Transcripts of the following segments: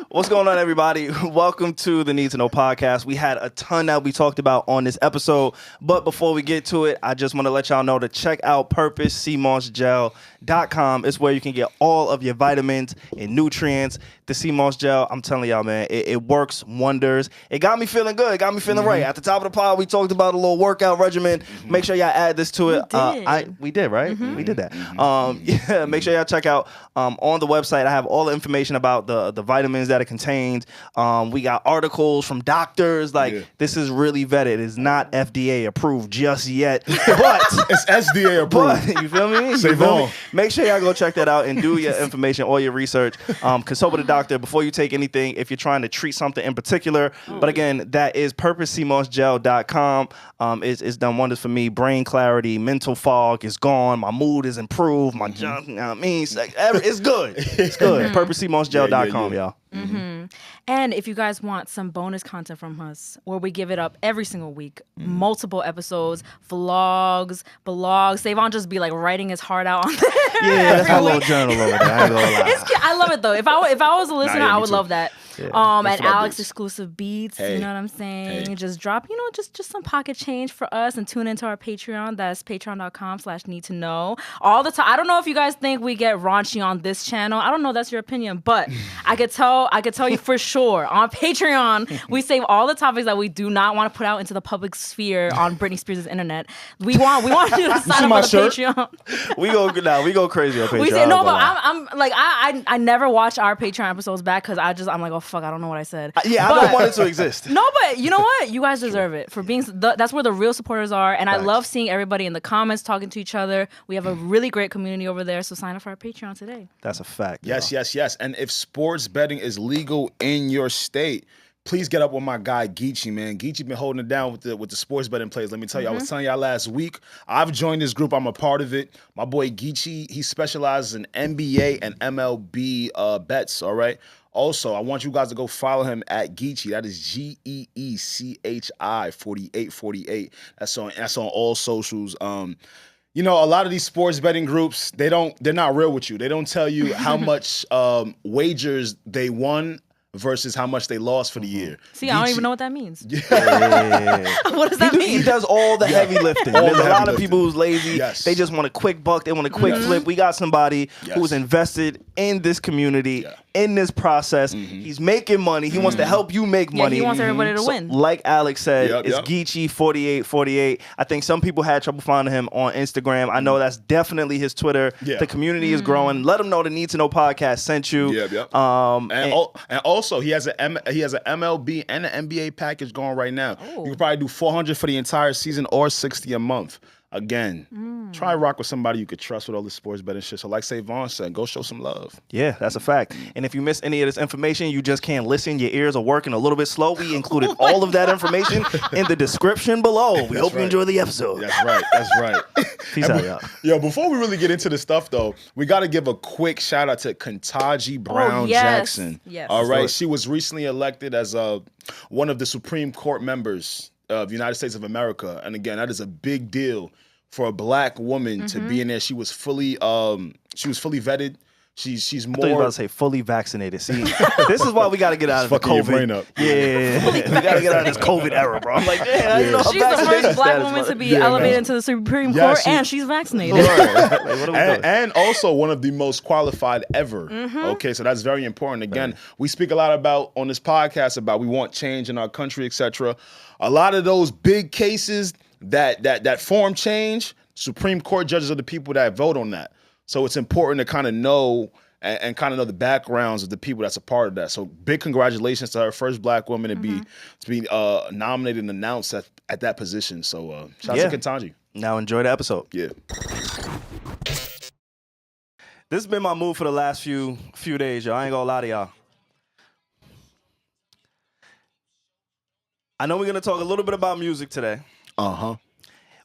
What's going on, everybody? Welcome to the Need to Know podcast. We had a ton that we talked about on this episode, but before we get to it, I just want to let y'all know to check out purposecmossgel.com. It's where you can get all of your vitamins and nutrients. The sea moss gel, I'm telling y'all, man, it works wonders. It got me feeling good. It got me feeling right. At the top of the pod, we talked about a little workout regimen. Make sure y'all add this to it. We did, right? We did that. Yeah, make sure y'all check out on the website. I have all the information about the vitamins that it contains. We got articles from doctors. This is really vetted. It's not FDA approved just yet, but it's SDA approved. But, you feel me? Save on. Make sure y'all go check that out and do your information, all your research. Consult with a doctor before you take anything if you're trying to treat something in particular. But again, that is purposecmossgel.com. It's done wonders for me. Brain clarity, mental fog is gone. My mood is improved. My junk, you know what I mean? It's good. It's good. purposecmossgel.com, y'all. And if you guys want some bonus content from us, where we give it up every single week, multiple episodes, vlogs, blogs, Savon just be like writing his heart out on there. Yeah, that's my little journal over there. I ain't gonna lie. It's cute. I love it though. If I was a listener, I would love that. Yeah. And Alex exclusive beats, you know what I'm saying? Just drop, just some pocket change for us and tune into our Patreon. That's patreon.com/needtoknow. All the time. I don't know if you guys think we get raunchy on this channel. I don't know, that's your opinion, but I could tell you for sure on Patreon, we save all the topics that we do not want to put out into the public sphere on Britney Spears' internet. We want you to sign up for the Patreon. we go crazy on Patreon. We say no, but I'm like I never watch our Patreon episodes back because I'm like, oh fuck, I don't know what I said. I don't want it to exist. No, but you know what? You guys deserve it for being. That's where the real supporters are, and I love seeing everybody in the comments talking to each other. We have a really great community over there, so sign up for our Patreon today. That's a fact. Yes. And if sports betting is legal in your state, please get up with my guy Geechee, man. Geechee been holding it down with the sports betting plays. Let me tell you, I was telling y'all last week, I've joined this group. I'm a part of it. My boy Geechee, he specializes in NBA and MLB bets, all right? Also, I want you guys to go follow him at Geechee. That is GEECHI 4848. That's on all socials. A lot of these sports betting groups, they're not real with you. They don't tell you how much wagers they won versus how much they lost for the year. See, I don't even know what that means. Yeah. What does that mean? He does all the heavy lifting. There's a lot of people who's lazy. Yes. They just want a quick buck. They want a quick flip. We got somebody who's invested in this community, in this process. He's making money. He wants to help you make money. He wants everybody to win. Like Alex said, it's Geechee 4848. I think some people had trouble finding him on Instagram. I know that's definitely his Twitter. Yeah. The community is growing. Let him know the Need to Know podcast sent you. And also, he has an MLB and an NBA package going right now. You can probably do $400 for the entire season or $60 a month. Again, try rock with somebody you could trust with all this sports betting shit. So like Savon said, go show some love. Yeah, that's a fact. And if you miss any of this information, you just can't listen. Your ears are working a little bit slow. We included all of that information in the description below. We hope you enjoy the episode. That's right. Peace out, y'all. Yo, before we really get into the stuff, though, we got to give a quick shout out to Ketanji Brown Jackson. Yes. All right. She was recently elected as one of the Supreme Court members of the United States of America. And again, that is a big deal for a black woman to be in there. She was fully vetted. She's more. I thought you were about to say fully vaccinated. See, this is why we got to get out of the fucking your COVID. brain up. Yeah, we got to get out of this COVID era, bro. I'm like, She's the first black woman to be elevated into the Supreme Court, and she's vaccinated. Like, what are we doing? And also one of the most qualified ever. Okay, so that's very important. Again, we speak a lot about on this podcast about we want change in our country, etc. A lot of those big cases that form change, Supreme Court judges are the people that vote on that. So it's important to kind of know and kind of know the backgrounds of the people that's a part of that. So big congratulations to her, first black woman to be nominated and announced at that position. So shout out to Ketanji. Now enjoy the episode. Yeah. This has been my mood for the last few days, y'all. I ain't gonna lie to y'all. I know we're gonna talk a little bit about music today.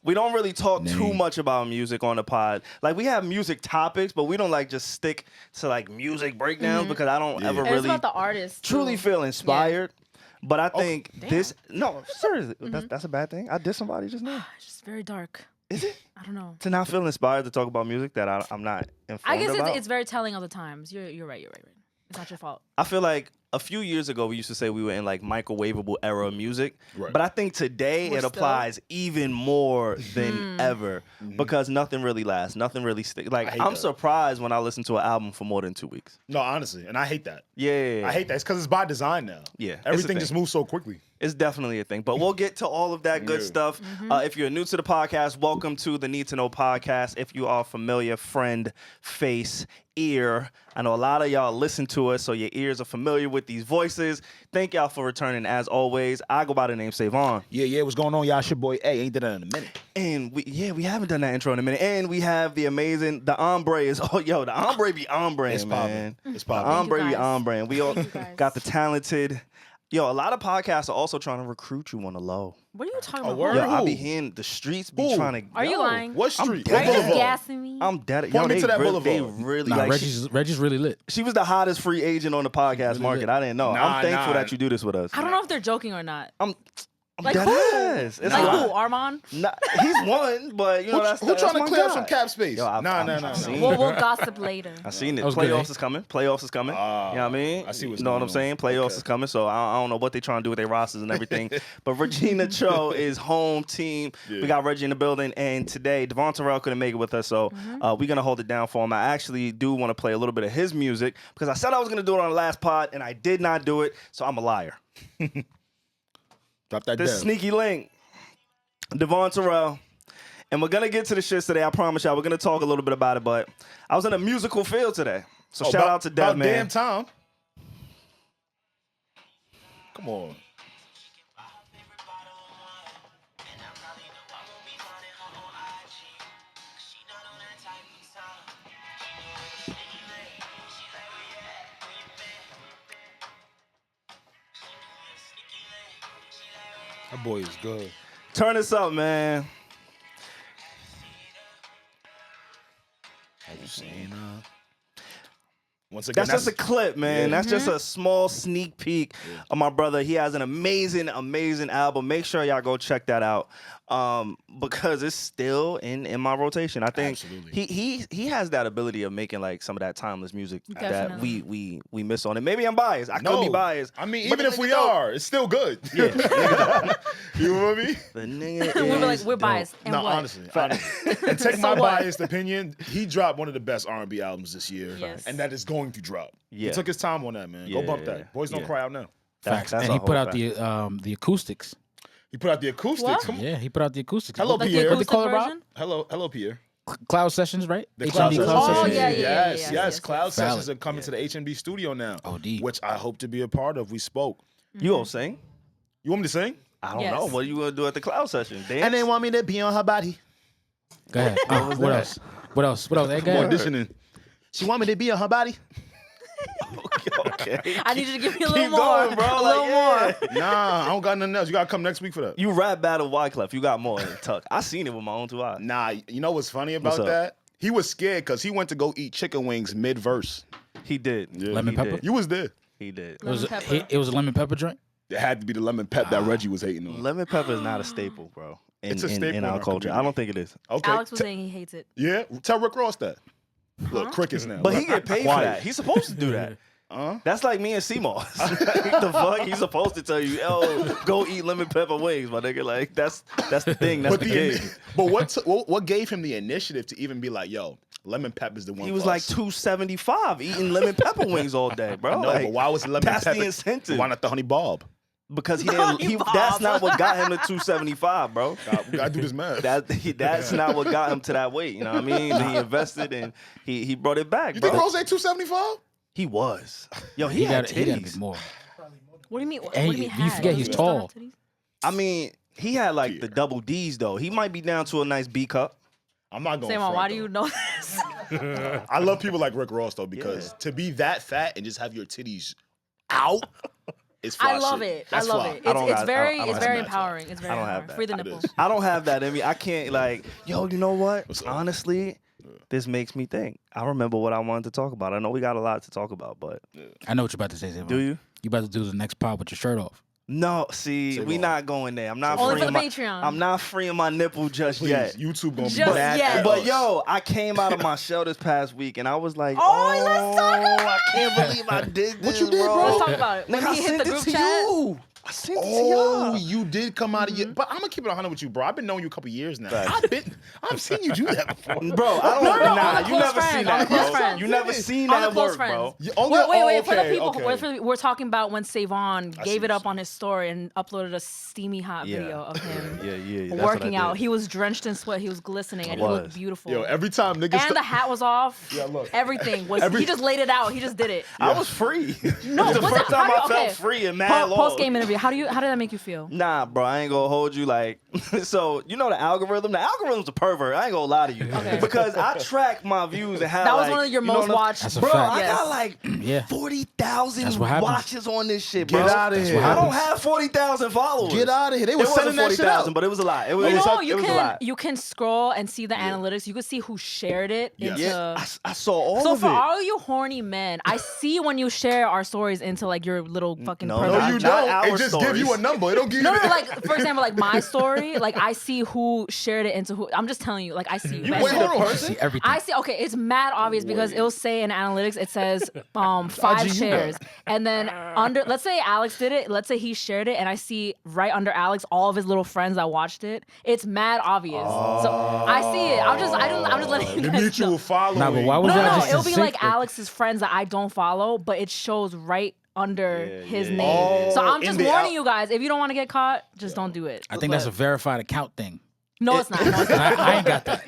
We don't really talk too much about music on the pod. Like, we have music topics, but we don't like just stick to like music breakdowns because I don't ever It's really about the artist truly feel inspired. But I think damn. seriously, that's a bad thing. I did somebody just now. It's just very dark. Is it? I don't know. To not feel inspired to talk about music that I'm not informed I guess about? it's very telling of the times. You're right. It's not your fault. I feel like a few years ago we used to say we were in like microwavable era of music, Right. but I think today We're it still- applies even more than ever because nothing really lasts, nothing really sticks. Like hate I'm that. surprised when I listen to an album for more than 2 weeks. No, honestly, and I hate that. Yeah, I hate that. It's because it's by design now. Yeah, it's a everything thing. just moves so quickly. It's definitely a thing, but we'll get to all of that good Yeah. stuff. If you're new to the podcast, welcome to the Need to Know podcast. If you are familiar, friend, face, ear, I know a lot of y'all listen to us, so your ears are familiar with these voices. Thank y'all for returning. As always, I go by the name Savon, Yeah. What's going on, y'all? It's your boy A. Ain't did that in a minute. and we haven't done that intro in a minute. And we have the amazing, the ombre is the ombre be ombre, It's man. popping. It's The popping. ombre be guys. ombre, and we all Thank you guys. got the talented. Yo, a lot of podcasts are also trying to recruit you on the low. What are you talking A about? word? Yo, Who? I be hearing the streets be Who? trying to. Are you yo, lying? What street? I'm What Are you just boulevard? gassing me? I'm dead. Point me to that They boulevard. really Nah, like. Reggie's really lit. She was the hottest free agent on the podcast market. I didn't know. Nah, I'm thankful nah. that you do this with us. I don't know if they're joking or not. I'm Like dead who? ass. It's Like not- who? Armand? He's one, but you know that's Who trying to my clear up guy. some cap space? Yo, I've Nah. seen We'll, it. we'll gossip later. I seen it. That was good, Playoffs eh? is coming. Playoffs is coming. you know what I mean? I see what's You know what going I'm saying? on. Playoffs Okay. is coming. So I don't know what they're trying to do with their rosters and everything. But Regina Cho is home team. Yeah. We got Reggie in the building. And today, Devon Terrell couldn't make it with us. So we're going to hold it down for him. I actually do want to play a little bit of his music because I said I was going to do it on the last pod and I did not do it. So I'm a liar. Drop that This down. sneaky link. Devon Terrell. And we're going to get to the shits today. I promise y'all. We're going to talk a little bit about it. But I was in a musical field today. So shout out to Dev, about man. damn time. Come on. That boy is good. Turn this up, man. Have you seen her? Once again, That's just a clip, man. Yeah. That's just a small sneak peek of my brother. He has an amazing, amazing album. Make sure y'all go check that out because it's still in my rotation. I think Absolutely. he has that ability of making like some of that timeless music that Definitely. we miss on it. Maybe I'm biased. I could be biased. I mean, but even the if we nigga dope. are, it's still good. Yeah. You know what I mean? The nigga We'll be like, is we're dope. biased. And No, what? honestly. And take So my what? biased opinion. He dropped one of the best R&B albums this year, Yes. and that is going to drop. Yeah. He took his time on that, man. Go Yeah, bump yeah, that. Boys don't yeah. cry out now. Facts. That's And a he whole put out fact. the acoustics. He put out the acoustics. What? Come on. Yeah, he put out the acoustics. Hello, Like the Pierre. What they acoustic call it, Rob? version? Hello, Pierre. Cloud Sessions, right? The HMD Cloud Sessions. Cloud Oh, Sessions. yeah. Yes. Cloud Sessions Valid. are coming to the HMB studio now. OD. Which I hope to be a part of. We spoke. You gonna sing? You want me to sing? I don't Yes. know. What are you gonna do at the cloud session? Dance? want me to be on her body. Go ahead. was What that? else? What else? What else? Hey, go I'm ahead. auditioning. She want me to be on her body. Okay. I need you to give me a little Keep more. going, bro. A Like, little yeah. more. Nah, I don't got nothing else. You gotta come next week for that. You rap battle Wyclef. You got more than Tuck. I seen it with my own two eyes. Nah, you know what's funny What's about up? that? He was scared because he went to go eat chicken wings mid-verse. He did. Lemon He pepper? did. You was there. He did. It was, Lemon pepper. it was a lemon pepper joint. It had to be the lemon pep that Reggie was hating on. Lemon pepper is not a staple, bro. It's a staple in in our our culture. community. I don't think it is. Okay. Alex was saying he hates it. Yeah, tell Rick Ross that. Look, crickets now. But he get paid for Quiet. that. He's supposed to do that. That's like me and Seymour. The fuck? He's supposed to tell you, "Oh, go eat lemon pepper wings," my nigga. Like that's the thing. That's But, the gig. but what gave him the initiative to even be like, yo, lemon pep is the one He for was like us. 275 eating lemon pepper wings all day, bro. No, Like, but why was lemon that's pepper? the incentive. Why not the honey bob? Because he didn't. He, that's not what got him to 275, bro. We gotta do this math. That's not what got him to that weight. You know what I mean? He invested and he brought it back, You bro. think Rose 275? He was. Yo, he He had got to be titties. more. What do you mean? What And do you mean you had? forget Does he's he still have tall. titties? I mean, he had like the double D's though. He might be down to a nice B cup. I'm not going. Say, front, why do though. you know this? I love people like Rick Ross though because to be that fat and just have your titties out, it's fly I love shit. it. That's I love fly. it. I don't It's got- very, I don't it's have very that. empowering. It's very I don't have empowering. that. Free the It nipple. is. I don't have that in me. I can't like, yo, you know what? What's up? Honestly, this makes me think. I remember what I wanted to talk about. I know we got a lot to talk about, but I know what you're about to say, Zayvon. do you? You about to do the next pod with your shirt off. No, see, we not going there. I'm not Only freeing for the my Patreon. I'm not freeing my nipple just Please, yet. YouTube gonna be Just mad yet. at But us. yo, I came out of my shell this past week and I was like, Oh, let's talk about I can't believe I did this. What you did, bro? bro? Let's talk about it. When Nigga, I he hit sent the it group to chat. you. I sent it to Oh, y'all. you did come out of your. But I'm gonna keep it 100 with you, bro. I've been knowing you a couple years now. I've seen you do that before. Bro, I don't No, on nah, the you close never friends, seen on the that, close bro. friends. You never seen On the that close work, friends. bro. Wait, for the okay, people. okay. We're talking about when Savon see gave it what up you're on his story and uploaded a steamy hot Yeah. video of him Yeah, that's what working I out. did. He was drenched in sweat. He was glistening, and he was. looked beautiful. Yo, every time niggas. and the hat was off. Yeah, look. Everything was. Every- He just laid it out. He just did it. I was free. No, It was the was first it- time how I do you- felt okay. free and mad long. Post game interview. How did that make you feel? Nah, bro, I ain't gonna hold you like. So you know the algorithm. The algorithm's a pervert. I ain't gonna lie to you Okay. because I track my views and how That was like, one of your you know most what I'm- watched. That's a Bro, fact. I Yes. got like Yeah. 40,000 That's what happens. watches on this shit, bro. Get out of here. I don't have 40,000 followers. Get out of here. They It were wasn't sending that shit 40,000, out. but it was a lot. It was, You it was, know, it you was a can lot. you can scroll and see the analytics. You can see who shared it. Into, Yeah, I saw all So of for it. all you horny men, I see when you share our stories into like your little fucking No, pervert. No, you Not don't. our It just give you a stories. number. It don't give you. No, the- like for example, like my story, like I see who shared it into who. I'm just telling you, like I see. You But wait, so- hold on. See everything. I see. Okay, it's mad obvious because it'll say in analytics it says 5 IG you shares, got. and then under. Let's say Alex did it. Let's say he shared it, and I see right under Alex all of his little friends that watched it. It's mad obvious. So I see it. I'm just letting you The guys mutual know. following. Nah, but why was No, that no, just it'll in be sync like with- Alex's friends that I don't follow, but it shows right under his yeah, name. yeah. So I'm In just the warning out- you guys. If you don't want to get caught, just don't do it. I think that's a verified account thing. No, it's not. No, it's not. I ain't got that.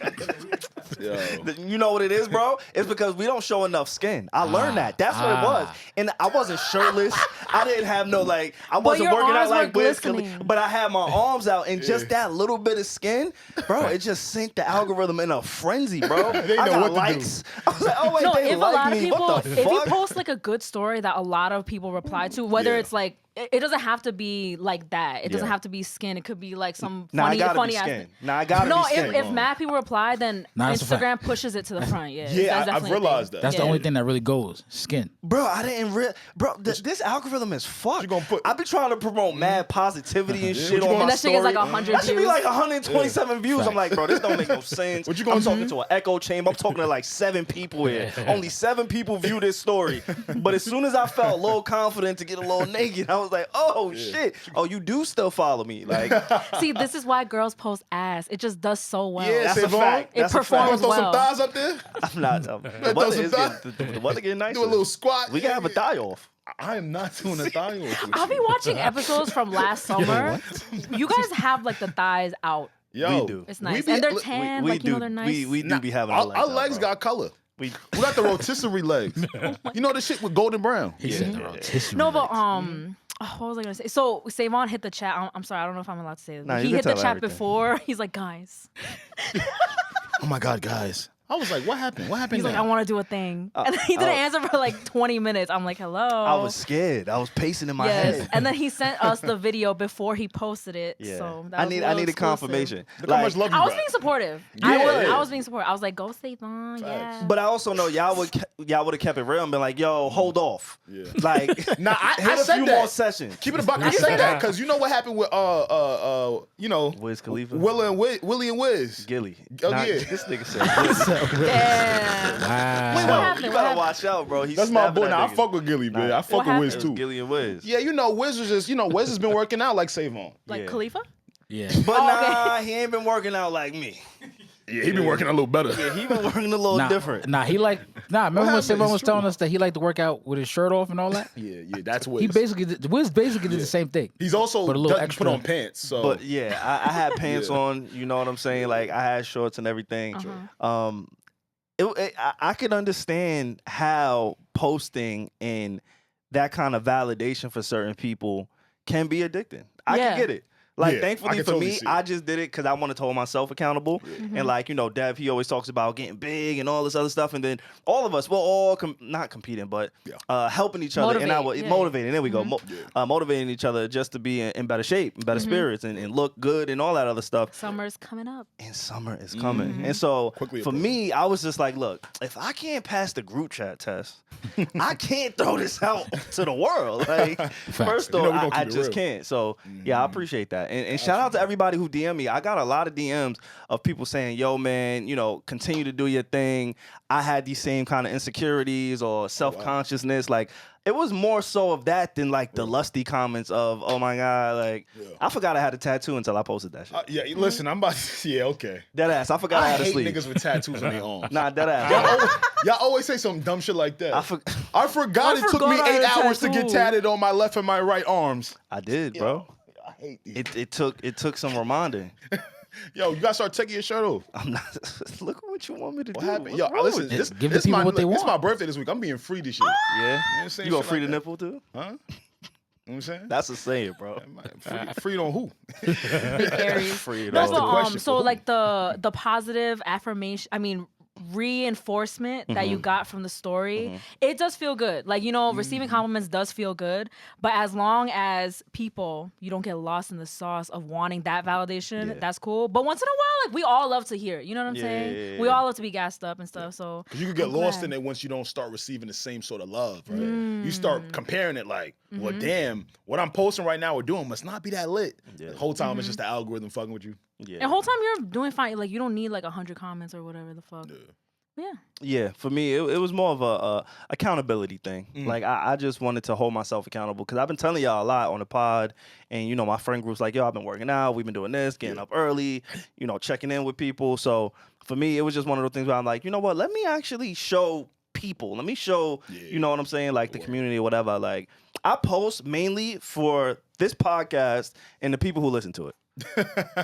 Yo. You know what it is, bro? It's because we don't show enough skin. I learned that. That's what it was. And I wasn't shirtless. I didn't have no like. I wasn't your working arms out like were Wiz glistening. Khalifa, but I had my arms out, and just that little bit of skin, bro. It just synced the algorithm in a frenzy, bro. They I know got what to do. likes. I was like, oh wait, No, they if a like lot of me. people, What the if you fuck? post like a good story that a lot of people reply to, whether Yeah. it's like, it doesn't have to be like that. It doesn't Yeah. have to be skin. It could be like some Nah, I funny, gotta funny be ass. skin. Nah, I gotta No, be skin. if mad people reply, then Nah, that's a fact. Instagram pushes it to the front. Yeah, Yeah, that's I've definitely a thing. realized that. That's the Yeah. only thing that really goes. Skin. Bro, I didn't bro, this algorithm is fucked. You gonna put- I be trying to promote mad positivity and shit What you on gonna- my And that shit story. gets like 100 That should be views. like 127 views. I'm like, bro, this don't make no sense. What you gonna I'm talking do? to an echo chamber. I'm talking to like 7 people here. Only 7 people view this story. But as soon as I felt a little confident to get a little naked, I was like, oh shit. Oh, you do still follow me. Like, See, this is why girls post ass. It just does so well. Yeah, that's a Savon. fact. It That's a performs fact. Throw some well. thighs up there. I'm not. The throw weather some is thighs. getting, the weather getting nicer. Do a little squat. We can have a thigh off. I am not doing a thigh off with I'll be you. watching episodes from last summer. You guys have like the thighs out. Yo, We do. It's nice, be- and they're look, tan. we like do. you know, they're nice. We do Nah, be having our our legs legs out, bro. got color. We We got the rotisserie legs. You know the shit with golden brown. He said the rotisserie. No, but Mm-hmm. what was I gonna say? So Savon hit the chat. I'm sorry, I don't know if I'm allowed to say this. Nah, but you he can hit the tell chat everything. before. He's like, guys. Oh my god, guys! I was like, what happened? What happened? He's like, I want to do a thing, and then he didn't answer for like 20 minutes. I'm like, hello. I was scared. I was pacing in my Yes, head. and then he sent us the video before he posted it. Yeah. So that I was need a a little confirmation. Look how much love you I was got. being supportive. Yeah. I was being supportive. I was like, go Savon, yeah. But I also know y'all would have kept it real and been like, yo, hold off. Yeah. Like, Nah, I hit a said few that. more sessions. Keep it a buck. I You said said that that. because you know what happened with you know, Wiz Khalifa? Willie and Wiz. Gilly. Oh, Nah, yeah. This nigga said Wiz. Yeah. Wow. Wait, what happened? You What better happened? watch out, bro. He's That's my snapping boy. at Now I niggas. fuck with Gilly, man. I fuck What with Wiz It was too. Gilly and Wiz. Yeah, you know, Wiz was just, Wiz has been working out like Savon. Like Yeah. Khalifa? Yeah. But Oh, nah, he ain't been working out like me. Yeah, he been working a little better. Yeah, he been working a little different. Remember when happened? Savon It's was true. telling us that he liked to work out with his shirt off and all that? Yeah, that's Wiz. He basically did, Wiz basically did the same thing. He's also But a little doesn't extra. put on pants. So But yeah, I had pants Yeah. on. You know what I'm saying? Like I had shorts and everything. I could understand how posting and that kind of validation for certain people can be addicting. I Yeah. can get it. Like, Yeah, I thankfully can for totally me, see it. I just did it because I wanted to hold myself accountable. And like, Dev, he always talks about getting big and all this other stuff. And then all of us, we're all not competing, but helping each other. And I was motivating. There we go. Motivating each other just to be in better shape, in better spirits, and look good and all that other stuff. Summer's coming up. And summer is coming. And so for me, I was just like, look, if I can't pass the group chat test, I can't throw this out to the world. Like, first off, I just can't. So yeah, I appreciate that. And shout out to everybody who DM me. I got a lot of DMs of people saying, yo, man, continue to do your thing. I had these same kind of insecurities or self-consciousness. Like, it was more so of that than like the lusty comments of, oh my God, like, I forgot I had a tattoo until I posted that shit. Listen, I'm about to, okay. Dead ass. I forgot I had a hate sleeve. niggas with tattoos on their arms. Nah, dead ass. Y'all always say some dumb shit like that. I forgot it took me 8 hours to get tatted on my left and my right arms. I did, bro. I hate these. It took some reminding. Yo, you gotta start taking your shirt off. I'm not. Look at what you want me to do. What happened? What's wrong Listen, with you? Give the people what they want. It's my birthday this week. I'm being free this year. Yeah. You know what I'm saying? You gonna Shit free like the that. nipple too? Huh? You know what I'm saying? That's a saying, bro. Free on who? Aries. Free it No, all. the but question. so like the positive affirmation. I mean, reinforcement that you got from the story, it does feel good. Like, receiving compliments does feel good. But as long as you don't get lost in the sauce of wanting that validation, that's cool. But once in a while, like, we all love to hear it. You know what I'm saying? Yeah. We all love to be gassed up and stuff. So You could get lost in it once you don't start receiving the same sort of love, right? You start comparing it like, well, damn, what I'm posting right now or doing must not be that lit. The whole time it's just the algorithm fucking with you. Yeah. and the whole time you're doing fine. Like, you don't need like 100 comments or whatever the fuck. Yeah. Yeah, for me, it was more of a accountability thing. Like, I just wanted to hold myself accountable because I've been telling y'all a lot on the pod, and my friend group's like, yo, I've been working out, we've been doing this, getting up early, checking in with people. So for me, it was just one of those things where I'm like, you know what? Let me actually show people. Let me show, you know what I'm saying, like the community or whatever. Like, I post mainly for this podcast and the people who listen to it.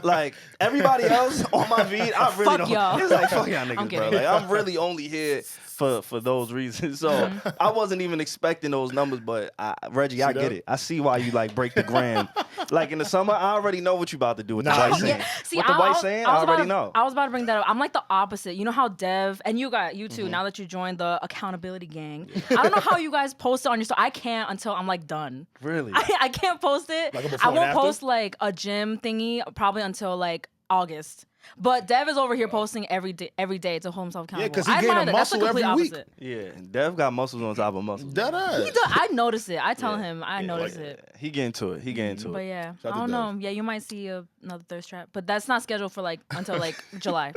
Like, everybody else on my feed, I really Fuck don't. y'all. It's like, fuck y'all niggas, bro. kidding. Like, I'm really only here for those reasons. So I wasn't even expecting those numbers, but Reggie, I get it. I see why you like break the gram. Like, in the summer, I already know what you about to do with the white saying. See, With the white saying, I already know. I was about to bring that up. I'm like the opposite. You know how Dev and you too. Now that you joined the accountability gang, I don't know how you guys post it on your story. I can't until I'm like done. Really? I can't post it. Like a before I and won't after? post like a gym thingy probably until like August. But Dev is over here posting every day to hold himself accountable. 'cause he I gain a admire that. That's the muscle complete every week. opposite. Yeah, and Dev got muscles on top of muscles. Dead ass. I notice it. I tell him I notice it. He get into it. But yeah, Shout out I to don't know. Dev. Yeah, you might see another thirst trap, but that's not scheduled for like until like July.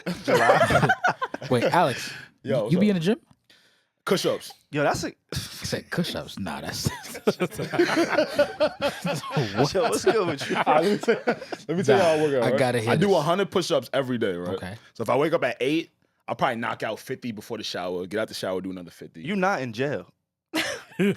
Wait, Alex, Yo, what's you be up? in the gym? Push-ups. Yo, that's a. I said push-ups. Nah, that's Yo, what's good with you? Let me tell you how I work out. I right? gotta hear I do this. 100 push-ups every day, right? Okay. So if I wake up at 8, I'll probably knock out 50 before the shower, get out the shower, do another 50. You not in jail. But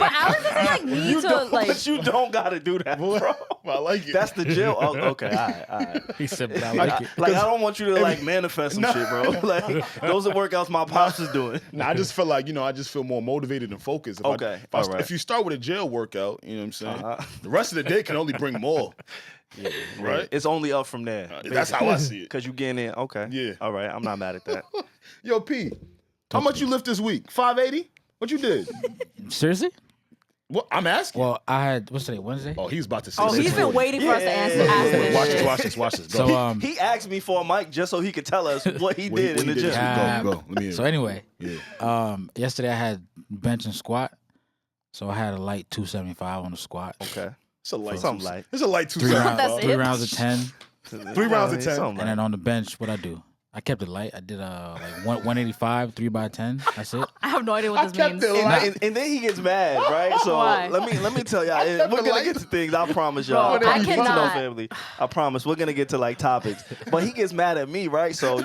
Alex doesn't like need to like. But you don't gotta do that, bro. I like it. That's the jail. Oh, okay, all right. he said, but I like it. Like, I don't want you to like manifest some shit, bro. Like, those are workouts my pops is doing. Nah, I just feel like, I just feel more motivated and focused. Okay, all right. If you start with a jail workout, you know what I'm saying? The rest of the day can only bring more. Yeah, Right? It's only up from there. That's how I see it. Because you getting in. Okay. Yeah. All right. I'm not mad at that. Yo, P, how much you lift this week? 580? What you did? Seriously? What? I'm asking. Well, I had, what's today, Wednesday? Oh, he's about to say Oh, he's been 640. waiting for us to ask this Watch shit. this, watch this, watch this. Go. So, He asked me for a mic just so he could tell us what he What he- did what in the he did gym. this week. Go. Let me hear So it. anyway, Yeah. yesterday I had bench and squat. So I had a light 275 on the squat. Okay. It's a light. Something light. It's a light Three, 275. That's three it? rounds of 10. 3 rounds of 10. Something And then on the bench, what I do? I kept it light. I did like 185, 3 by 10. That's it. I have no idea what this kept means. it And, light. and then he gets mad, right? So Why? let me tell y'all. We're gonna light. get to things. I promise y'all. Bro, I Get to know cannot. family. I promise. We're gonna get to like topics. But he gets mad at me, right? So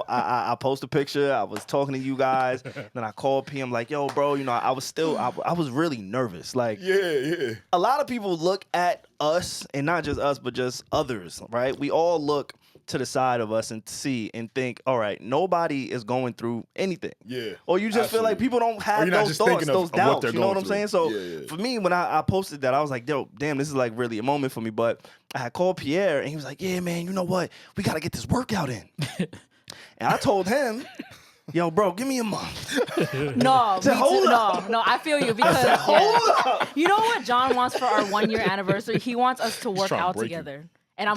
I post a picture. I was talking to you guys. Then I called P. I'm like, yo, bro. I was really nervous. Like, Yeah. a lot of people look at us, and not just us, but just others, right? We all look to the side of us and see and think, all right, nobody is going through anything. Yeah. Or you just feel like people don't have not those just thoughts, thinking of those what doubts. they're You know what going I'm saying? So through. for me, when I posted that, I was like, yo, damn, this is like really a moment for me. But I had called Pierre and he was like, yeah, man, you know what? We got to get this workout in. And I told him, yo, bro, give me a month. No, no, I feel you because hold up. you know what John wants for our 1 year anniversary? He wants us to work trying to out break together. And I'm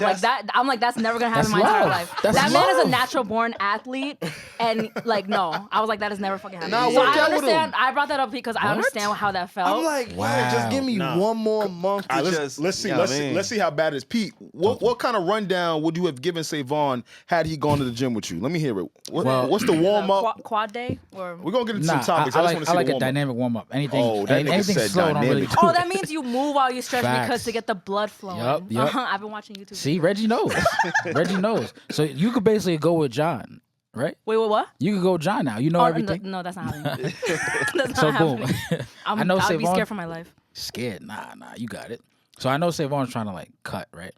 like, that's never gonna happen in my That's entire love. life. That's that man is love. a natural born athlete, and like, no, I was like, that is never fucking happening. Nah, so work I out with understand. him. I brought that up because I understand how that felt. I'm like, Wow. yeah, just give me one more month to All right, just. let's see. you know Let's what I see. mean? Let's see how bad it is. Pete, what kind of rundown would you have given Savon had he gone to the gym with you? Let me hear it. What's the warm up? Quad day or We're gonna get into Nah, some topics. I just like want to see a the warm-up. dynamic warm up. Anything, Oh, that nigga anything said slow don't really dynamic. do. oh, that means you move while you stretch Facts. because to get the blood flowing. Yup. I've been watching YouTube. See, Reggie knows. Reggie knows. So you could basically go with John, right? Wait, what? You could go with John now. You know Oh, everything. no, that's not happening. That's So not boom. happening. I know I'd be Savon- scared for my life. Scared? Nah, you got it. So I know Savon's trying to like cut, right?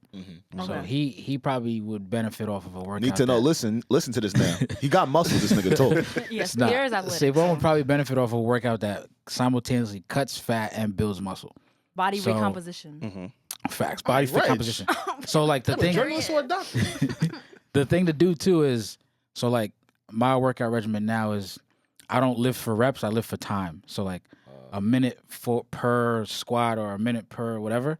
So Okay. he probably would benefit off of a workout. Need to know. that- Listen to this now. He got muscles. This nigga told. Yes, Nah, Pierre is athletic. Savon would probably benefit off of a workout that simultaneously cuts fat and builds muscle. Body So- recomposition. Facts, body fit Right. composition. So like the thing, Journalist or a doctor? the thing to do too is, so like my workout regimen now is, I don't lift for reps, I lift for time. So like a minute per squat or a minute per whatever.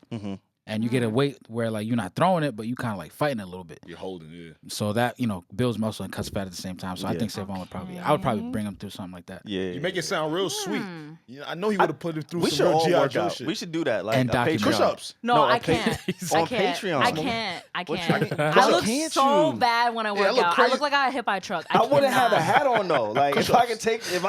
And you get a weight where like you're not throwing it, but you kind of like fighting it a little bit. You're holding, yeah. So that, builds muscle and cuts fat at the same time. So I think Savon would I would probably bring him through something like that. Yeah. You make it sound real sweet. I know he would have put it through We should some real all G.I. work Joe out. shit. We should do that. Like And a document. Patreon. Push-ups. No, I on can't. on I can't. Patreon. I can't. I What you can't. mean? I Why look can't so you? bad when I work look out. I crazy. look like I got hit by a truck. I wouldn't have a cannot. hat on though. Like if I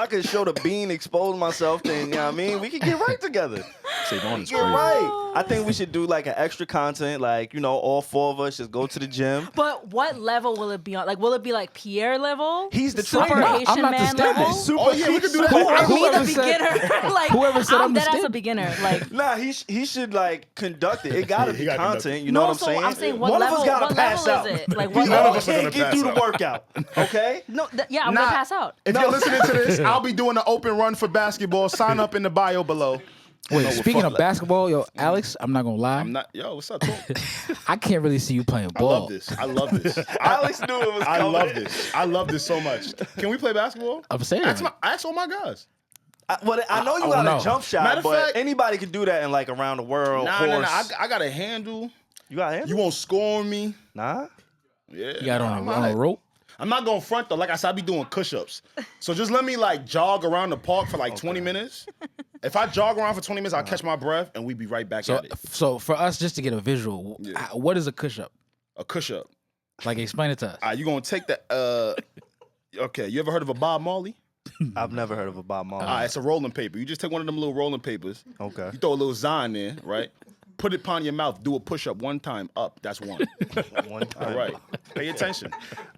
could show the bean, expose myself, then you know what I mean, we could get right together. Savon is Get crazy. right. I think we should do like an extra content, like all 4 of us just go to the gym. But what level will it be on? Like, will it be like Pierre level? He's the super trainer. Haitian I'm not the man standard. level. Super Oh, yeah, we could do that. Or me, Whoever the said- beginner. Like, whoever said I'm the dead as a standard. beginner. Like, Nah, he should like conduct it. It gotta he be gotta conduct content. it. You know no, what I'm so saying? I'm saying what One level? of us gotta What pass level out. is it? Like, We what None of all us are level? can't gonna get through pass the out. workout. Okay? No, yeah, I'm Nah, gonna pass out. If you're listening to this, I'll be doing the open run for basketball. Sign up in the bio below. Wait, No, speaking fuck of basketball, yo, Alex, I'm not gonna lie. I'm not. Yo, what's up, Tom? I can't really see you playing I ball. love this. I love this. Alex knew it was I coming. love this. I love this so much. Can we play basketball? I'm saying. Ask all my guys. I know you I got don't a know. jump shot, Matter of but fact- anybody could do that in like around the world. Nah. I got a handle. You got him? You won't score on me. Nah. Yeah. You got I'm on a rope. I'm not going front though. Like I said, I be doing push-ups. So just let me like jog around the park for like 20 minutes. If I jog around for 20 minutes, I'll catch my breath and we be right back So, at it. so for us, just to get a visual, what is a push-up? A push-up. Like, explain it to us. You gonna take that? Okay. You ever heard of a Bob Marley? I've never heard of a Bob Marley. It's a rolling paper. You just take one of them little rolling papers. Okay. You throw a little Zine in, right? Put it upon your mouth. Do a push-up 1 time up. That's 1. One time. All right. Pay attention.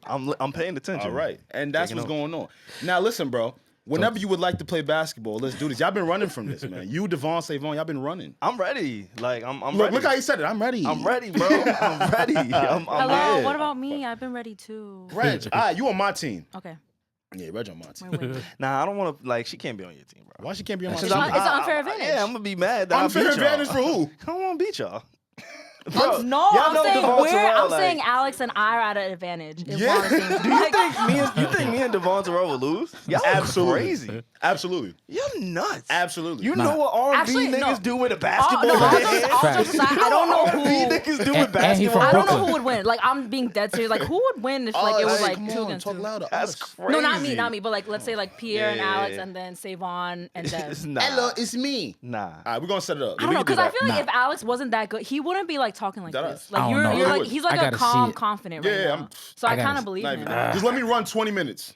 I'm paying attention. All right. And that's Taking what's going on. Now listen, bro. Whenever you would like to play basketball, let's do this. Y'all been running from this, man. You, Devon, Savon, y'all been running. I'm ready. Like I'm Look, ready. look how he said it. I'm ready. I'm ready, bro. I'm ready. I'm Hello, here. what about me? I've been ready too. Reg, you on my team. Okay. Yeah, Reg on my team. Wait. Nah, I don't want to. Like, she can't be on your team, bro. Why she can't be on my It's team? not- it's an unfair advantage. Yeah, I'm gonna be mad. That Unfair I beat advantage y'all. for who? I don't want to beat y'all. Bro, No, y'all I'm know saying Devon we're. Terrell, I'm like- saying Alex and I are at an advantage. If Yeah. one of the teams- Do you think me and Devon Terrell will lose? Y'all Absolutely. crazy. Absolutely. You're nuts. Absolutely. You know what R&B Actually, no. niggas do with a All basketball? jokes man? aside, I don't know R&B who. niggas do And- with and he from basketball. I don't know Brooklyn. who would win. Like, I'm being dead serious. Like, who would win if like it was like come 2 on, against talk 2? louder. That's Us. crazy. No, not me. But like, let's say like Pierre and Yeah. Alex, and then Savon, and then. It's nah. Hello, it's me. Nah. All right, we're gonna set it up. I don't know, We can do because I that. feel like Nah. if Alex wasn't that good, he wouldn't be like talking like That this. us. Like I don't know. you're Yeah, like he's I like a gotta see calm, it. confident Yeah, right yeah, now. I'm- So I I kind gotta- of believe Not him. even that. Just let me run 20 minutes.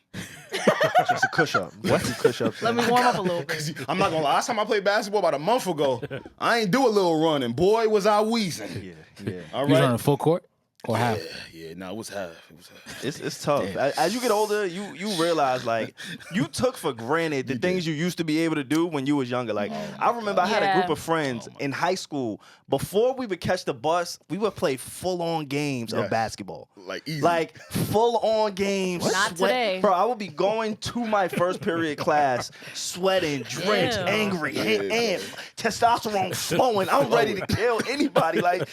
Just a push up. Just a push up. Let me warm up a little bit. I'm not gonna lie. Last time I played basketball about a month ago, I ain't do a little run, and boy was I wheezing. Yeah. All You was on right. a full court? Or half? Yeah, no, it was half. It was half. It's tough. As you get older, you realize like you took for granted the things you used to be able to do when you was younger. Like I remember I had a group of friends in high school. Before we would catch the bus, we would play full on games of basketball. Like easy. Like full on games. Not today. Bro, I would be going to my first period class, sweating, drenched, Ew. angry, and testosterone flowing. I'm ready to kill anybody. Like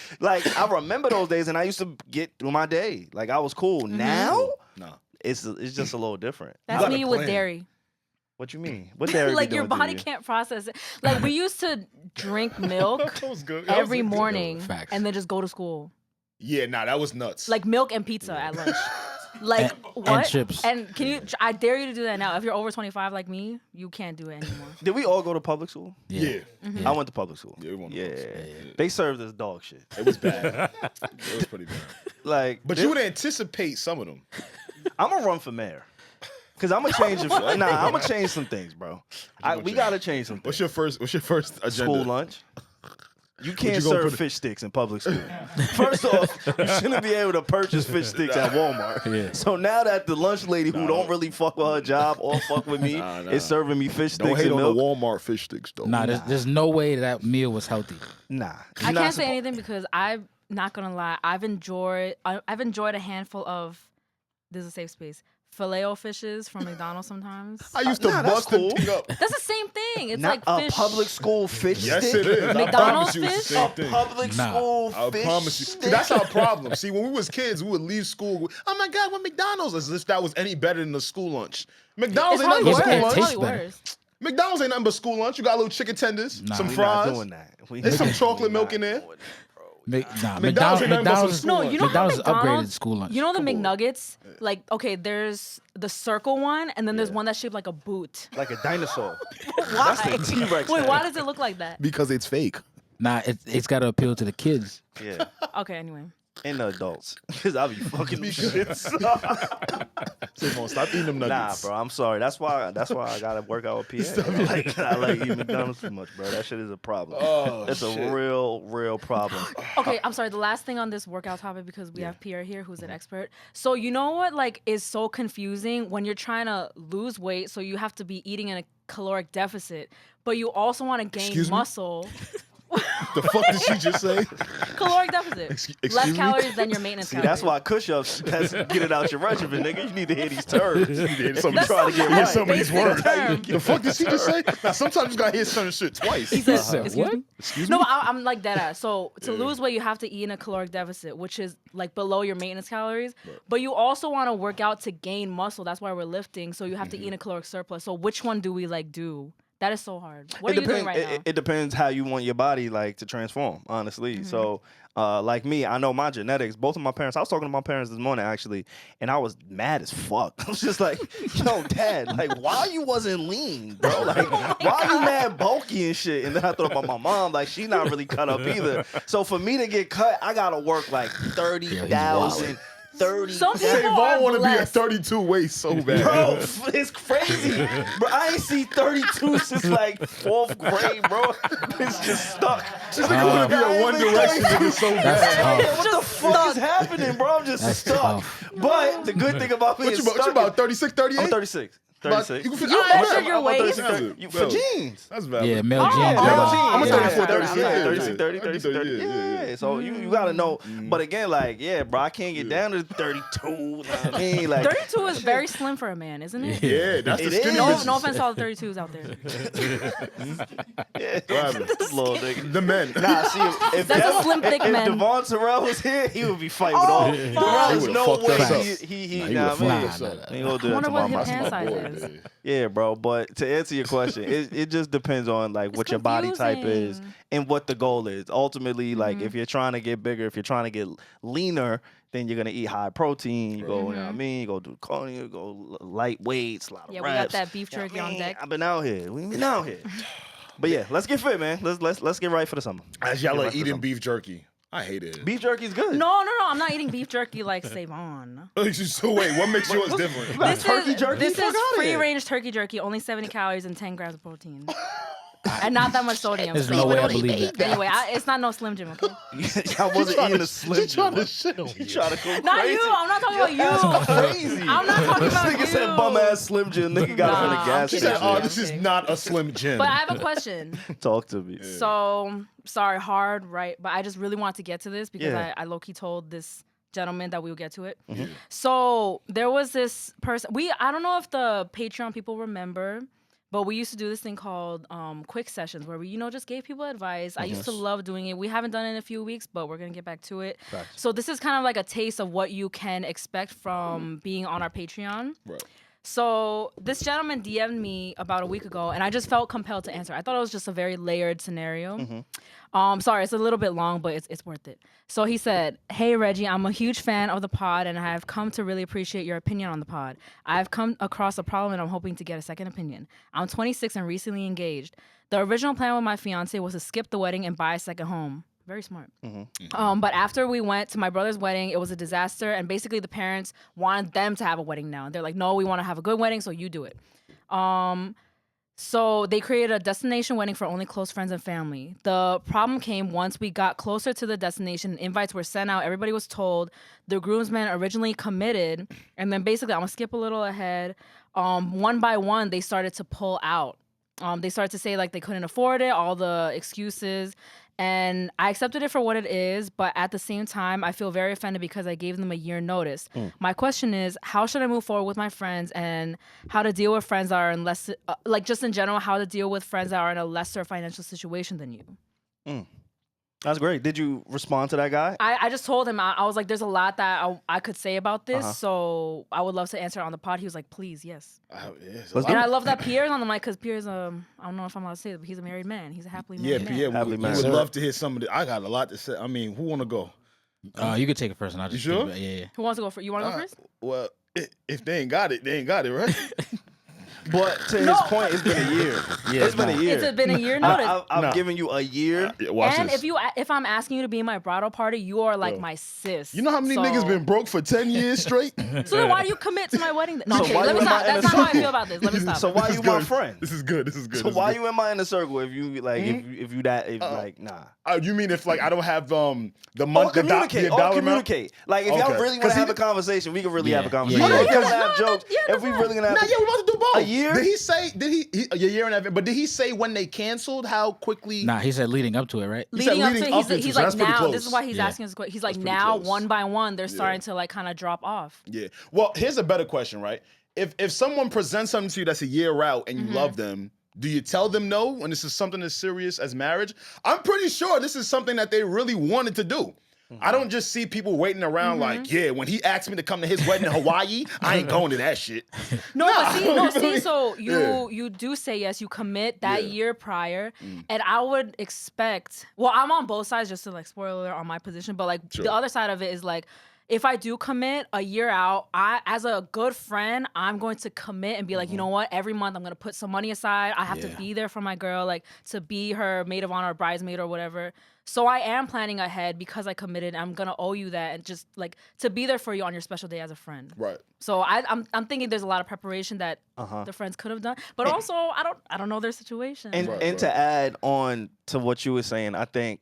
I remember those days, and I used to get through my day. Like I was cool. Now, No. it's just a little different. That's gotta me with plan. dairy. What you mean? What dairy Like be your doing to body you? can't process it. Like we used to drink milk That was good. That was every good. morning Facts. and then just go to school. Yeah, nah, that was nuts. Like milk and pizza at lunch. Like And what? chips. And can you? I dare you to do that now. If you're over 25 like me, you can't do it anymore. Did we all go to public school? yeah. I went to public school. Yeah, we went to public school. They served us dog shit. It was bad. It was pretty bad. Like, But you would anticipate some of them. I'm gonna run for mayor. Cause I'm gonna change. I'm gonna change some things, bro. We gotta change some things. What's your first agenda? School lunch. You can't you gonna serve put- fish sticks in public school. First off, you shouldn't be able to purchase fish sticks at Walmart. Yeah. So now that the lunch lady who don't really fuck with her job or fuck with me is serving me fish Don't sticks hate and on the milk, Walmart fish sticks though. Nah, there's no way that meal was healthy. nah. I can't say anything because I'm not gonna lie. I've enjoyed a handful of. This is a safe space. Filet-O-Fishes from McDonald's sometimes. I used to Nah, that's bust cool. them thing up. That's the same thing. It's Not like a fish. public school fish Yes, stick. it is. I McDonald's promise you, it's the fish? same A thing. public Nah. school I fish promise you. stick. See, that's our problem. See, when we was kids, we would leave school. Oh my God, what McDonald's? As if that was any better than the school lunch. McDonald's It's ain't probably nothing but worse. school It's lunch. Tastes probably better. worse. McDonald's ain't nothing but school lunch. You got little chicken tenders, Nah. some We We're not fries. doing that. There's some chocolate milk in there. McDonald's ain't nothing but some school No, lunch. you know McDonald's how upgraded McDonald's, school lunch. You know the McNuggets? Like, okay, there's the circle one, and then there's one that's shaped like a boot. Like a dinosaur. Why? That's the T-Rex Wait, thing. why does it look like that? Because it's fake. Nah, it's got to appeal to the kids. Yeah. Okay, anyway. And the adults. Because I'll be fucking these shits. Say, stop eating them Nah, nuggets. bro, I'm sorry. That's why I gotta work out with PA. I like eating McDonald's too much, bro. That shit is a problem. Oh, It's a real problem. Okay, I'm sorry. The last thing on this workout topic, because we have Pierre here who's an expert. So you know what like is so confusing when you're trying to lose weight, so you have to be eating in a caloric deficit, but you also want to gain Excuse me? muscle. The fuck did she just say? Caloric deficit. Excuse Less me? calories than your maintenance See, calories. that's why push-ups, that's get it out your regimen, nigga. You need to hear these terms. You That's try to get hear right. some of these Basic words. term. The fuck did she just say? Now, sometimes you gotta hear certain shit twice. He said, said, excuse what? me? Excuse No, me? but I'm like that. So to lose weight, you have to eat in a caloric deficit, which is like below your maintenance calories. But you also want to work out to gain muscle. That's why we're lifting. So you have to eat in a caloric surplus. So which one do we like do? That is so hard. What are you doing right now? It depends how you want your body like to transform, honestly. Mm-hmm. So, like me, I know my genetics. Both of my parents. I was talking to my parents this morning actually, and I was mad as fuck. I was just like, "Yo, Dad, like, why you wasn't lean, bro? Like, why you mad bulky and shit?" And then I thought about my mom. Like, she not really cut up either. So for me to get cut, I gotta work like 30,000. 30. Some people Say, are Vaughn want to be at blessed. 32 waist so bad. Bro, it's crazy. Bro, I ain't see 32 since like 4th grade, bro. It's just stuck. This nigga want to be a One Direction nigga so That's bad. tough. What the fuck is happening, bro? I'm just That's stuck. tough. But the good thing about me What is you about 36, 38? I'm 36. About- 36. You can fit- You I'm- measure I'm- your I'm waist? 36, 30. For jeans. That's valid. Yeah, male Oh, jeans. oh, yeah. I'm a yeah, 34, yeah, 36. yeah, Yeah, 36, yeah. 30, I can 36, 30. yeah, yeah, Yeah, so you gotta know. But again, like, yeah, bro, I can't get down to 32. You know what I mean? Like, 32 is very slim for a man, isn't it? Yeah, that's the It skinny is. No, bitches. no offense to all the 32s out there. yeah, What happened? this little nigga. The men. Nah, see, if That's Devon- a slim, thick if man. Devon Terrell was here, he would be fighting with all. fuck. There's He no would've fucked us way up. he Nah, he nah, would've man. fucked us up. He ain't gonna do I that wonder to what my hip mama. hand size is. Yeah, bro. But to answer your question, it just depends on like what your body type is confusing. and what the goal is. Ultimately, like if you're trying to get bigger, if you're trying to get leaner, then you're gonna eat high protein. You go, you know what I mean? You go do cardio, you go light weights, a lot of Yeah, we got reps. that beef You know what jerky I on mean? deck. I've been out here. We been out here. But yeah, let's get fit, man. Let's get right for the summer. As y'all Get are right for the eating summer. beef jerky. I hate it. Beef jerky's good. No, I'm not eating beef jerky like Savon. So wait, what makes yours different? Got turkey jerky? This Fuck is outta here. free range turkey jerky, only 70 calories and 10 grams of protein. and not that much sodium. There's So no way I what do you believe eat? that. Anyway, it's not no Slim Jim, okay? I wasn't eating a Slim Jim. trying to shit on You trying to go Not crazy? you. I'm not talking about you. Crazy. I'm not talking This about nigga you. said bum ass Slim Jim. Nigga got it from the Nah, gas She I'm said, kidding. "Oh, station. this is not a Slim Jim." But I have a question. Talk to me. So sorry, hard, right? But I just really want to get to this because Yeah. I low-key told this gentleman that we would get to it. Mm-hmm. So there was this person. I don't know if the Patreon people remember, but we used to do this thing called quick sessions where we, just gave people advice. I used to love doing it. We haven't done it in a few weeks, but we're gonna get back to it. Facts. So this is kind of like a taste of what you can expect from being on our Patreon. Right. So this gentleman DM'd me about a week ago, and I just felt compelled to answer. I thought it was just a very layered scenario. Sorry, it's a little bit long, but it's worth it. So he said, "Hey Reggie, I'm a huge fan of the pod, and I have come to really appreciate your opinion on the pod. I've come across a problem, and I'm hoping to get a second opinion. I'm 26 and recently engaged. The original plan with my fiance was to skip the wedding and buy a second home." Very smart. But after we went to my brother's wedding, it was a disaster. And basically the parents wanted them to have a wedding now. And they're like, no, we want to have a good wedding, so you do it. So they created a destination wedding for only close friends and family. The problem came once we got closer to the destination. Invites were sent out. Everybody was told. The groomsmen originally committed. And then basically, I'm going to skip a little ahead. One by one, they started to pull out. They started to say like they couldn't afford it, all the excuses. And I accepted it for what it is, but at the same time, I feel very offended because I gave them a year notice. My question is, how should I move forward with my friends and how to deal with friends that are in less, just in general, how to deal with friends that are in a lesser financial situation than you? That's great. Did you respond to that guy? I just told him, I was like, there's a lot that I could say about this, so I would love to answer it on the pod. He was like, please, yes. Let's And I love that Pierre's on the mic because Pierre's, I don't know if I'm allowed to say it, but he's a married man. He's a happily married man. Pierre, Happily we married. would love to hear some of the. I got a lot to say. I mean, who want to go? You could take it first, and I'll just You sure? think about- Yeah. Who wants to go first? You want to go first? Well, if they ain't got it, they ain't got it, right? But to his point, it's been a year. It's been a year. It's been a year notice. I've given you a year. Watch And this. if I'm asking you to be in my bridal party, you are like my sis. You know how many So- niggas been broke for 10 years straight? So then why do you commit to my wedding? No, So okay, why let you me in stop. my That's inner not how I circle? feel about this. Let me stop. So why you my friend? This is good. This is good. So why you in my inner circle if you like if you like nah? You mean if like I don't have the Or month the communicate. dollar Or amount? communicate. Like if y'all Okay. really want 'Cause to have he- a conversation, we can really Yeah. have a conversation. Yeah, yeah. If we want to No, have jokes, if we really gonna have Nah, yeah, we about to do both. A year? Did he say? Did he a year and a half? But did he say when they canceled? How quickly? Nah, he said leading up to it, right? Leading up to leading it, up into, he's so like that's pretty now. close. This is why he's Yeah. asking us. He's like pretty now, close. one by one, they're starting to like kind of drop off. Yeah. Well, here's a better question, right? If someone presents something to you that's a year out and you love them, do you tell them no when this is something as serious as marriage? I'm pretty sure this is something that they really wanted to do. I don't just see people waiting around like, yeah, when he asked me to come to his wedding in Hawaii, I ain't going to that shit. No, but see, you feel me? so Yeah. you do say yes, you commit that Yeah. year prior, and I would expect. Well, I'm on both sides, just to like spoiler on my position, but like the other side of it is like, if I do commit a year out, I as a good friend, I'm going to commit and be like, you know what? Every month I'm going to put some money aside. I have to be there for my girl, like to be her maid of honor, or bridesmaid, or whatever. So I am planning ahead because I committed. I'm gonna owe you that, and just like to be there for you on your special day as a friend. Right. So I'm thinking there's a lot of preparation that the friends could have done, but also I don't know their situation. And to add on to what you were saying, I think,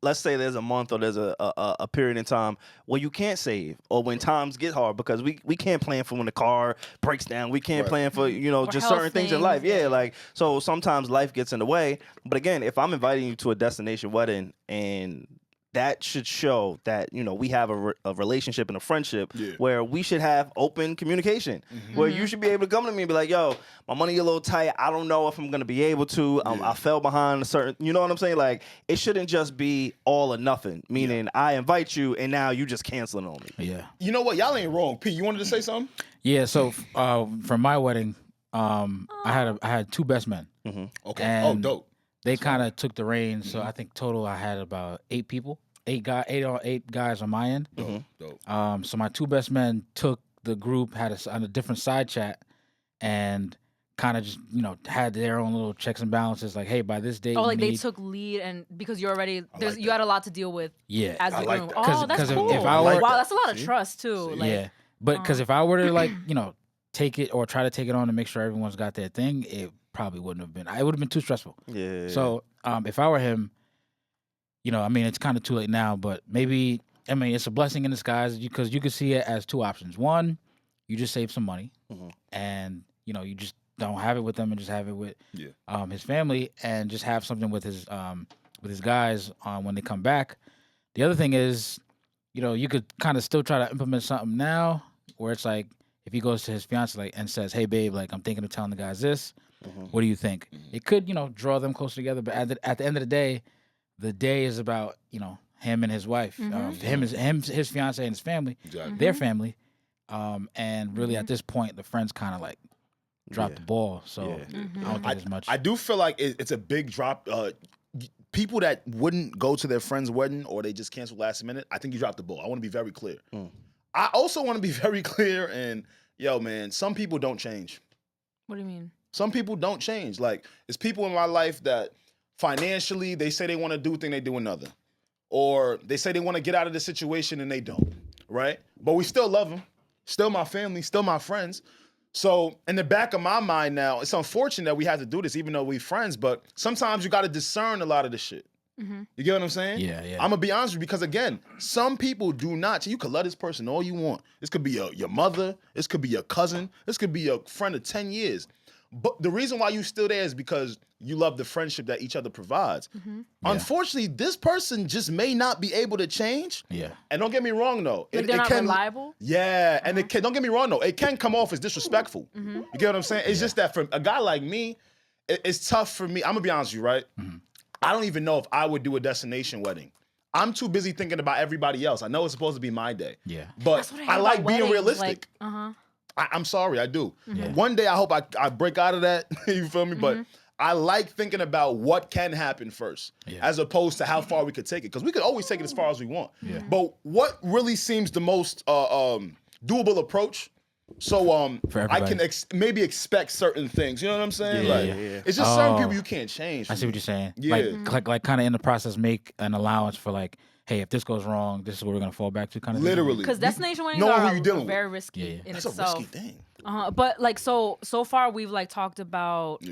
let's say there's a month or there's a period in time where you can't save or when times get hard because we can't plan for when the car breaks down. We can't plan for, just health certain things in life. things, Yeah, yeah. like, so sometimes life gets in the way. But again, if I'm inviting you to a destination wedding and that should show that, we have a relationship and a friendship where we should have open communication, where you should be able to come to me and be like, yo, my money a little tight. I don't know if I'm going to be able to. I fell behind a certain, you know what I'm saying? Like, it shouldn't just be all or nothing, meaning I invite you and now you just canceling on me. Yeah. You know what? Y'all ain't wrong. P, you wanted to say something? Yeah. So for my wedding, I had two best men. Okay. And dope. They kind of took the reins. So I think total I had about 8 people, 8 guys on my end. Dope. So my two best men took the group, had us on a different side chat, and kind of just had their own little checks and balances. Like, hey, by this date, oh, we like they need- took lead, and because you're already like you had a lot to deal with. Yeah. As the like groom. that. Oh, that's 'Cause if cool. I were- wow, that's a lot of trust too. Like, yeah, but because if I were to take it or try to take it on to make sure everyone's got their thing, probably wouldn't have been. It would have been too stressful. Yeah. So if I were him, I mean, it's kind of too late now, but maybe, I mean, it's a blessing in disguise because you could see it as two options. One, you just save some money, and you just don't have it with them and just have it with his family, and just have something with his guys when they come back. The other thing is, you could kind of still try to implement something now, where it's like if he goes to his fiance and says, "Hey, babe, like I'm thinking of telling the guys this. What do you think?" It could, draw them closer together. But at the end of the day is about him and his wife, his fiance and his family, their family, and really at this point the friends kind of like dropped the ball. So I don't think as much. I do feel like it's a big drop. People that wouldn't go to their friend's wedding or they just cancel last minute, I think you dropped the ball. I want to be very clear. I also want to be very clear, and man, some people don't change. What do you mean? Some people don't change. Like, there's people in my life that financially, they say they want to do a thing, they do another. Or they say they want to get out of the situation and they don't, right? But we still love them. Still my family, still my friends. So in the back of my mind now, it's unfortunate that we have to do this even though we're friends, but sometimes you got to discern a lot of this shit. You get what I'm saying? Yeah. I'm going to be honest with you because, again, some people do not. You could love this person all you want. This could be your mother. This could be your cousin. This could be your friend of 10 years. But the reason why you still there is because you love the friendship that each other provides. Unfortunately, this person just may not be able to change. Yeah. And don't get me wrong, though. They're not reliable? Yeah. And don't get me wrong, though. It can come off as disrespectful. You get what I'm saying? It's just that for a guy like me, it's tough for me. I'm going to be honest with you, right? I don't even know if I would do a destination wedding. I'm too busy thinking about everybody else. I know it's supposed to be my day. Yeah. But I like being weddings, realistic. I'm sorry, I do. One day I hope I break out of that. You feel me? But I like thinking about what can happen first, as opposed to how far we could take it. Because we could always take it as far as we want. But what really seems the most doable approach? So I can maybe expect certain things. You know what I'm saying? It's just certain people you can't change. I see what you're saying. Yeah. Like kind of in the process, make an allowance for like, hey, if this goes wrong, this is what we're gonna fall back to, kind of Literally. Because destination weddings Knowing who are you dealing very with. risky in That's itself. a risky thing. But like so far we've like talked about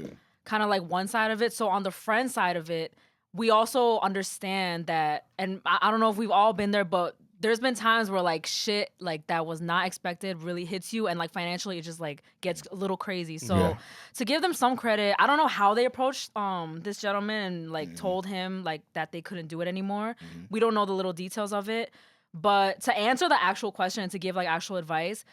kind of like one side of it. So on the friend side of it, we also understand that, and I don't know if we've all been there, but there's been times where like shit like that was not expected really hits you, and like financially it just like gets a little crazy. So to give them some credit, I don't know how they approached this gentleman and like told him like that they couldn't do it anymore. We don't know the little details of it, but to answer the actual question and to give like actual advice,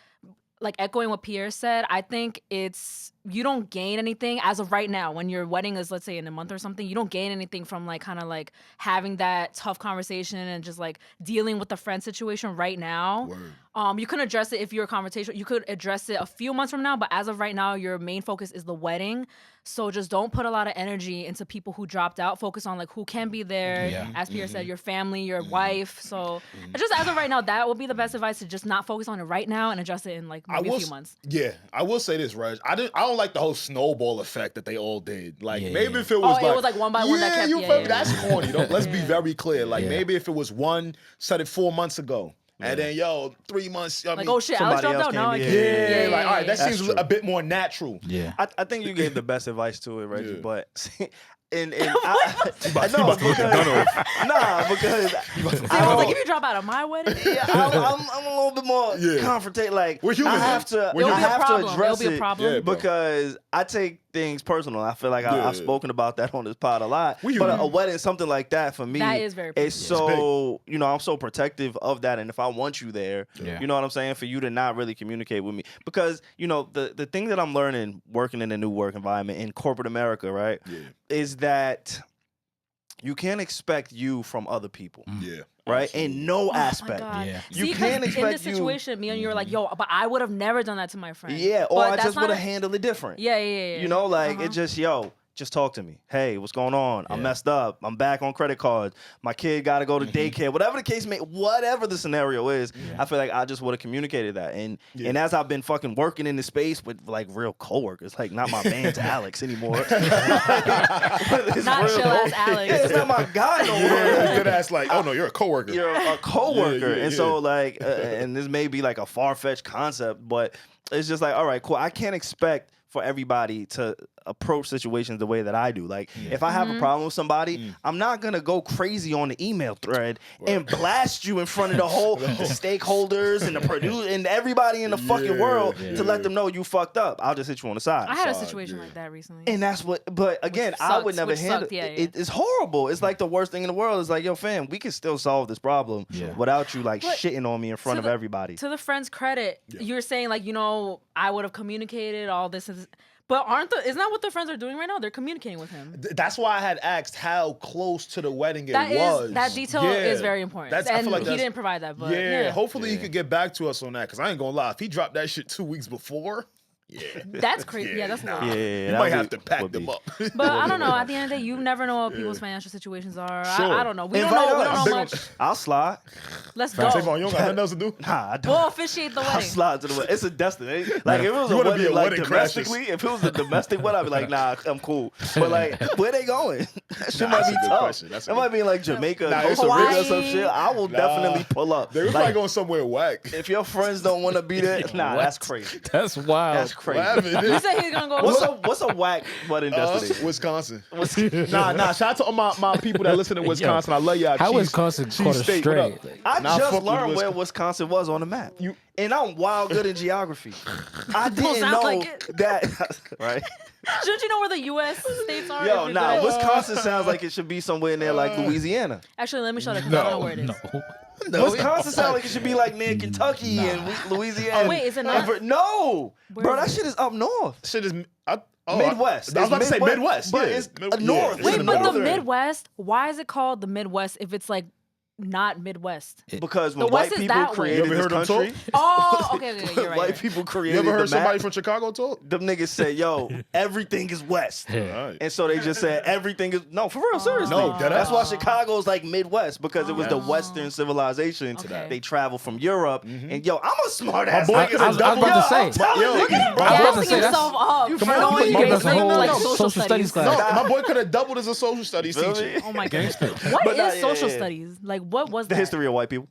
like echoing what Pierre said, I think you don't gain anything as of right now. When your wedding is, let's say, in a month or something, you don't gain anything from like kind of like having that tough conversation and just like dealing with the friend situation right now. You can address it if you're a conversation. You could address it a few months from now, but as of right now, your main focus is the wedding. So just don't put a lot of energy into people who dropped out. Focus on like who can be there. As Pierre said, your family, your wife. So just as of right now, that would be the best advice, to just not focus on it right now and address it in like maybe a few months. Yeah, I will say this, Reg. I don't like the whole snowball effect that they all did. Like maybe if it was it was like one by one that kept. That's corny. Let's be very clear. Like maybe if it was one, said it 4 months ago. And then 3 months. Like, oh shit, Alex dropped out. No, like, all right, that seems a bit more natural. Yeah, I think you gave the best advice to it, Reggie. But see, because I was like, if you drop out of my wedding, I'm a little bit more confrontational. Like, we're human. I have to address it because I take things personal. I feel like I've spoken about that on this pod a lot. But a wedding, something like that, for me, that is very it's so, I'm so protective of that. And if I want you there, you know what I'm saying, for you to not really communicate with me. Because, the thing that I'm learning working in a new work environment in corporate America, right, is that you can't expect you from other people. Right? Absolutely. In no aspect. You can't expect in this situation, me and you were like, yo, but I would have never done that to my friend. Yeah, or I just would have handled it different. Yeah. It just, just talk to me. Hey, what's going on? I messed up. I'm back on credit cards. My kid got to go to daycare. Whatever the case may, whatever the scenario is, I feel like I just would have communicated that. And as I've been fucking working in the space with like real coworkers, like not my man's Alex anymore. Not chill ass Alex. Yeah, it's not my guy no more. Good ass like, oh no, you're a coworker. You're a coworker, and so like, and this may be like a far fetched concept, but it's just like, all right, cool. I can't expect for everybody to approach situations the way that I do. Like, if I have a problem with somebody, I'm not gonna go crazy on the email thread and blast you in front of the whole the stakeholders and the producer and everybody in the fucking world to let them know you fucked up. I'll just hit you on the side. I had a situation like that recently. And that's what, but again, I would never handle it. It's horrible. It's like the worst thing in the world. It's like, yo, fam, we can still solve this problem without you like shitting on me in front of everybody. To the friend's credit, you're saying like, I would have communicated all this. But isn't that what the friends are doing right now? They're communicating with him. That's why I had asked how close to the wedding it was. That detail is very important. I feel like he didn't provide that. But hopefully he could get back to us on that. Because I ain't going to lie. If he dropped that shit 2 weeks before... Yeah, that's crazy. Yeah, that's a lot. You might have to pack them up. But I don't know. At the end of the day, you never know what people's financial situations are. Sure. I don't know. We don't know much. I'll slide. Let's go. Tavon, you don't got nothing else to do? Nah, I don't. We'll officiate the wedding. I'll slide to the wedding. It's a destiny. Like if it was a wedding, like domestically, if it was a domestic wedding, I'd be like, nah, I'm cool. But like, where they going? That shit might be tough. It might be in like Jamaica, Costa Rica, or some shit. I will definitely pull up. They were probably going somewhere whack. If your friends don't want to be there, nah, that's crazy. That's wild. That's crazy. You said he's gonna go. What's a whack wedding destination? Wisconsin. Nah. Shout out to all my people that listen in Wisconsin. I love y'all. How Wisconsin caught us straight? I just learned where Wisconsin was on the map. And I'm wild good in geography. I didn't know that. Right? Shouldn't you know where the U.S. states are? Yo, nah. Wisconsin sounds like it should be somewhere in there like Louisiana. Actually, let me show that because I don't know where it is. No, Wisconsin sounds like it should be like near Kentucky and Louisiana. Oh, wait, is it not? No. Bro, that shit is up north. Shit is... Midwest. I was about to say Midwest. But it's north. Wait, but the Midwest, why is it called the Midwest if it's like not Midwest? Because when white people created this country... Oh, okay, you're right. White people created the map. You ever heard somebody from from Chicago talk? Them niggas say, yo, everything is West. And so they just said everything is... No, for real, seriously. No, that's why Chicago's like Midwest, because it was the Western civilization. They traveled from Europe. And yo, I'm a smart ass nigga. I was about to say. Look at him gassing himself up. You social studies class. My boy could have doubled as a social studies teacher. Oh my God. What is social studies? Like, what was that? The history of white people.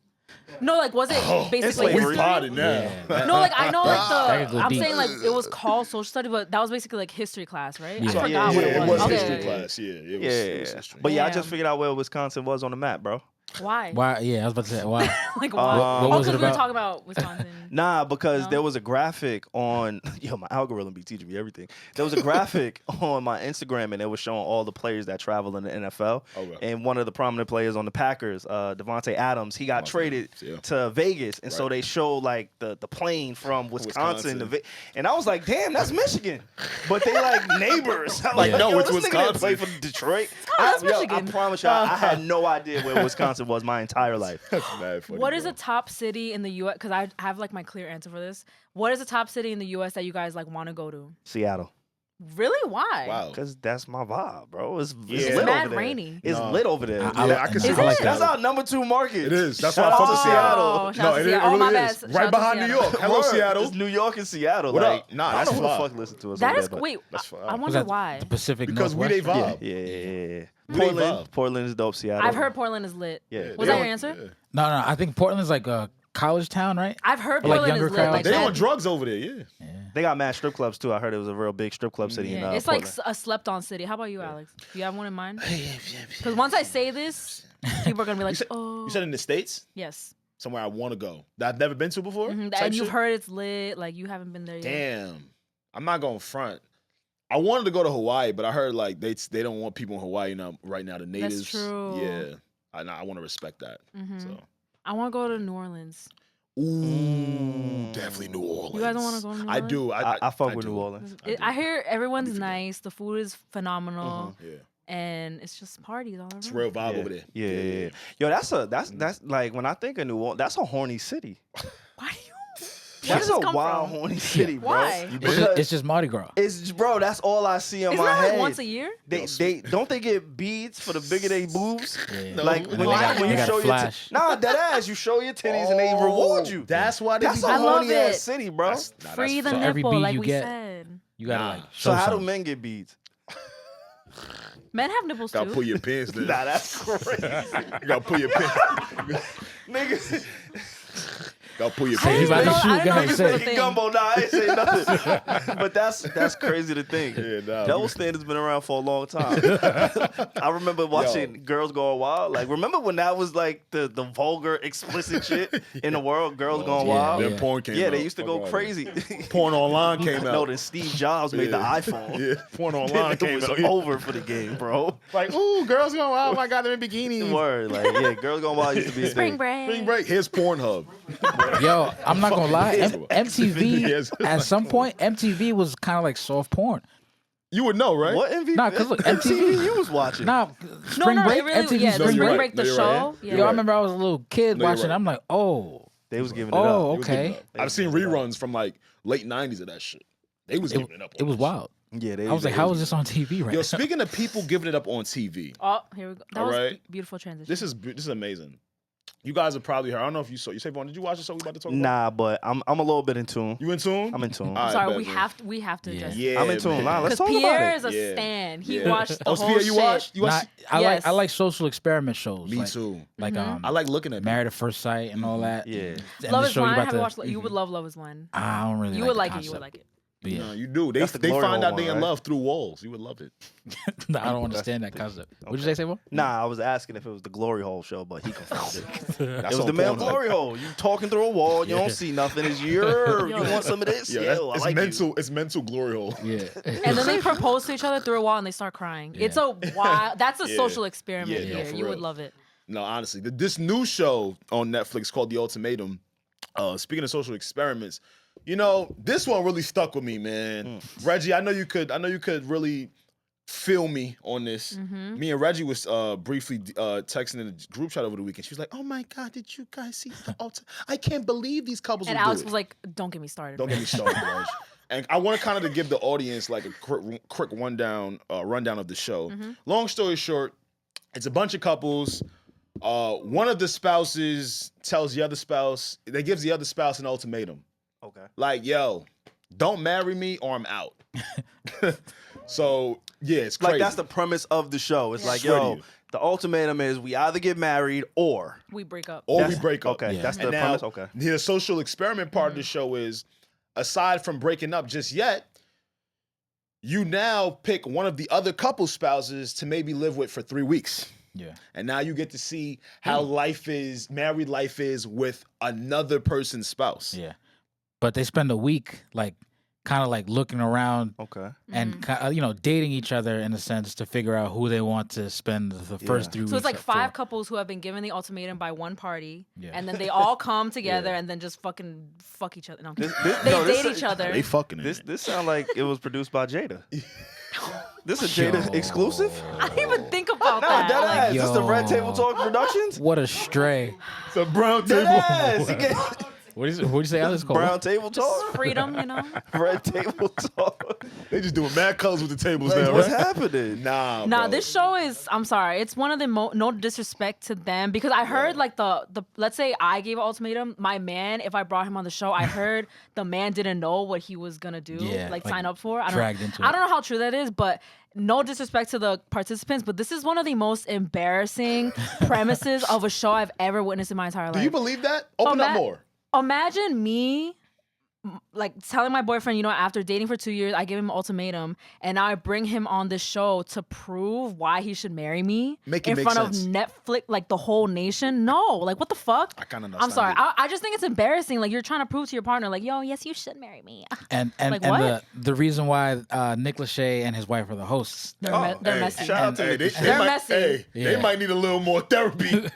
No, like, was it basically we potted now. No, like, I know, like, I'm saying, like, it was called social study, but that was basically, like, history class, right? I forgot what it was. It was history class, it was history. But yeah, I just figured out where Wisconsin was on the map, bro. Why? Yeah, I was about to say, why? Like, why? What was it because we were about? talking about Wisconsin. Nah, because there was a graphic on... Yo, my algorithm be teaching me everything. There was a graphic on my Instagram, and it was showing all the players that travel in the NFL. And one of the prominent players on the Packers, Devontae Adams, he got traded to Vegas. And so they showed, like, the plane from Wisconsin to Vegas. And I was like, damn, that's Michigan. But they, like, neighbors. I'm like, no, it's Wisconsin. Play for Detroit. That's Michigan. I promise you, I had no idea where Wisconsin was my entire life. That's mad funny. What is a top city in the U.S.? Because I have like my clear answer for this. What is a top city in the U.S. that you guys like want to go to? Seattle. Really? Why? Wow. Because that's my vibe, bro. It's lit mad over there. Rainy. It's lit over there. I can see that. That's our number 2 market. It is. That's why I fuck with Seattle. No, it really is. Right behind New York. Hello, Seattle. It's New York and Seattle. What like, up? Nah, I that's don't know who fly. the fuck listen to us. That is there, wait. That's I wonder why. The Pacific because we Northwest? they vibe. Yeah. Portland is dope. Seattle. I've heard Portland is lit. Yeah. Was that your answer? Yeah. No. I think Portland's like a college town, right? I've heard Like Portland younger is lit. crowds. Like They that. on drugs over there, yeah. They got mad strip clubs too. I heard it was a real big strip club city in It's Portland. like a slept-on city. How about you, Alex? Do you have one in mind? Because once I say this, people are gonna be like, "Oh." You said in the States? Yes. Somewhere I want to go that I've never been to before. And you've heard it's lit. Like you haven't been there yet. Damn, I'm not going front. I wanted to go to Hawaii, but I heard like they don't want people in Hawaii right now. The natives. That's true. Yeah, I want to respect that. So I want to go to New Orleans. Ooh, definitely New Orleans. You guys don't want to go to New Orleans? I do. I fuck with New Orleans. I hear everyone's nice. The food is phenomenal. Yeah. And it's just parties all around. It's a real vibe over there. Yeah. Yo, that's like when I think of New Orleans, that's a horny city. Why do you? That's a wild, horny city, bro. Why? It's just Mardi Gras. Bro, that's all I see in Isn't my that head. like once a year? They don't they get beads for the bigger they boobs? Yeah. Like when you show your dead ass, you show your titties and they reward you. That's why that's a horny ass city, bro. Free the nipple, like we said. You gotta like. So how do men get beads? Men have nipples gotta too. pull your pants down. Nah, that's crazy. You gotta pull your pants. Nigga. Go pull your I pants didn't about to know- down. shoot. I didn't Go know ahead, this say was a it. thing. Gumbo, nah, I ain't say nothing. But that's crazy to think. Yeah, nah, Double standard's been around for a long time. I remember watching Girls Gone Wild. Like, remember when that was like the vulgar, explicit shit in the world? Girls Gone yeah, Wild. yeah. Then porn came Yeah, out. they used to Fuck go outta crazy. here. Porn online came out. No, then Steve Jobs made the Yeah. iPhone. Yeah, porn online It came was out. over for the game, bro. Like, ooh, girls going, oh my God, they're in bikinis. Word, like, yeah, Girls Gone Wild used to be a Spring thing. break. Spring break. Here's Pornhub. Yo, I'm not gonna lie. Yes. MTV Yes. at some point, MTV was kind of like soft porn. You would know, right? What MV? Nah, 'cause look, MTV you was watching? Nah, No, Spring no, Break, it really, MTV yeah, Spring you're Spring right. Break, the No, you're show. right. Yeah. Yo, I remember I was a little kid No, you're watching. right. I'm like, oh, They was giving it oh, up. They was giving okay. it up. I've seen reruns from like late 90s of that shit. They was giving it up. It was wild. Yeah, they. I was like, they how is this on TV right Yo, now? speaking of people giving it up on TV, Oh, here we go. That All was right. beautiful transition. this is amazing. You guys have probably heard. I don't know if you saw. You say, Vaughn, did you watch the show we about to talk about? Nah, but I'm a little bit in tune. You in tune? I'm in tune. All I'm right, sorry, bet, we have to address Yeah, I'm in tune. man. Nah, let's because talk Pierre about is it. a Yeah. stan. He Yeah. watched the Oh, whole Spear, shit. you watch? You watch? I Yes. like social experiment shows. Me like, too. Like Mm-hmm. I like looking at Married at First Sight and all that. Yeah. And Love the is show you Blind. about Have you to- watched? You would love Love is Blind. I don't really. You like would the like it. concept. You would like it. But yeah. No, you do. They That's the they glory find hole out they one, in right? love through walls. You would love it. No, I don't understand that concept. What'd you say, Sabo? Nah, I was asking if it was the Glory Hole show, but he confirmed it. That's It was on the male Pornhub. Glory Hole. You talking through a wall, you don't see nothing. It's your. You want some of this? Yeah, Yeah, that's, I it's like mental. you. It's mental glory hole. Yeah. And then they propose to each other through a wall and they start crying. It's a wild. That's a Yeah. social experiment Yeah, no, here. for You would real. love it. No, honestly, this new show on Netflix called The Ultimatum. Speaking of social experiments, you know, this one really stuck with me, man. Reggie, I know you could really feel me on this. Mm-hmm. Me and Reggie was briefly texting in the group chat over the weekend. She was like, "Oh my God, did you guys see the I can't believe these couples And would Alex do it." was like, "Don't get me started." Don't get me started, Reg. And I want to kind of to give the audience like a quick rundown of the show. Mm-hmm. Long story short, it's a bunch of couples. One of the spouses tells the other spouse, they gives the other spouse an ultimatum. Okay. Like, yo, don't marry me or I'm out. So, yeah, it's crazy. Like that's the premise of the show. It's like, Swear to yo, you. the ultimatum is we either get married or. We break up. Or we That's- break up. Okay, Yeah. that's the And now, premise. Okay. the social experiment part of the show is, aside from breaking up just yet, you now pick one of the other couple spouses to maybe live with for 3 weeks. Yeah. And now you get to see how married life is with another person's spouse. Yeah. But they spend a week like kind of like looking around Okay. and dating each other in a sense to figure out who they want to spend the first 3 weeks. So it's like for. 5 couples who have been given the ultimatum by one party, Yeah. and then they all come together Yeah. and then just fucking fuck each other. No, I'm This, kidding. this, They no, date this, each other. They fucking in This it. this sound like it was produced by Jada. This a Jada exclusive? I didn't even think about Nah, that. dead Like, ass. This the Red Yo. Table Talk Productions? What a stray. It's a brown Dead table. ass. He get- What'd you say? Alex called? Brown Table just Talk? freedom, you know. Red Table Talk. They just doing mad colors with the tables Like, now, what's right? happening? Nah, Nah, bro. this show is. I'm sorry. It's one of the no disrespect to them because I heard like the let's say I gave an ultimatum. My man, if I brought him on the show, I heard the man didn't know what he was gonna do. Yeah, like like, sign up for. I dragged into I it. don't know how true that is, but no disrespect to the participants, but this is one of the most embarrassing premises of a show I've ever witnessed in my entire life. Do you believe that? Open up Ima- more. Imagine me like telling my boyfriend, you know, after dating for 2 years, I give him an ultimatum, and now I bring him on this show to prove why he should marry me Make it in make front sense. of Netflix, like the whole nation. No, like what the fuck? I kinda I'm understand sorry. it. I just think it's embarrassing. Like you're trying to prove to your partner, like, yo, yes, you should marry me. And Like, and what? the reason why Nick Lachey and his wife are the hosts. They're Hey, messy. Shout out to Hey, they, They're might, messy. Hey, they Yeah. might need a little more therapy.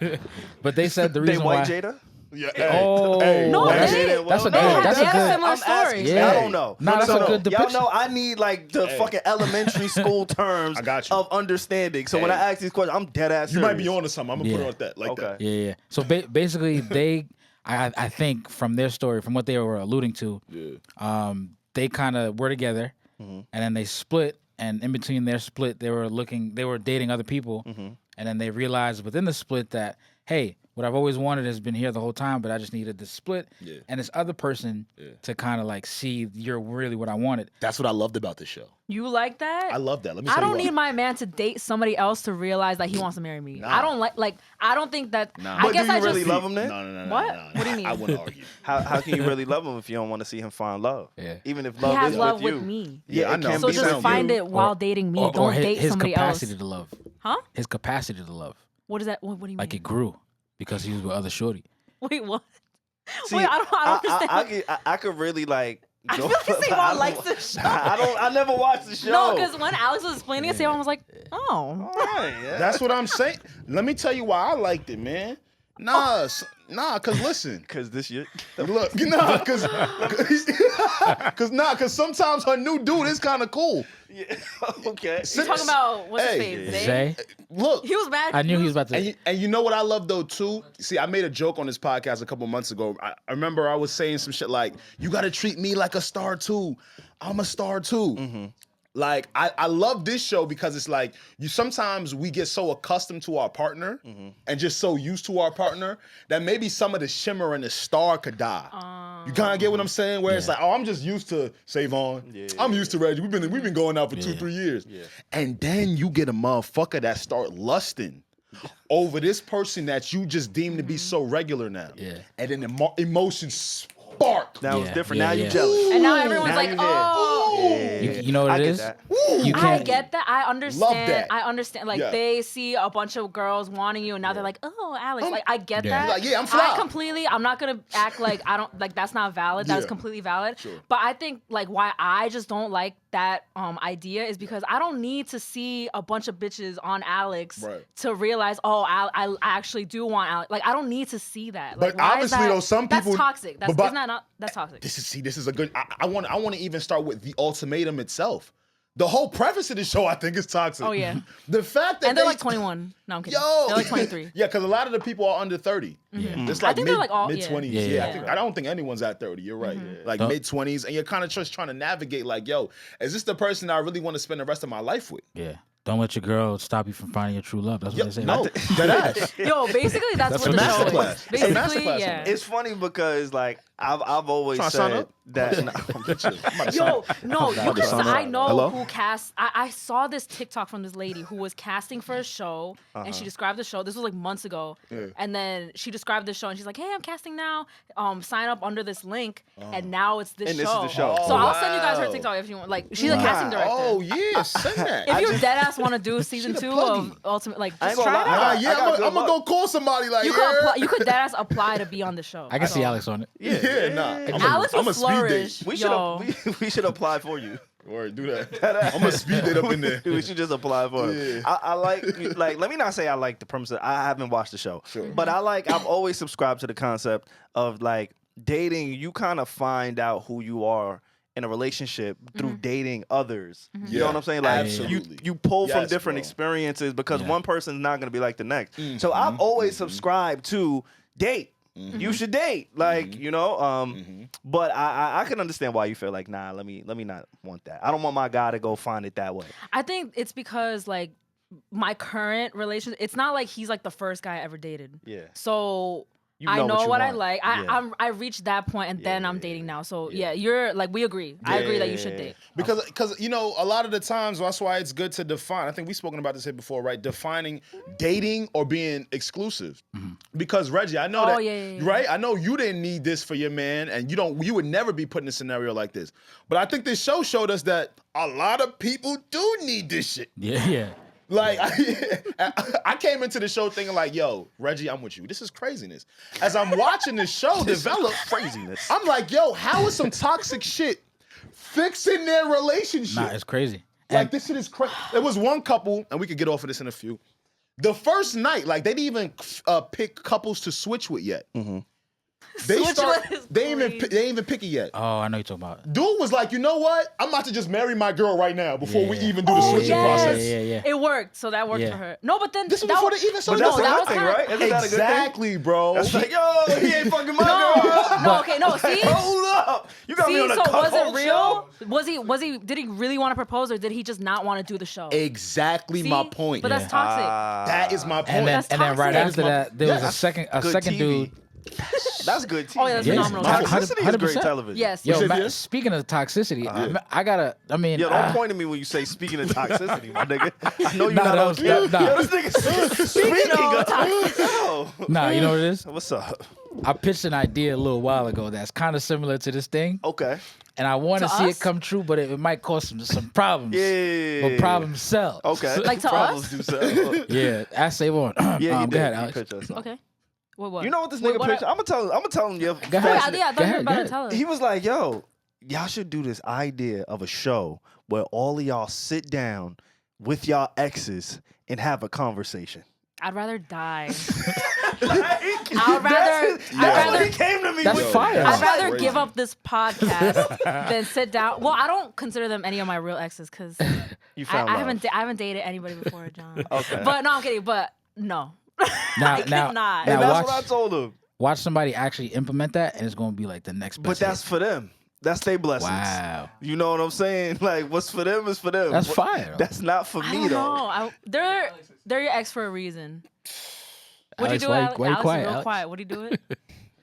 But they said the They reason white why. Jada? Yeah, Oh. hey, No, White they- Jada? that's a Well, good- no, that's a they have good- similar I'm asking. stories. Yeah. I don't know. Nah, that's a good Y'all depiction. know I need like the fucking elementary school terms I got you. of understanding. So when I Hey. ask these questions, I'm dead ass You serious. might be on to something. I'm gonna put Yeah. it on that like Okay. that. Yeah. So basically, I think from their story, from what they were alluding to, Yeah. they kind of were together, Mm-hmm. and then they split. And in between their split, they were dating other people, Mm-hmm. and then they realized within the split that, hey, what I've always wanted has been here the whole time, but I just needed the split and this other person to kind of like see you're really what I wanted. That's what I loved about this show. You like that? I love that. Let me. I don't need my man to date somebody else to realize that he wants to marry me. Nah. I don't like. I don't think that. Nah. I But guess do you I just really love him then? No. What? No. What do you mean? I wouldn't argue. How can you really love him if you don't want to see him find love? Yeah. Even if He love has is love with with you. me. Yeah, I it know. can So be just with find you. it while dating me. Don't date his somebody capacity else. to love. Huh? His capacity to love. What is that? What do you mean? Like it grew because he was with other shorty. Wait, what? See, Wait, I don't understand. I could really like. I feel like Savon likes the show. I never watched the show. No, because when Alex was explaining it, Savon was like, "Oh, All right, yeah. That's what I'm saying. Let me tell you why I liked it, man. Nah, cause listen. Cause this year. Look, cause sometimes her new dude is kind of cool. Yeah. Okay. you talking about what's his face? Zay? Zay? Look, He was mad. I knew he was about to. and you know what I love though too? See, I made a joke on this podcast a couple months ago. I remember I was saying some shit like, "You got to treat me like a star too. I'm a star too." Mm-hmm. Like I love this show because it's like sometimes we get so accustomed to our partner and just so used to our partner that maybe some of the shimmer and the star could die. You kind of get what I'm saying? Where it's like, oh, I'm just used to Savon. I'm used to Reggie. We've been going out for 2-3 years. Yeah. And then you get a motherfucker that start lusting over this person that you just deem to be so regular now. Yeah. And then the emotions spark. Now it's different. Now Yeah. you're jealous. And now everyone's Now like, you here. "Oh." You know what I it get is? that. You I can't get that. I understand. Love that. I understand. Like Yeah. they see a bunch of girls wanting you, and now they're like, "Oh, Alex." Like I get Yeah. that. Like, yeah, I'm fly. I'm not gonna act like I don't like. That's not valid. That's Yeah. completely valid. Sure. But I think like why I just don't like that idea is because I don't need to see a bunch of bitches on Alex Right. to realize, oh, I actually do want Alex. Like I don't need to see that. Like, But why is obviously, that- though, some people- that's toxic. That's but- isn't that that's toxic. This is a good. I want to even start with the ultimatum itself. The whole preface of the show, I think, is toxic. Oh, yeah. The fact that And they're like 21. No, I'm kidding. Yo, They're like 23. Yeah, because a lot of the people are under 30. It's I like think they're like all- mid yeah. 20s. Yeah, Yeah, yeah. I don't think anyone's at 30. You're right. Like Don't- mid 20s, and you're kind of just trying to navigate. Like, yo, is this the person I really want to spend the rest of my life with? Yeah. Don't let your girl stop you from finding your true love. That's what they say. No, dead ass. Yo, basically that's a what the show masterclass. is. It's a Basically, masterclass yeah. It's funny because like I've always Trying to sign said up? that. Yo, no, you can. sign up. I know Hello? who cast. I saw this TikTok from this lady who was casting for a show, and she described the show. This was like months ago, and then she described the show, and she's like, "Hey, I'm casting now. Sign up under this link." And now it's this And show. this is the show. So Oh, I'll send you guys her wow. TikTok if you want. Like, she's a casting director. Oh yeah, send that. If you dead ass want to do season She the 2 pluggy. of Ultimate, like I just ain't gonna try it lie. out. yeah, I got good I'm gonna luck. go call somebody like You could dead ass apply to be on the show. I can see Alex on it. Yeah, nah. Alex will I'm a speed flourish. date. We Yo. should we should apply for you. Or do that. I'm gonna speed date up in there. We should just apply for it. Yeah. I like let me not say I like the premise. I haven't watched the show, but I've always subscribed to the concept of like dating. You kind of find out who you are in a relationship through dating others. You know what I'm saying? Like absolutely. you pull from Yes, different bro. experiences because one person's not going to be like the next. So I've always subscribed to date. You should date, like you know. But I can understand why you feel like, nah, let me not want that. I don't want my guy to go find it that way. I think it's because like my current relationship, it's not like he's like the first guy I ever dated. Yeah. So You I know know what you what I want. like. Yeah. I reached that point and then I'm dating now. So Yeah. you're like, we agree. I agree that you should date. Because you know, a lot of the times that's why it's good to define. I think we've spoken about this here before, right? Defining dating or being exclusive. Because Reggie, I know Oh, that yeah. right? I know you didn't need this for your man, and you would never be put in a scenario like this. But I think this show showed us that a lot of people do need this shit. Yeah. Like I came into the show thinking like, yo, Reggie, I'm with you. This is craziness. As I'm watching the show develop, Craziness. I'm like, yo, how is some toxic shit fixing their relationship? Nah, it's crazy. Like this shit is crazy. There was one couple, and we could get off of this in a few. The first night, like they didn't even pick couples to switch with yet. They Switch with is they ain't crazy. even pick it yet. Oh, I know you're talking about. Dude was like, you know what? I'm about to just marry my girl right now before we even do the Oh, switching yes. process. Yeah. It worked. So that worked Yeah. for her. No, but then This is that before was- they even But started that's a going that good was thing, kinda- right? Isn't that a good thing? Exactly, bro. That's like, yo, he ain't fucking my girl. no, okay, no. See, Hold up. You got me see. on a So was cuckold it real? show? Was he? Did he really want to propose, or did he just not want to do the show? Exactly See? my point. But that's toxic. That is my point. And then, That's and then right toxic. after that, there was a Good second TV. dude. That's good TV. Oh, yeah, that's phenomenal. Toxicity is great 100%. television. Yes. Yo, said Matt, yes? speaking of toxicity, I gotta. I mean, Yo, don't point at me when you say speaking of toxicity, my nigga. I know you're Nah, not that on was- Yo, nah. this nigga speaking of toxicity. nah, you know what it is? What's up? I pitched an idea a little while ago that's kind of similar to this thing, Okay. and I want to To see us? it come true, but it might cause some problems. Yeah. But problems sell. Okay. Like to Problems us? do so. Yeah, ask Savon. Yeah, you Go did. ahead, You Alex. pitched us something. Okay. What? You know what this Wait, nigga what pitched? I'm gonna tell him. Go Wait, ahead. I thought you were about to tell us. He was like, "Yo, y'all should do this idea of a show where all of y'all sit down with y'all exes and have a conversation." I'd rather die. Like, I'd rather. that's what he came to me That's with. fire. I'd rather crazy. give up this podcast than sit down. Well, I don't consider them any of my real exes because You found I love. haven't dated anybody before, John. Okay. But no, I'm kidding. But no, Now, I could now, not. And now that's watch, what I told him. watch somebody actually implement that, and it's going to be like the next best. But that's hit. for them. That's their blessings. Wow. You know what I'm saying? Like, what's for them is for them. That's fire. That's not for I me don't though. know. They're your ex for a reason. What'd Alex, you do, why you- Alex? why you Alex, quiet, you're real Alex? quiet. What'd you do it?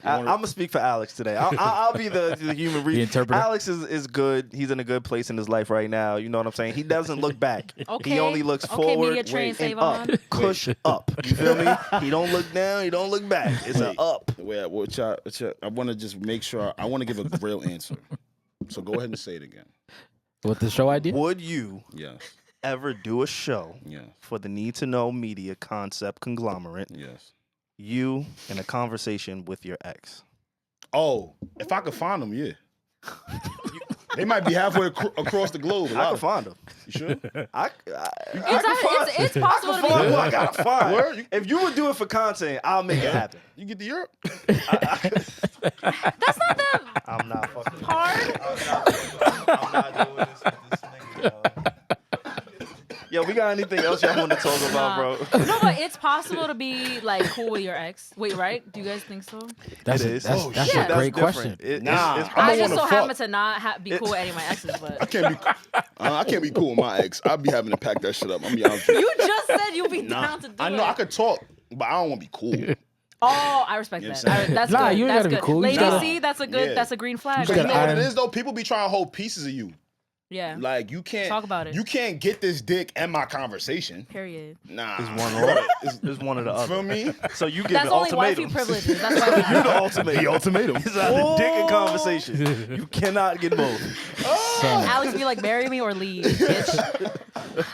I'm gonna speak for Alex today. I'll be the human reason. interpreter? Alex is good. He's in a good place in his life right now. You know what I'm saying? He doesn't look back. Okay. He only looks Okay, forward media train, and save up. on. Push up. You feel me? He don't look down. He don't look back. It's an Wait. up. Wait, I want to just make sure. I want to give a real answer. So go ahead and say it again. What the show idea? Would you Yes. ever do a show Yes. for the Need to Know Media concept conglomerate? Yes. You in a conversation with your ex. Oh, if I could find them, yeah. They might be halfway across the globe. A I lot can of find him. You sure? It's possible to be. Find what I gotta find. Word? If you would do it for content, I'll make it happen. You get to Europe? That's not that I'm not fucking. hard. I'm not doing this with this nigga, yo. Yo, we got anything else y'all want to talk about, bro? No, but it's possible to be like cool with your ex. Wait, right? Do you guys think so? That's It a, is. that's, Oh, that's shit. a great That's question. different. Nah, It's I I don't just wanna so fuck. happen to not be cool with any of my exes, I but can't be cool with my ex. I'll be having to pack that shit up. I'm gonna be honest with you. you just said you'd be Nah, down to do I know it. I could talk, but I don't want to be cool. Oh, I respect You know that. what I'm saying? That's Nah, good. you ain't That's gotta be good. cool. You Ladies, gotta- see, that's a good. Yeah. That's a green flag. But you right know what there. it is though? People be trying to hold pieces of you. Yeah. Like you can't Talk about it. You can't get this dick and my conversation. Period. Nah. It's one or it's one or the You feel other. me? So you give That's it only wifey ultimatums. privileges. That's why. You're the ultimatum. The ultimatum. It's either dick and conversation. You cannot get both. Son, Alex be like, marry me or leave, bitch.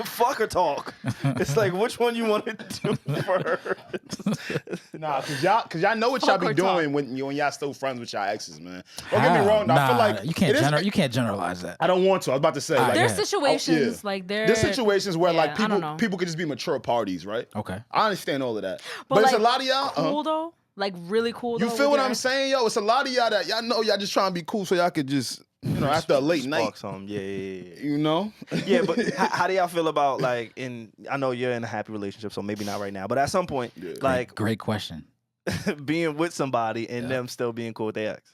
Fuck or talk. It's like which one you want to do first. Nah, cause y'all know what y'all Fuck be or talk. doing when y'all still friends with y'all exes, man. Don't get me how? wrong. though. I feel Nah, like you can't it is- you can't generalize that. I don't want to. I was about to say. Like, There's yeah. situations yeah. like there. there's situations where Yeah, like I don't people know. people could just be mature parties, right? Okay. I understand all of that, but, But it's like, a lot of y'all. cool though, like really cool. You though, feel with what your I'm ex? saying, yo? It's a lot of y'all that y'all know y'all just trying to be cool so y'all could just after a late night, Spark some. Yeah. you know? Yeah, but how do y'all feel about like I know you're in a happy relationship, so maybe not right now, but at some point, like Great question. being with somebody and them still being cool with their ex,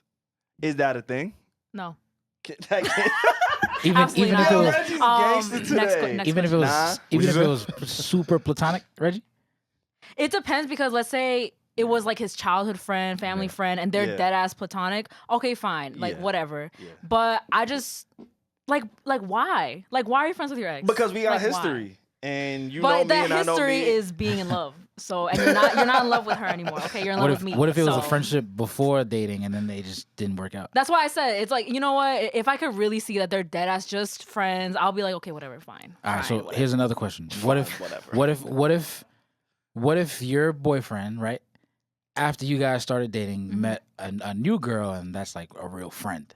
is that a thing? No. Even Absolutely even if it not. was Reggie's gangster next today. next even if it question. was Nah. even if What'd it you was super platonic, Reggie. It depends because let's say it was like his childhood friend, family friend, and they're Yeah. dead ass platonic. Okay, fine, like Yeah. whatever. Yeah. But I just like why? Like why are you friends with your ex? Because we got Like, why? history, and you know But me, that and I know history me. is being in love. So and you're not in love with her anymore. Okay, you're in love What with if me. what if it was a So- friendship before dating and then they just didn't work out? That's why I said it's like, you know what? If I could really see that they're dead ass just friends, I'll be like, okay, whatever, fine. All right, Fine, so whatever. here's another question. What if whatever. what if your boyfriend, right, after you guys started dating, Mm-hmm. met a new girl and that's like a real friend?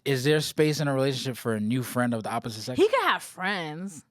Is there space in a relationship for a new friend of the opposite sex? He could have friends,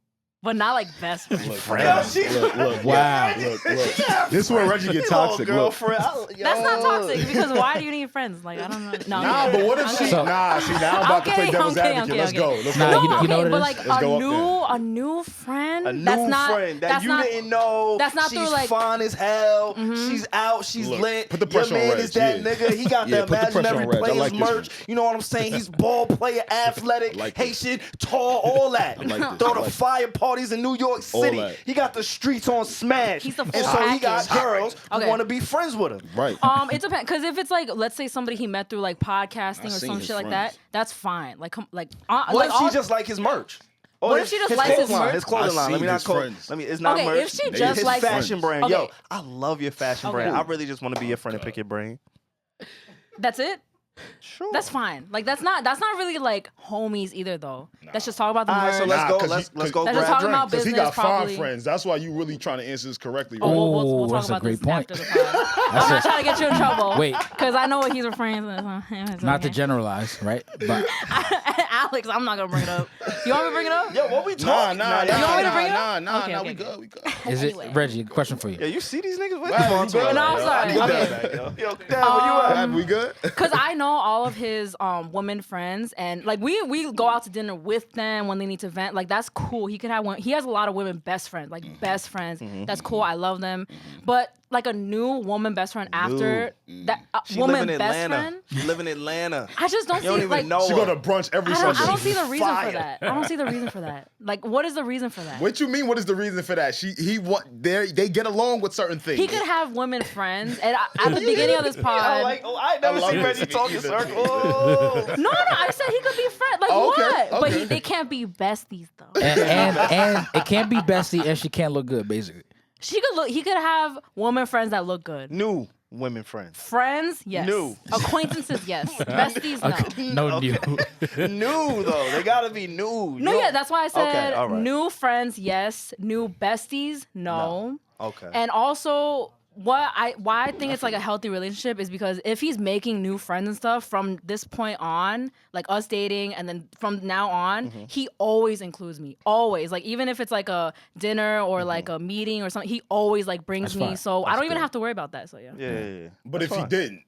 but not like best friends. Look. Wow. Look. This is where Reggie get toxic. Look. Girlfriend. That's not toxic because why do you need friends? Like I don't know. No, Nah, but what if she? So- Nah, see now I'm about to play devil's advocate. Let's go. Let's Nah, go. you know what it but is? like Let's go up a new friend. A new that's not, friend that that's you not, didn't know. that's not she's through, like- fine as hell. She's out. She's Look, lit. put the pressure Your on man Reg, is that yeah. nigga. He got Yeah, the put the pressure imaginary on Reg. I players like this merch. one. You know what I'm saying? He's ball player, athletic, like this. Haitian, tall, all that. like this. Throw I the like fire parties in New York City. that. He got the streets on smash. He's the and full so he got package. girls Okay. who want to be friends with him. Right. It depends because if it's like let's say somebody he met through like podcasting or seen some his shit like friends. that, that's fine. Like What like if she all- just like his merch? Or What if she just likes his clothing line, merch? His clothing I've line. Let me seen not his call. friends. Let me. It's not Okay, merch. if she They just his likes fashion brand. Okay. Yo, I love your fashion Okay. brand. I really just want to be your friend and pick your brain. That's it. Sure. That's fine. Like that's not really like homies either though. Let's just talk about the All right, merch. so let's go. 'cause Let's you- go That's just grab talking drinks. about Because he business got probably. fine friends. That's why you really trying to answer this correctly. Oh, Right? we'll talk that's a about great this point. after the pod. I'm not trying to get you in trouble. Wait. Because I know what he's referring to. Not to generalize, right? But Alex, I'm not gonna bring it up. You want me to bring it up? Yo, what we Nah, talking? nah, You want me to bring it nah, up? nah, Okay, nah. okay, We okay. good. We good. is Anyway. it Reggie? A question for you. Yeah, you see these niggas? Where's Wow, the you Monster? good? No, I'm sorry. Yo, Okay. Yo, Dad, where you at? Have we good? Because I know all of his women friends, and like we go out to dinner with them when they need to vent. Like that's cool. He could have one. He has a lot of women best friends, like best friends. That's cool. I love them. But like a new woman best friend after that She woman live in best Atlanta. friend. She live in Atlanta. I just don't You don't see even like. know She her. go to brunch every I don't Sunday. see the reason Fire. for that. I don't see the reason for that. Like, what is the reason for that? What you mean? What is the reason for that? They get along with certain things. He could have women friends, and at the beginning of this pod, I never love seen this Reggie talk in either. circles. no, I said he could be friends. Like Oh, okay, what? But okay. they can't be besties though. And it can't be bestie, and she can't look good, basically. He could have woman friends that look good. New women friends. Friends, yes. New. Acquaintances, yes. Besties, no. No new. New though. They gotta be new. No, yeah, that's why I said Okay, all right. new friends, yes. New besties, no. Okay. And also, why I think it's like a healthy relationship is because if he's making new friends and stuff from this point on, like us dating, and then from now on, he always includes me. Always. Like even if it's like a dinner or like a meeting or something, he always like brings That's me. fine. So I That's don't even good. have to worry about that. So yeah. yeah. But if he didn't,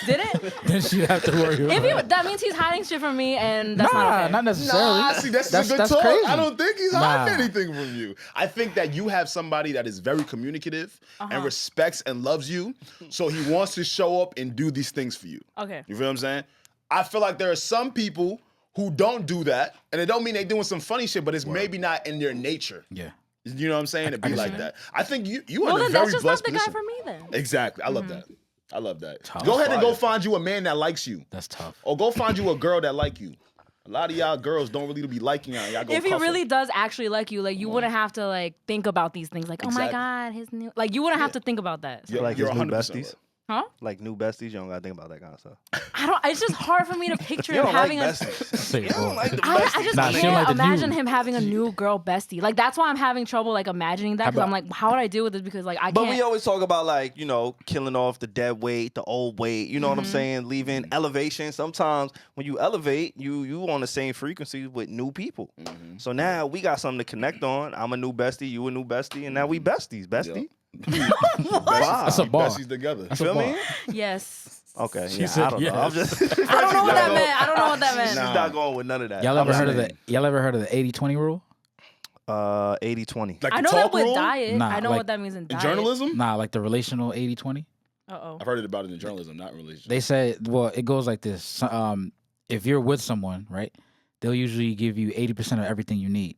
Did it? Then she'd have to worry about it. That means he's hiding shit from me, and that's not okay. Not necessarily. nah, see, that's a good that's talk. crazy. I don't think he's hiding Nah. anything from you. I think that you have somebody that is very communicative and respects and loves you, so he wants to show up and do these things for you. Okay. You feel what I'm saying? I feel like there are some people who don't do that, and it don't mean they doing some funny shit, but it's maybe not in their nature. Yeah. You know what I'm saying? To be like that. I think you Well, are in then a that's very just not blessed the guy position. for me then. Exactly. I love that. I love that. Tough. Go ahead and go Fire. find you a man that likes you. That's tough. Or go find you a girl that like you. A lot of y'all girls don't really be liking y'all. Y'all go If he cuff her. really does actually like you, like you wouldn't have to like think about these things. Like, oh my Exactly. God, his new. Like you wouldn't have to think about that. You're- Like you're his new 100% besties. right. Huh? Like new besties, you don't gotta think about that kind of stuff. I don't. It's just hard for me to picture You him don't having like a. besties. Say, You don't like the I besties. just Nah, she don't can't like the imagine new. him having a new girl bestie. Like that's why I'm having trouble like imagining that because I'm about- like, how would I deal with this? Because like I But can't. we always talk about like, killing off the dead weight, the old weight, you know what I'm saying? Leaving elevation. Sometimes when you elevate, you on the same frequency with new people. So now we got something to connect on. I'm a new bestie, you a new bestie, and now we besties. Bestie? That's a bar. Bessies together. That's a Feel me? bar. Yes. Okay. She Yeah, said I don't know. I'm yes. just I don't know what that meant. I don't know what that She's meant. not going with none of that. Y'all ever I'm heard of saying, the 80-20 rule? 80-20. Like I the know talk that with rule? diet. Nah, I know like what that means in In diet. journalism? Nah, like the relational 80-20. Uh-oh. I've heard it about it in journalism, not in relationship. They said, well, it goes like this. If you're with someone, right, they'll usually give you 80% of everything you need,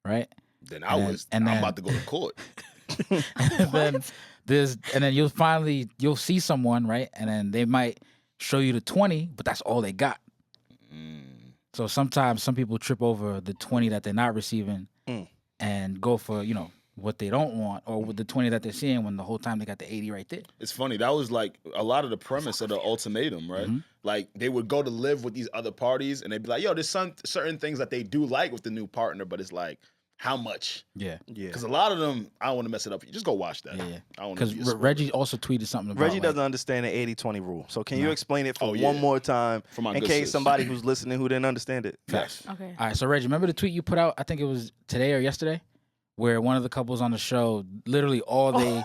right? Then and I'm then- about to go to court. And then you'll see someone, right, and then they might show you the 20, but that's all they got. So sometimes some people trip over the 20 that they're not receiving and go for what they don't want, or with the 20 that they're seeing when the whole time they got the 80 right there. It's funny. That was like a lot of the premise of the ultimatum, right? Like they would go to live with these other parties and they'd be like, yo, there's some certain things that they do like with the new partner, but it's like, how much. Yeah. Because a lot of them, I don't want to mess it up. You just go watch that. Yeah. I don't Because Reggie also tweeted something about Reggie doesn't understand the 80-20 rule. So can you explain it for yeah. one more time For my in good case sis. somebody who's listening who didn't understand it? Yes. Okay. All right, so Reggie, remember the tweet you put out? I think it was today or yesterday, where one of the couples on the show, literally all they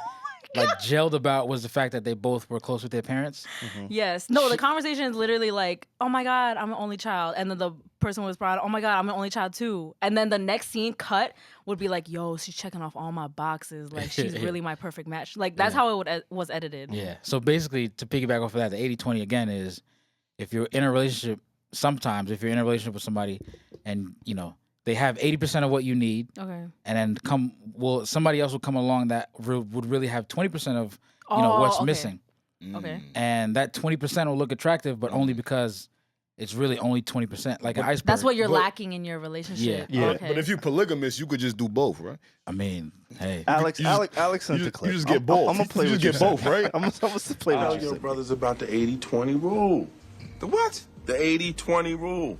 gelled about was the fact that they both were close with their parents. Yes. No, the conversation is literally like, oh my God, I'm an only child. And then the person was proud, oh my God, I'm an only child too. And then the next scene cut would be like, yo, she's checking off all my boxes. Like, she's really my perfect match. Like, that's how it was edited. Yeah. So basically, to piggyback off of that, the 80-20 again is if you're in a relationship, sometimes if you're in a relationship with somebody and, you know, they have 80% of what you need. Okay. And then somebody else will come along that would really have 20% of, what's missing. Okay. And that 20% will look attractive, but only because it's really only 20%, like an iceberg. That's what you're lacking in your relationship. Yeah. Okay. But if you're polygamous, you could just do both, right? I mean, hey. Alex sent the clip. You just get both. I'm gonna play you with just get both, right? I'm gonna play Tell with your you. brothers about the 80-20 rule. The what? The 80-20 rule.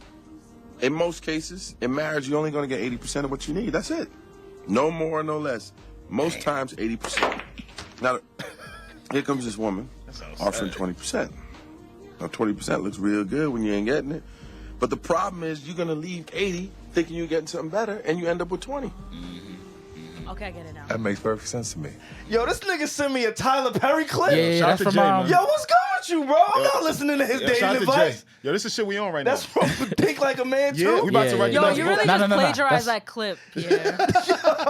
In most cases, in marriage, you're only going to get 80% of what you need. That's it. No more, no less. Most times, 80%. Now, here comes this woman offering 20%. Now, 20% looks real good when you ain't getting it. But the problem is you're going to leave 80 thinking you're getting something better, and you end up with 20. Okay, I get it now. That makes perfect sense to me. Yo, this nigga sent me a Tyler Perry clip. Yeah, Shout out that's to from Jay, man. Yo, what's good with you, bro? I'm not listening to his Shout out dating to advice. Jay. Yo, this is shit we on right That's now. from Think Like a Man too. Yeah, we about to write Yo, the next you book. really No, just no, no, plagiarized that's- that clip. Yeah.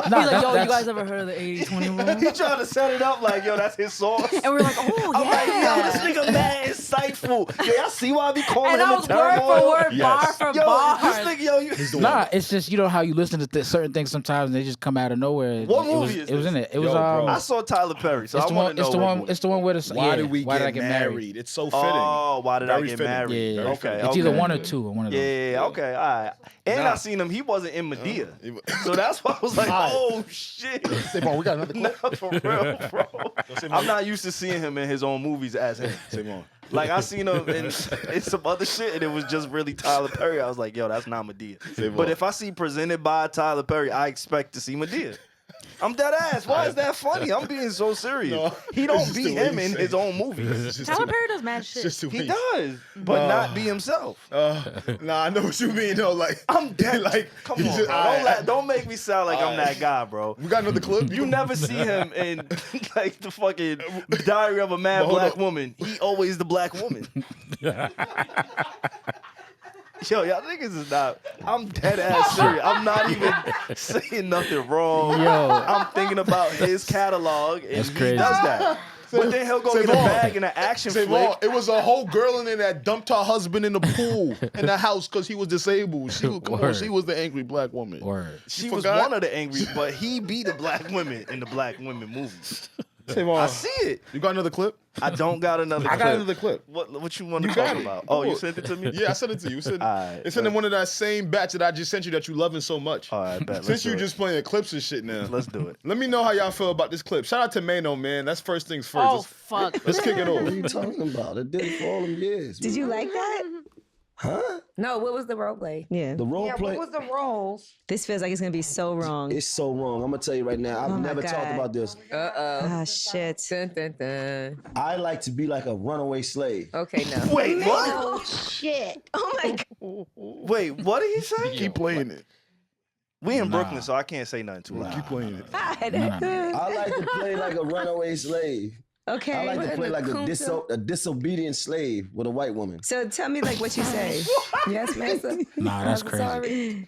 He's like, yo, you guys ever heard of the 80-20 rule? He tried to set it up like, yo, that's his sauce. And we're like, oh, I'm like, yo, yeah. this nigga mad insightful. Yo, y'all see why I be calling And him I a was word terrible? for word, Yes. bar for Yo, bar. this nigga, yo, you. Nah, it's just, you know how you listen to certain things sometimes and they just come out of nowhere. What it movie is It was this? in it. It was, bro. I saw Tyler Perry, so it's I the want one, to know. it's the what one, movie. it's the one where the, Why did we why did I get get married? It's so fitting. Oh, why did I Very get fitting. married? Yeah. Okay, It's okay. either one or two or one of those. Yeah, okay, all right. And Nah. I seen him. He wasn't in Medea, so that's why I was like, oh shit. Savon, we got another clip. No, for real, bro. I'm not used to seeing him in his own movies as him. Savon. Like I seen him in some other shit, and it was just really Tyler Perry. I was like, yo, that's not Medea. But if I see presented by Tyler Perry, I expect to see Medea. I'm dead ass. Why is that funny? I'm being so serious. No, He it's don't just be the way him you in say his it. own movies. It's just Tyler too- Perry does mad it's shit. just too He easy. does, but not be himself. Nah, I know what you mean though. Like I'm dead. like Come you on, just- bro. alright. Don't make me sound like I'm that guy, bro. We got another clip. You never see him in like the fucking Diary of a Mad But hold Black up. Woman. He always the black woman. Yo, y'all niggas is not. I'm dead ass serious. I'm not even saying nothing wrong. Yo. I'm thinking about his catalog, and That's he crazy. does that. But then he'll go Say get a more. bag in an action Say flick. more. It was a whole girl in there that dumped her husband in the pool in the house because he was disabled. She was, come on, Word. she was the angry black woman. Word. She You was forgot? one of the angry, but he be the black women in the black women movies. Say more. I see it. You got another clip? I don't got another I clip. got another clip. What you want to You talk got it. about? Oh, you Cool. sent it to me? Yeah, I sent it to you. Alright, It's in one of that same batch that I just sent you that you loving so much. All right, bet. Let's Since do you it. just playing clips and shit now. Let's do it. Let me know how y'all feel about this clip. Shout out to Mano, man. That's first things first. Oh, Let's- fuck. Let's kick it What are off. you talking about? I did it for all them years. Did you like that? Huh? No, what was the role play? Yeah. The role play. What was the roles? This feels like it's gonna be so wrong. It's so wrong. I'm gonna tell you right now. I've Oh my never talked God. about this. Ah, shit. Dun, dun, dun. I like to be like a runaway slave. Okay, no. Wait, what? Oh, shit. Oh my God. Wait, what did he say? Keep playing it. We in Brooklyn, so I can't say nothing too loud. Keep playing it. I like to play like a runaway slave. Okay. I like to play like a Kunta. disobedient slave with a white woman. So tell me like what you say. Yes, Mesa. Nah, that's I'm crazy. sorry.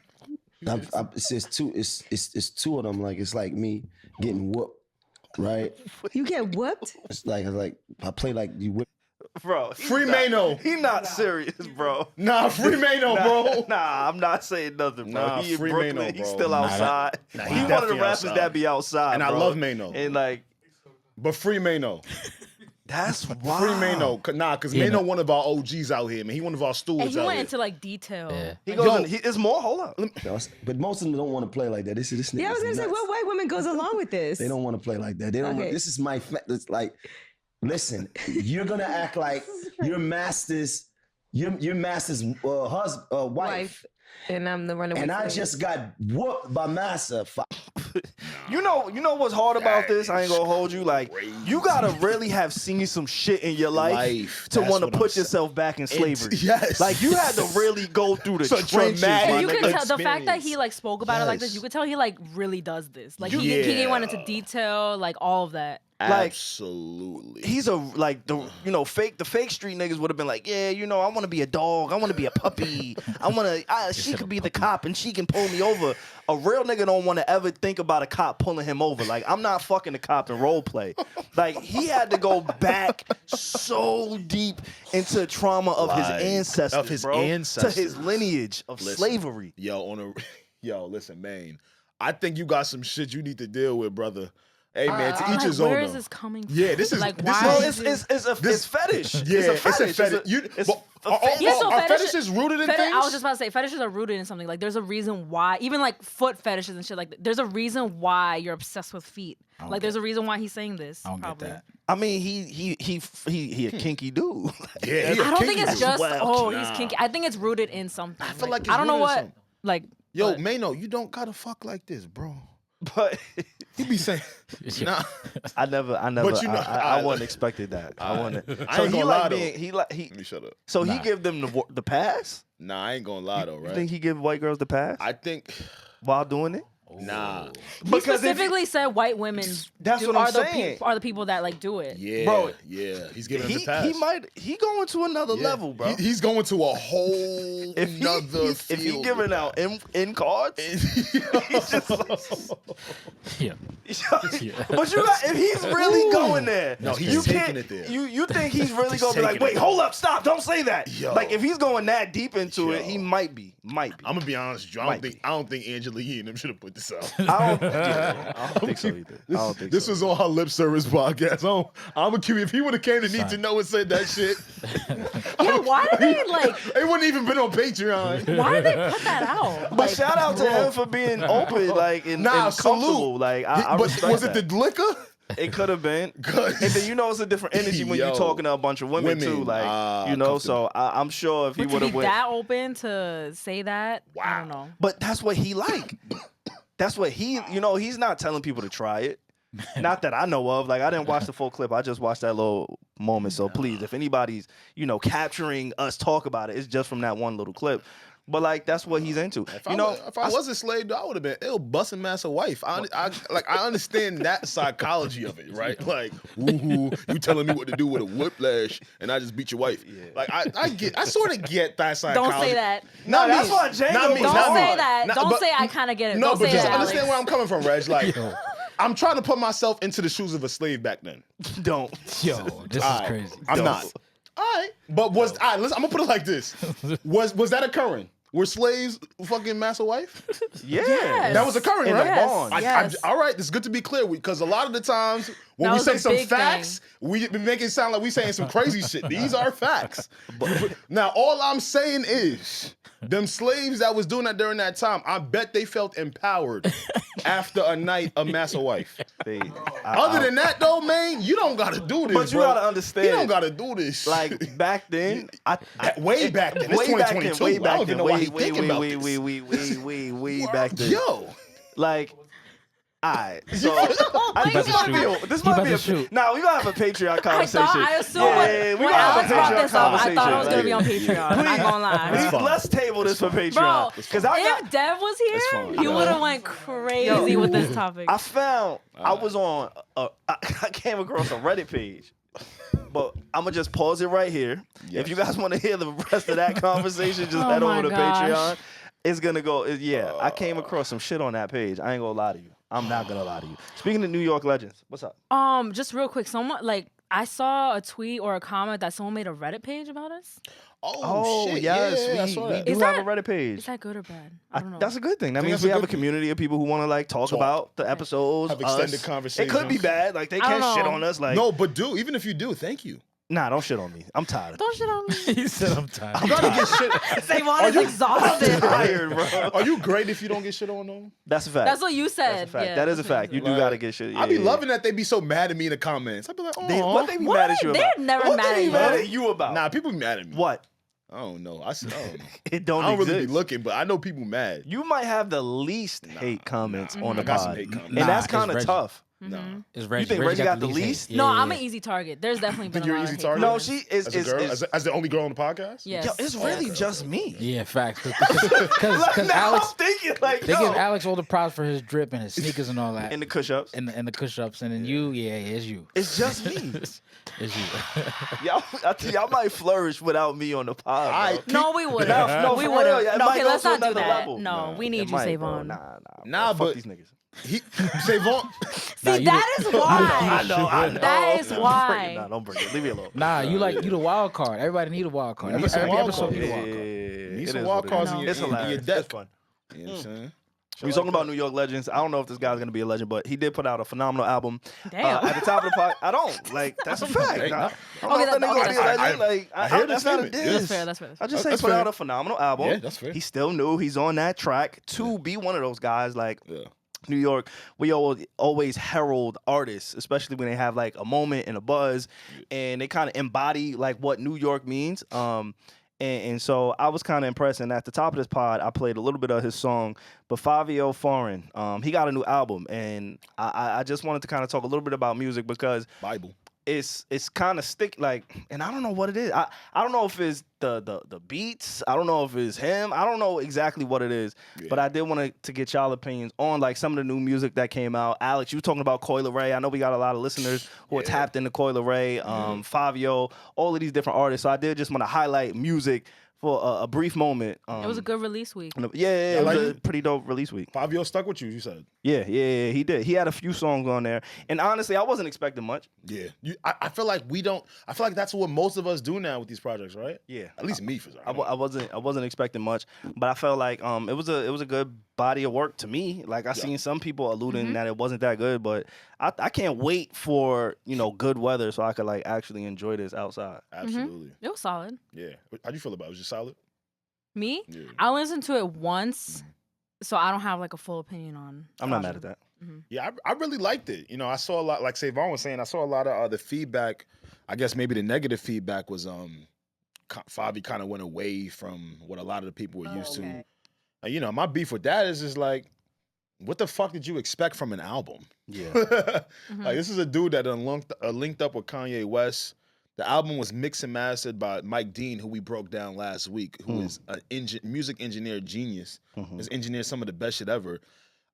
It's just two. It's two of them. Like it's like me getting whooped, right? You get whooped? It's like I play like you whip. Bro, he's Free not- Mano. He not serious, bro. Nah, free Mano, bro. Nah, I'm not saying nothing, bro. Nah, he in free Brooklyn. Mano, He's bro. still outside. he He one of the definitely rappers outside. that be outside, And I bro. love Mano. And like, But free Mano. that's wild. Free Mano. Nah, because Yeah, Mano no. one of our OGs out here, man. He one of our stewards And he out went here. into like detail. Yeah. He goes. Yo. It's more. Hold up. But most of them don't want to play like that. This nigga. Yeah, I was gonna say, nuts. what white woman goes along with this? They don't want to play like that. They don't. Okay. This is it's like, listen, you're gonna act like your masters You're Master's wife. And I'm the runaway And I slave. just got whooped by Master. You know what's hard about this? I ain't gonna hold you. Like, you gotta really have seen some shit in your life to That's want to what I'm put saying. yourself back in slavery. Yes. Like, you had to really go through the It's a trenches. traumatic my You could nigga. tell the fact that he like spoke about it like this. Yes. You could tell he like really does this. Like he Yeah. went into detail, like all of that. Like, Absolutely. he's a like the fake street niggas would have been like, yeah, I want to be a dog, I want to be a puppy, she could be the cop and she can pull me over. A real nigga don't want to ever think about a cop pulling him over. Like, I'm not fucking the cop to role play. Like, he had to go back so deep into trauma of his Like, ancestors, of his bro, ancestors. to his lineage of slavery. Yo, listen, man. I think you got some shit you need to deal with, brother. Hey, man, to each his own. Where is though. this coming from? Yeah, this is like this why? is- It's fetish. Yeah, it's a fetish. It's It's are fetishes rooted in things? I was just about to say fetishes are rooted in something. Like there's a reason why, even like foot fetishes and shit. Like there's a reason why you're obsessed with feet. Like there's a reason why he's saying this. I don't probably. get that. I mean, he a kinky dude. Yeah, I don't think it's just Well, he's kinky. I think it's rooted in something. I feel like it's I don't know rooted in what. something. Like Yo, but- Mano, you don't gotta fuck like this, bro. But He be saying, nah. I never, But you know, I wasn't expected that. I wasn't. I So ain't he gonna like lie, being, though. he like he. Let me shut up. So he give them the pass. Nah, I ain't gonna lie though, You right? think he give white girls the pass I think, while doing it? nah. He Because if specifically said white women That's what I'm saying. are the people that like do it. Yeah, Bro, yeah. He's giving him he the pass. he going to another Yeah. level, bro. He's going to a whole if nother if he field giving with out in cards, he's just like, Yeah. but you got if he's really going there, No, he's you taking can't- it there. You think he's really He's gonna be like, taking wait, it hold up, stop, don't say that. Yo. Like if he's going that deep into it, Yo. he might be. I'm gonna be honest with you. Might be. I don't think Angela Yee and them should have put this out. I don't think so either. I don't think This so. was on her lip service podcast. I'm curious if he would have came to Need to Know and said that shit. Yeah, why did they like? It wouldn't even been on Patreon. Why did they put that out? But shout out to him for being open, like and comfortable. salute. Like I But respect was that. it the liquor? It could have been. Good. And then it's a different energy when Yo. you're talking to a bunch of women too. Like so I'm sure if he But to would be have went. that open to say that, I don't know. But that's what he like. That's what he's not telling people to try it. Not that I know of. Like I didn't watch the full clip. I just watched that little moment. So please, if anybody's, capturing us talk about it, it's just from that one little clip. But like that's what he's into. If I was a slave, though, I would have been ill busting Master Wife. I understand that psychology of it, right? Like, woohoo, you telling me what to do with a whiplash, and I just beat your wife. Yeah. Like I sort of get that psychology. Don't say that. No, that's why Django Don't was say hard. that. Nah, Don't but- say I kind of get it. No, Don't but say just that, understand Alex. where I'm coming from, Reg. Like, I'm trying to put myself into the shoes of a slave back then. Don't. Yo, this is All right. crazy. I'm not. All right, but listen, I'm gonna put it like this: was that occurring? Were slaves fucking Master Wife? Yeah. Yes. That was occurring, In right? the Yes, bond. yes. All right, it's good to be clear because a lot of the times when That we was say a some big facts, we make it sound like we saying some crazy shit. These are facts. Now, all I'm saying is, them slaves that was doing that during that time, I bet they felt empowered after a night of Master Wife. Other than that, though, man, you don't gotta do this. But you bro. gotta understand. You don't gotta do this. Like back then, way back then. It's way back then, 2022. way I back don't even then, know why way, he's way, thinking about way, this. way back then. Yo. Like, alright, so this He might about be to a shoot. Now we gotta have a Patreon conversation. I assumed yeah, we when gotta have Alex a brought Patreon this up, I conversation. thought it was gonna be on Like, Patreon. I'm not gonna lie. fine. Let's table this for Bro, Patreon because I if Dev was here, fine. he would have went crazy with this topic. I found I was on I came across a Reddit page. But I'm gonna just pause it right here. If you guys want to hear the rest of that conversation, just head my over to gosh. Patreon. It's gonna go. I came across some shit on that page. I ain't gonna lie to you. I'm not gonna lie to you. Speaking of New York legends, what's up? Just real quick, someone I saw a tweet or a comment that someone made a Reddit page about us. Oh, shit. yes, yeah, I saw we that. do Is have that- a Reddit page. Is that good or bad? I don't know. That's a good thing. That think means that's we a have a good thing. community of people who want to like talk about the episodes, Have extended us. conversations. It could be bad. Like they I don't can't shit know. on us. Like No, but even if you do, thank you. nah, don't shit on me. I'm tired. Don't shit on me. He said I'm tired. You gotta get shit. Savon is exhausted. Tired, bro. Are you great if you don't get shit on though? That's a fact. That's what you said. That's a fact. Yeah, that is a that's what fact. You do Like, gotta get shit. I be yeah. loving that they be so mad at me in the comments. I be like, oh, What they be mad at you They're about? never What mad they at be you. mad at you about? Nah, people be mad at me. What? I don't know. I don't know. It don't I don't exist. really be looking, but I know people mad. You might have the least hate comments on the I got some pod, hate comments. and that's It's kind of Reggie. tough. Nah. It's Reggie. You think Reggie got the hate. least? No, I'm Yeah. an easy target. There's definitely been Think a you're lot an of easy hate target? No, comments. she is. As a girl, as the only girl on the podcast. Yes. Yo, it's really just me. Yeah, facts. Like, Because now Alex, I'm thinking like, they yo. give Alex all the props for his drip and his sneakers and all that, And the push-ups. and the push-ups, and then you, it's you. It's just me. It's you. Y'all might flourish without me on the pod. Bro. No, we wouldn't. No, we for wouldn't. real, yeah, it No, might okay, go let's to not do another that. level. No, we need It you, might, bro. Savon. Nah, fuck but these niggas. Savon. See, that is why. I know. That is why. Nah, don't bring it. Leave me alone. Nah, you the wild card. Everybody need a wild card. need some Every wild episode card. need a Yeah, wild card. Need it some is wild what it cards is. in your- It's in your hilarious. deck. It's fun. You know what I'm saying? We was talking about New York legends. I don't know if this guy's gonna be a legend, but he did put out a phenomenal album. Damn. At the top of the pod, I don't like. That's a fact. Hey, Nah. nah. I don't know if that nigga gonna be a legend. Like, I hear the that's not a statement. diss. That's fair. That's fair. I just say That's put fair. out a phenomenal album. Yeah, that's fair. He's still new. He's on that track to be one of those guys. Like Yeah. New York, we always herald artists, especially when they have like a moment and a buzz, and they kind of embody like what New York means. And so I was kind of impressed. And at the top of this pod, I played a little bit of his song, but Fabio Foreign, he got a new album, and I just wanted to kind of talk a little bit about music because Bible. it's kind of and I don't know what it is. I don't know if it's the beats. I don't know if it's him. I don't know exactly what it is. Yeah. But I did want to get y'all opinions on like some of the new music that came out. Alex, you were talking about Coil Ray. I know we got a lot of listeners who are tapped into Coil Ray, Fabio, all of these different artists. So I did just want to highlight music for a brief moment. It was a good release week. Yeah, it like was a it. pretty dope release week. Fabio stuck with you. You said. Yeah, he did. He had a few songs on there, and honestly, I wasn't expecting much. Yeah. I feel like we don't. I feel like that's what most of us do now with these projects, right? Yeah. At least me, for I wasn't expecting much, but I felt like it was a good body of work to me. Like I seen some people alluding that it wasn't that good, but I can't wait for good weather so I could like actually enjoy this outside. Absolutely. It was solid. Yeah. How'd you feel about it? Was it solid? Me? Yeah. I listened to it once, so I don't have like a full opinion on. I'm not mad at that. Yeah, I really liked it. I saw a lot, like Savon was saying, I saw a lot of the feedback. I guess maybe the negative feedback was Favi kind of went away from what a lot of the people were used to. And, my beef with that is just like, what the fuck did you expect from an album? Yeah. Like, this is a dude that linked up with Kanye West. The album was mixed and mastered by Mike Dean, who we broke down last week, who is a music engineer genius. Has engineered some of the best shit ever.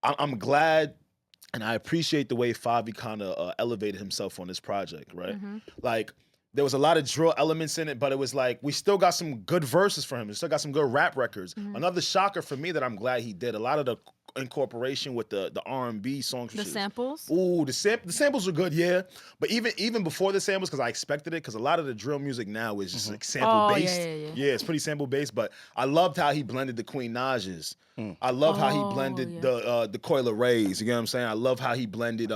I'm glad and I appreciate the way Favi kind of elevated himself on this project, right? Like, there was a lot of drill elements in it, but it was like, we still got some good verses for him. We still got some good rap records. Another shocker for me that I'm glad he did, a lot of the incorporation with the R&B songs. The samples? Ooh, the samples are good, yeah. But even before the samples, because I expected it, because a lot of the drill music now is just like sample-based. Yeah, it's pretty sample-based, but I loved how he blended the Queen Najas. I love how he blended the Coil Rays, you know what I'm saying? I love how he blended,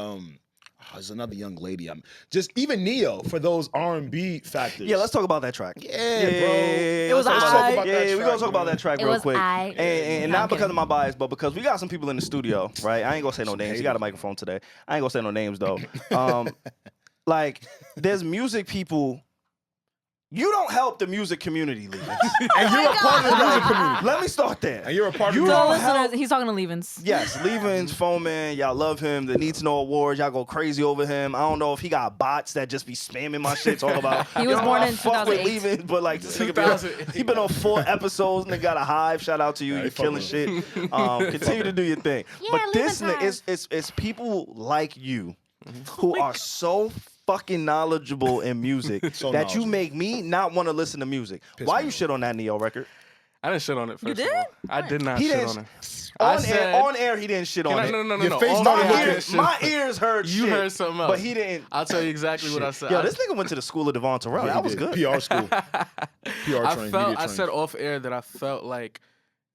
there's another young lady. Just even Neo for those R&B factors. Yeah, let's talk about that track. Bro. It was we're gonna talk about that track It real was quick. aight. And not because of my bias, but because we got some people in the studio, right? I ain't gonna say no names. You got a microphone today. I ain't gonna say no names though. Like, there's music people. You don't help the music community, Levens. And you're a part of the music community. Let me start there. And you're a part of You the don't Listeners, help. he's talking to Levens. Yes, Levens, Foreman, y'all love him. The Need to Know Awards, y'all go crazy over him. I don't know if he got bots that just be spamming my shit, talking about. He was born in fuck with 2008. Levens, but like this nigga he been on 4 episodes and they got a hive. Shout out to you, you're killing shit. Continue to do your thing. Yeah, But this Levens nigga, it's people like you who are so fucking knowledgeable in music that you make me not want to listen to music. Why you shit on that Neo record? I didn't shit on it. First You did? Of all. I did not He shit didn't. on it. On air, he didn't shit on it. No. Your face On started air, looking- My ears heard You shit, heard something else. but he didn't. I'll tell you exactly what I said. Yo, this nigga went to the school of Devon Terrell. That was good. PR school. PR I trained, felt. media I trained. said off air that I felt like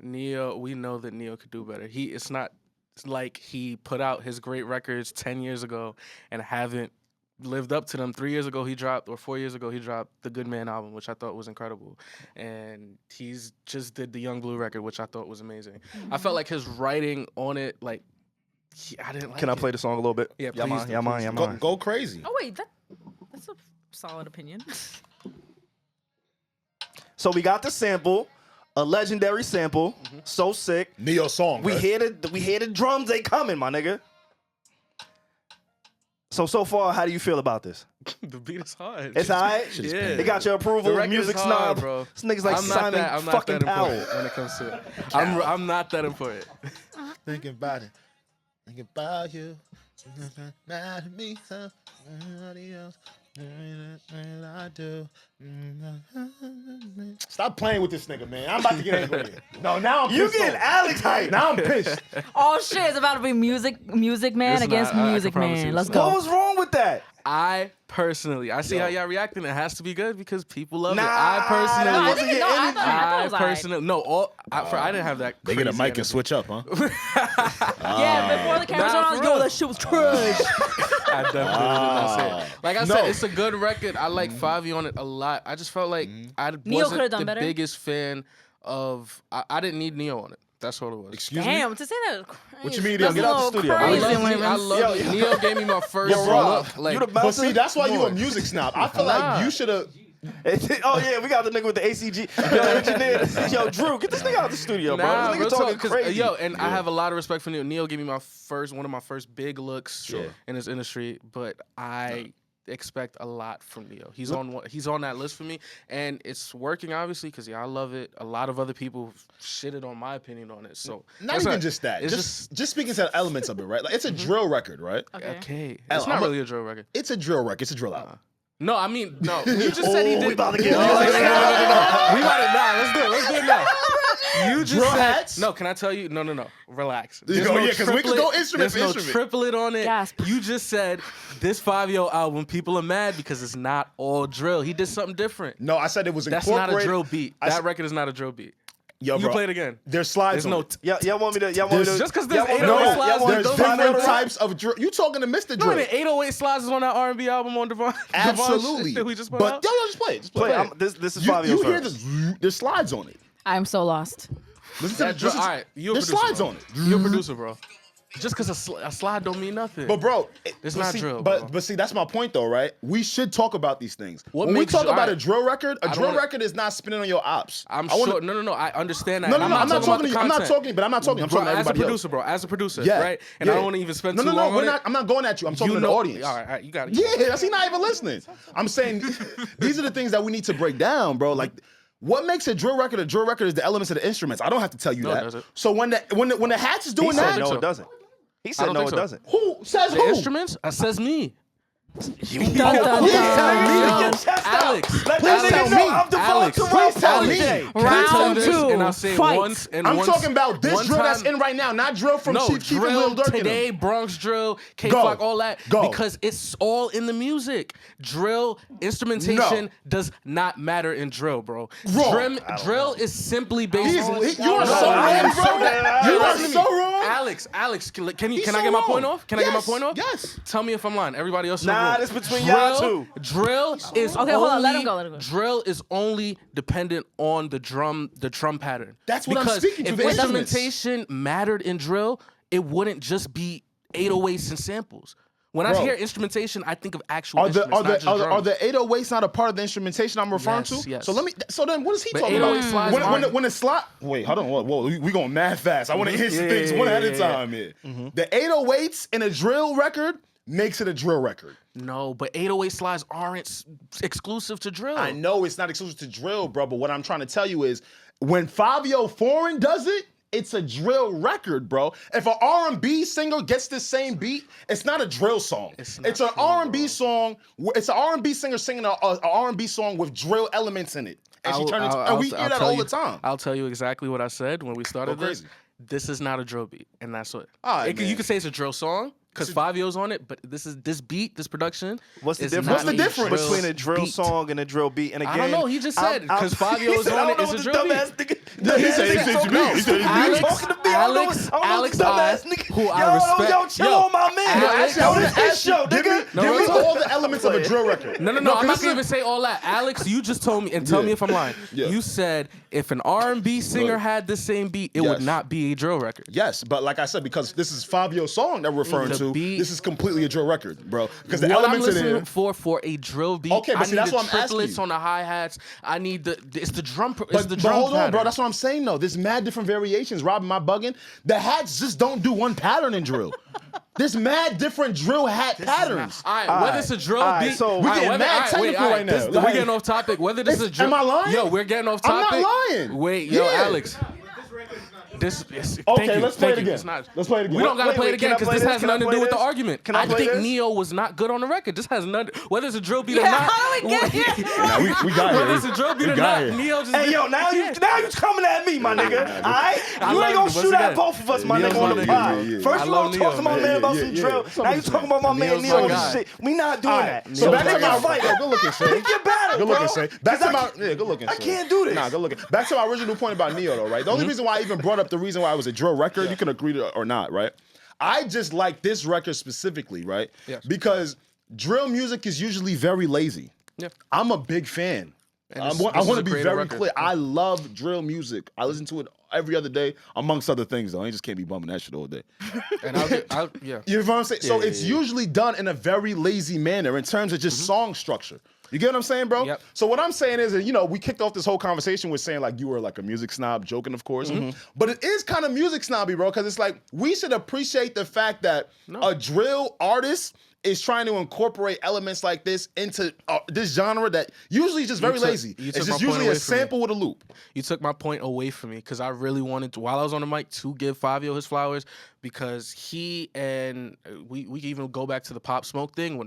Neo. We know that Neo could do better. It's not like he put out his great records 10 years ago and haven't lived up to them. 3 years ago he dropped, or 4 years ago he dropped the Good Man album, which I thought was incredible, and he's just did the Young Blue record, which I thought was amazing. I felt like his writing on it, like I didn't like Can I it. play the song a little bit? Yeah, Yeah, please do, man. Go crazy. Oh wait, that's a solid opinion. So we got the sample, a legendary sample, so sick. Neo song. We right? hear the drums, they coming, my nigga. So far, how do you feel about this? The beat is hard. It's alright. Yeah. It got your approval, The record music is hard, snob. bro. This nigga's like Simon I'm not fucking that Powell. important when it comes to it. I'm not that important. Thinking about it. Thinking about you. Mad at me, somebody else. I do. Stop playing with this nigga, man. I'm about to get angry here. No, now I'm pissed. You getting off. Alex hype. Now I'm pissed. Oh shit, it's about to be music man It's against not. I can music promise man. you Let's it's go. What was wrong with that? I personally, I see how y'all reacting. It has to be good because people love it. Nah, I personally, that I wasn't think your I energy. thought it was alright. personally, no, I didn't have that. They get a crazy mic and energy. switch up, huh? Yeah, before the cameras Nah, went on, for yo, real. that shit was trash. I definitely did not say it. Like I No. said, it's a good record. I like Favi on it a lot. I just felt like I Neo wasn't could've done the better. biggest fan of. I didn't need Neo on it. That's what it was. Excuse me? Damn, to say that was crazy. What you mean, That's get a out the little studio, bro. I crazy love, when it I was- love Neo gave me my first Yo, bro, look. Like, you the But bouncer? see, that's why you Come a on. music snob. I feel Nah. like you should have. Oh yeah, we got the nigga with the ACG. Yo, engineer. Yo, Drew, get this nigga out the studio, bro. Nah, This real nigga talking talk, 'cause, crazy. yo, and I have a lot of respect for Neo. Neo gave me one of my first big looks in this industry, but I expect a lot from Neo. He's on that list for me, and it's working obviously because I love it. A lot of other people shitted on my opinion on it, so Not that's even just that. It's Just speaking to the elements of it, right? Like it's a drill record, right? okay. Ella, It's not I'm really a drill record. It's a drill record. It's a drill album. No, I mean no. You just said he Oh, did. we about to get no, music. we about to Let's do it now. You just Drill said hats? no. Can I tell you? No. Relax. You go, yeah, 'cause we can go instrument There's for no instrument. triplet on it. Gasp. You just said this 5-year album. People are mad because it's not all drill. He did something different. No, I said it was That's incorporated. not a drill beat. I That said- record is not a drill beat. Yo, You bro, play it again. There's slides There's on no. it. Y'all want me to? Just 'cause there's y'all want me to- 808 No, slides y'all want me there's to those find different out? types of drill. You talking to Mr. No, Drill? wait a minute. 808 slides is on that R&B album on Devon. Absolutely. That we just put But out. yo, just play it. Just Play. play it. This is You, 5 you years hear first. this? There's slides on it. I'm so lost. Listen to That the, drill. listen All to- right, you're a there's producer, slides bro. on it. You're a producer, bro. Just because a slide don't mean nothing. But bro, It's but not see, drill, But bro. but see, that's my point though, right? We should talk about these things. What when we makes talk dr- about a alright. drill record, a don't drill wanna- record is not spinning on your ops. I'm I wanna- sure. No. I understand that. No, and no, no. I'm not about talking to the you. I'm not content. talking, but I'm not talking. I'm Bro, talking to as a everybody producer, else. bro. As a producer, Yeah, right? And yeah. I don't want to even spend No, too no, long no. on it. I'm not going at you. I'm talking to the audience. All right, you got it. Yeah, that's he not even listening. I'm saying these are the things that we need to break down, bro. Like, what makes a drill record is the elements of the instruments. I don't have to tell you No, it that. doesn't. So when the hats is He doing said that, no, so. it doesn't. He I said don't no, think it so. doesn't. who says The who? instruments? Says me. Dun, dun, Yo, dun. Alex. Let Please that tell nigga me. know I'm Alex, Devon please tell Terrell. me. Can Can I tell you Round this? two, And I'll say fight. once and I'm once. talking about this one drill that's time- in right now, not drill from No, Chief Keef and drill Lil Durk. and them. today, Bronx drill, K Go. Flock, all that. Go. Because it's all in the music. Drill instrumentation No. does not matter in drill, bro. Bro. Drill is simply based You on. are so No, wrong, I'm bro. so bad. You are Listen to so me. wrong. Alex, can I He's get so my wrong. point off? Can I get my Yes, point off? yes. Tell me if I'm lying. Everybody else in the Nah, room. this between y'all two. Drill is Okay, hold on, let only- him go, let him go. Drill is only dependent on the drum pattern. That's what I'm because speaking to, if the instruments. instrumentation mattered in drill, it wouldn't just be 808s and samples. When I Bro. hear instrumentation, I think of actual Are the instruments, not just are drums. the 808s not a part of the instrumentation I'm referring Yes, to? yes. So then what is he But talking 808 about? slides aren't- When the slot. Wait, hold on. Whoa, we going mad fast. I want to hit some things one at a time here. The 808s in a drill record makes it a drill record. No, but 808 slides aren't exclusive to drill. I know it's not exclusive to drill, bro, but what I'm trying to tell you is when Fabio Foreign does it, it's a drill record, bro. If an R&B singer gets the same beat, it's not a drill song. It's not It's an true, R&B bro. song. It's an R&B singer singing a R&B song with drill elements in it. And she turned it and we hear that all the time. I'll tell you exactly what I said when we started Go this. crazy. This is not a drill beat, and that's what. All right, You man. can say it's a drill song because Fabio's on it, but this beat, this production. What's the is difference? not What's the difference between a drill beat. song and a drill beat? And again, I don't know. He just said I'm- because Fabio's he said, I on don't it, know it's a what drill this dumbass beat. nigga He said it's Alex, me. He said it's me. talking to me. Alex, Alex, who I respect. Yo, chill on my man. Alex, Yo, this his show, Give nigga. me all the elements of a drill record. No, I'm not gonna even say all that. Alex, you just told me, and tell me if I'm lying. Yeah. You said if an R&B singer Look. had the same beat, it Yes. would not be a drill record. Yes, but like I said, because this is Fabio's song that we're referring The to, beat- this is completely a drill record, bro. Because the What I'm elements in listening there. for a drill beat, Okay, but I see, need that's the what I'm asking triplets you. on the hi-hats. I need it's the drum. It's But, the but drum hold on, bro. pattern. That's what I'm saying, though. There's mad different variations. Rob, am I bugging? The hats just don't do one pattern in drill. There's mad different drill hat patterns. All right, whether it's a drill Alright, beat, so all we right, getting whether- mad all right, wait, technical all right now. this- Like- we're getting off topic. Whether this is a drill, Am I lying? Yo, we're getting off I'm topic. not lying. Wait, yo, Yeah. Alex. This is, Okay, thank you, let's play thank it you. again. It's not, Let's play it again. We don't gotta Wait, play it wait, can again I because play this this? has Can I nothing to play do with the this? argument. Can I play think this? Neo was not good on the record. This has nothing. Whether it's a drill beat or Yeah, not. how do we get here? Nah, we got Whether here. it's a drill beat We or got not, here. Neo just. Hey, yo, now you coming at me, my nigga. All right? I You love ain't gonna him. shoot Once at again, both of us, my Neo's nigga, on my the nigga. pod. Yeah. First, I you love gonna talk to Neo, my man. man about Yeah, some yeah, drill. yeah. Now you talking about my man Neo's Neo my and guy. shit. We not doing that. So So back to pick my your fight. good looking, Shay. Pick your battle, Good bro. looking, Shay. Back to 'Cause my good looking. I Shay. can't do this. Nah, good looking. Back to my original point about Neo, though, right? The only reason why I even brought up the reason why it was a drill record, you can agree to or not, right? I just like this record specifically, right? Yes. Because drill music is usually very lazy. Yeah. I'm a big fan. And I this want is to a be creative very record. clear. I love drill music. I listen to it every other day, amongst other things, though. I just can't be bumping that shit all day. And yeah. You know what I'm saying? So it's usually done in a very lazy manner in terms of just song structure. You get what I'm saying, bro? Yep. So what I'm saying is, you know, we kicked off this whole conversation with saying like you were like a music snob, joking, of course. But it is kind of music snobby, bro, because it's like we should appreciate the fact that a drill artist is trying to incorporate elements like this into this genre that usually is just very lazy. you It's took just my point usually away a from me. sample with a loop. You took my point away from me because I really wanted to, while I was on the mic, to give Fabio his flowers because he and we even go back to the Pop Smoke thing.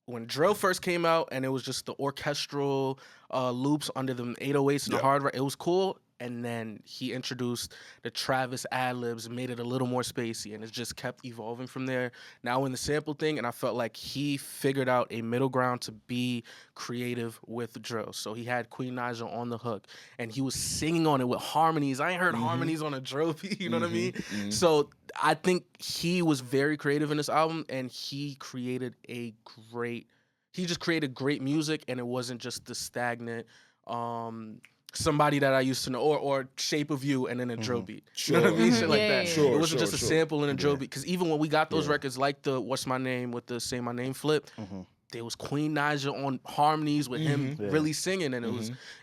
When drill first came out and it was just the orchestral loops under the 808s and the hard rock, it was cool. And then he introduced the Travis ad-libs and made it a little more spacey, and it just kept evolving from there. Now in the sample thing, and I felt like he figured out a middle ground to be creative with drill. So he had Queen Naija on the hook, and he was singing on it with harmonies. I ain't heard harmonies on a drill beat, you know what I mean? So I think he was very creative in this album, and he created just created great music, and it wasn't just the stagnant, somebody that I used to know, or Shape of You and then a drill beat. You know what I mean? Shit like that. Sure, it wasn't sure, just a sure. sample and a drill beat. Because even when we got those records, like the What's My Name with the Say My Name flip, there was Queen Naija on harmonies with him really singing, and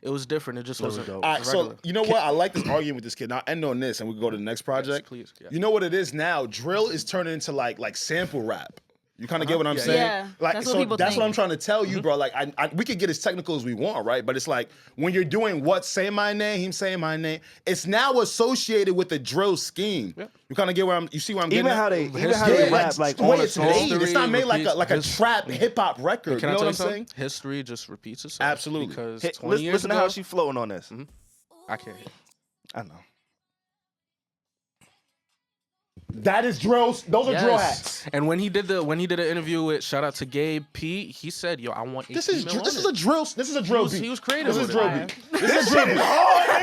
it was different. It just wasn't. dope. All right, so you know what? I like this argument with this kid. Now, I'll end on this, and we can go to the next project. please, yeah. You know what it is now? Drill is turning into like sample rap. You kind of get what I'm Yeah, saying? yeah. Like, That's what so people that's what think. I'm trying to tell you, bro. Like, we could get as technical as we want, right? But it's like when you're doing what, say my name, him saying my name. It's now associated with the drill scheme. Yeah. You kind of get where I'm. You see where I'm getting Even at? how they Yeah, rap like the way on a it's song. made. It's not made like a Repeats. trap hip hop record. Can You I know tell what you I'm something? saying? History just repeats itself. Absolutely. Because Hey, 20 years listen to ago, how she floating on this. I can't. I know. That is drill. Those are drill hats. And when he did an interview with shout out to Gabe P, he said, "Yo, I want This is a drill beat. He was creative. This is with drill it. beat. This is a drill beat.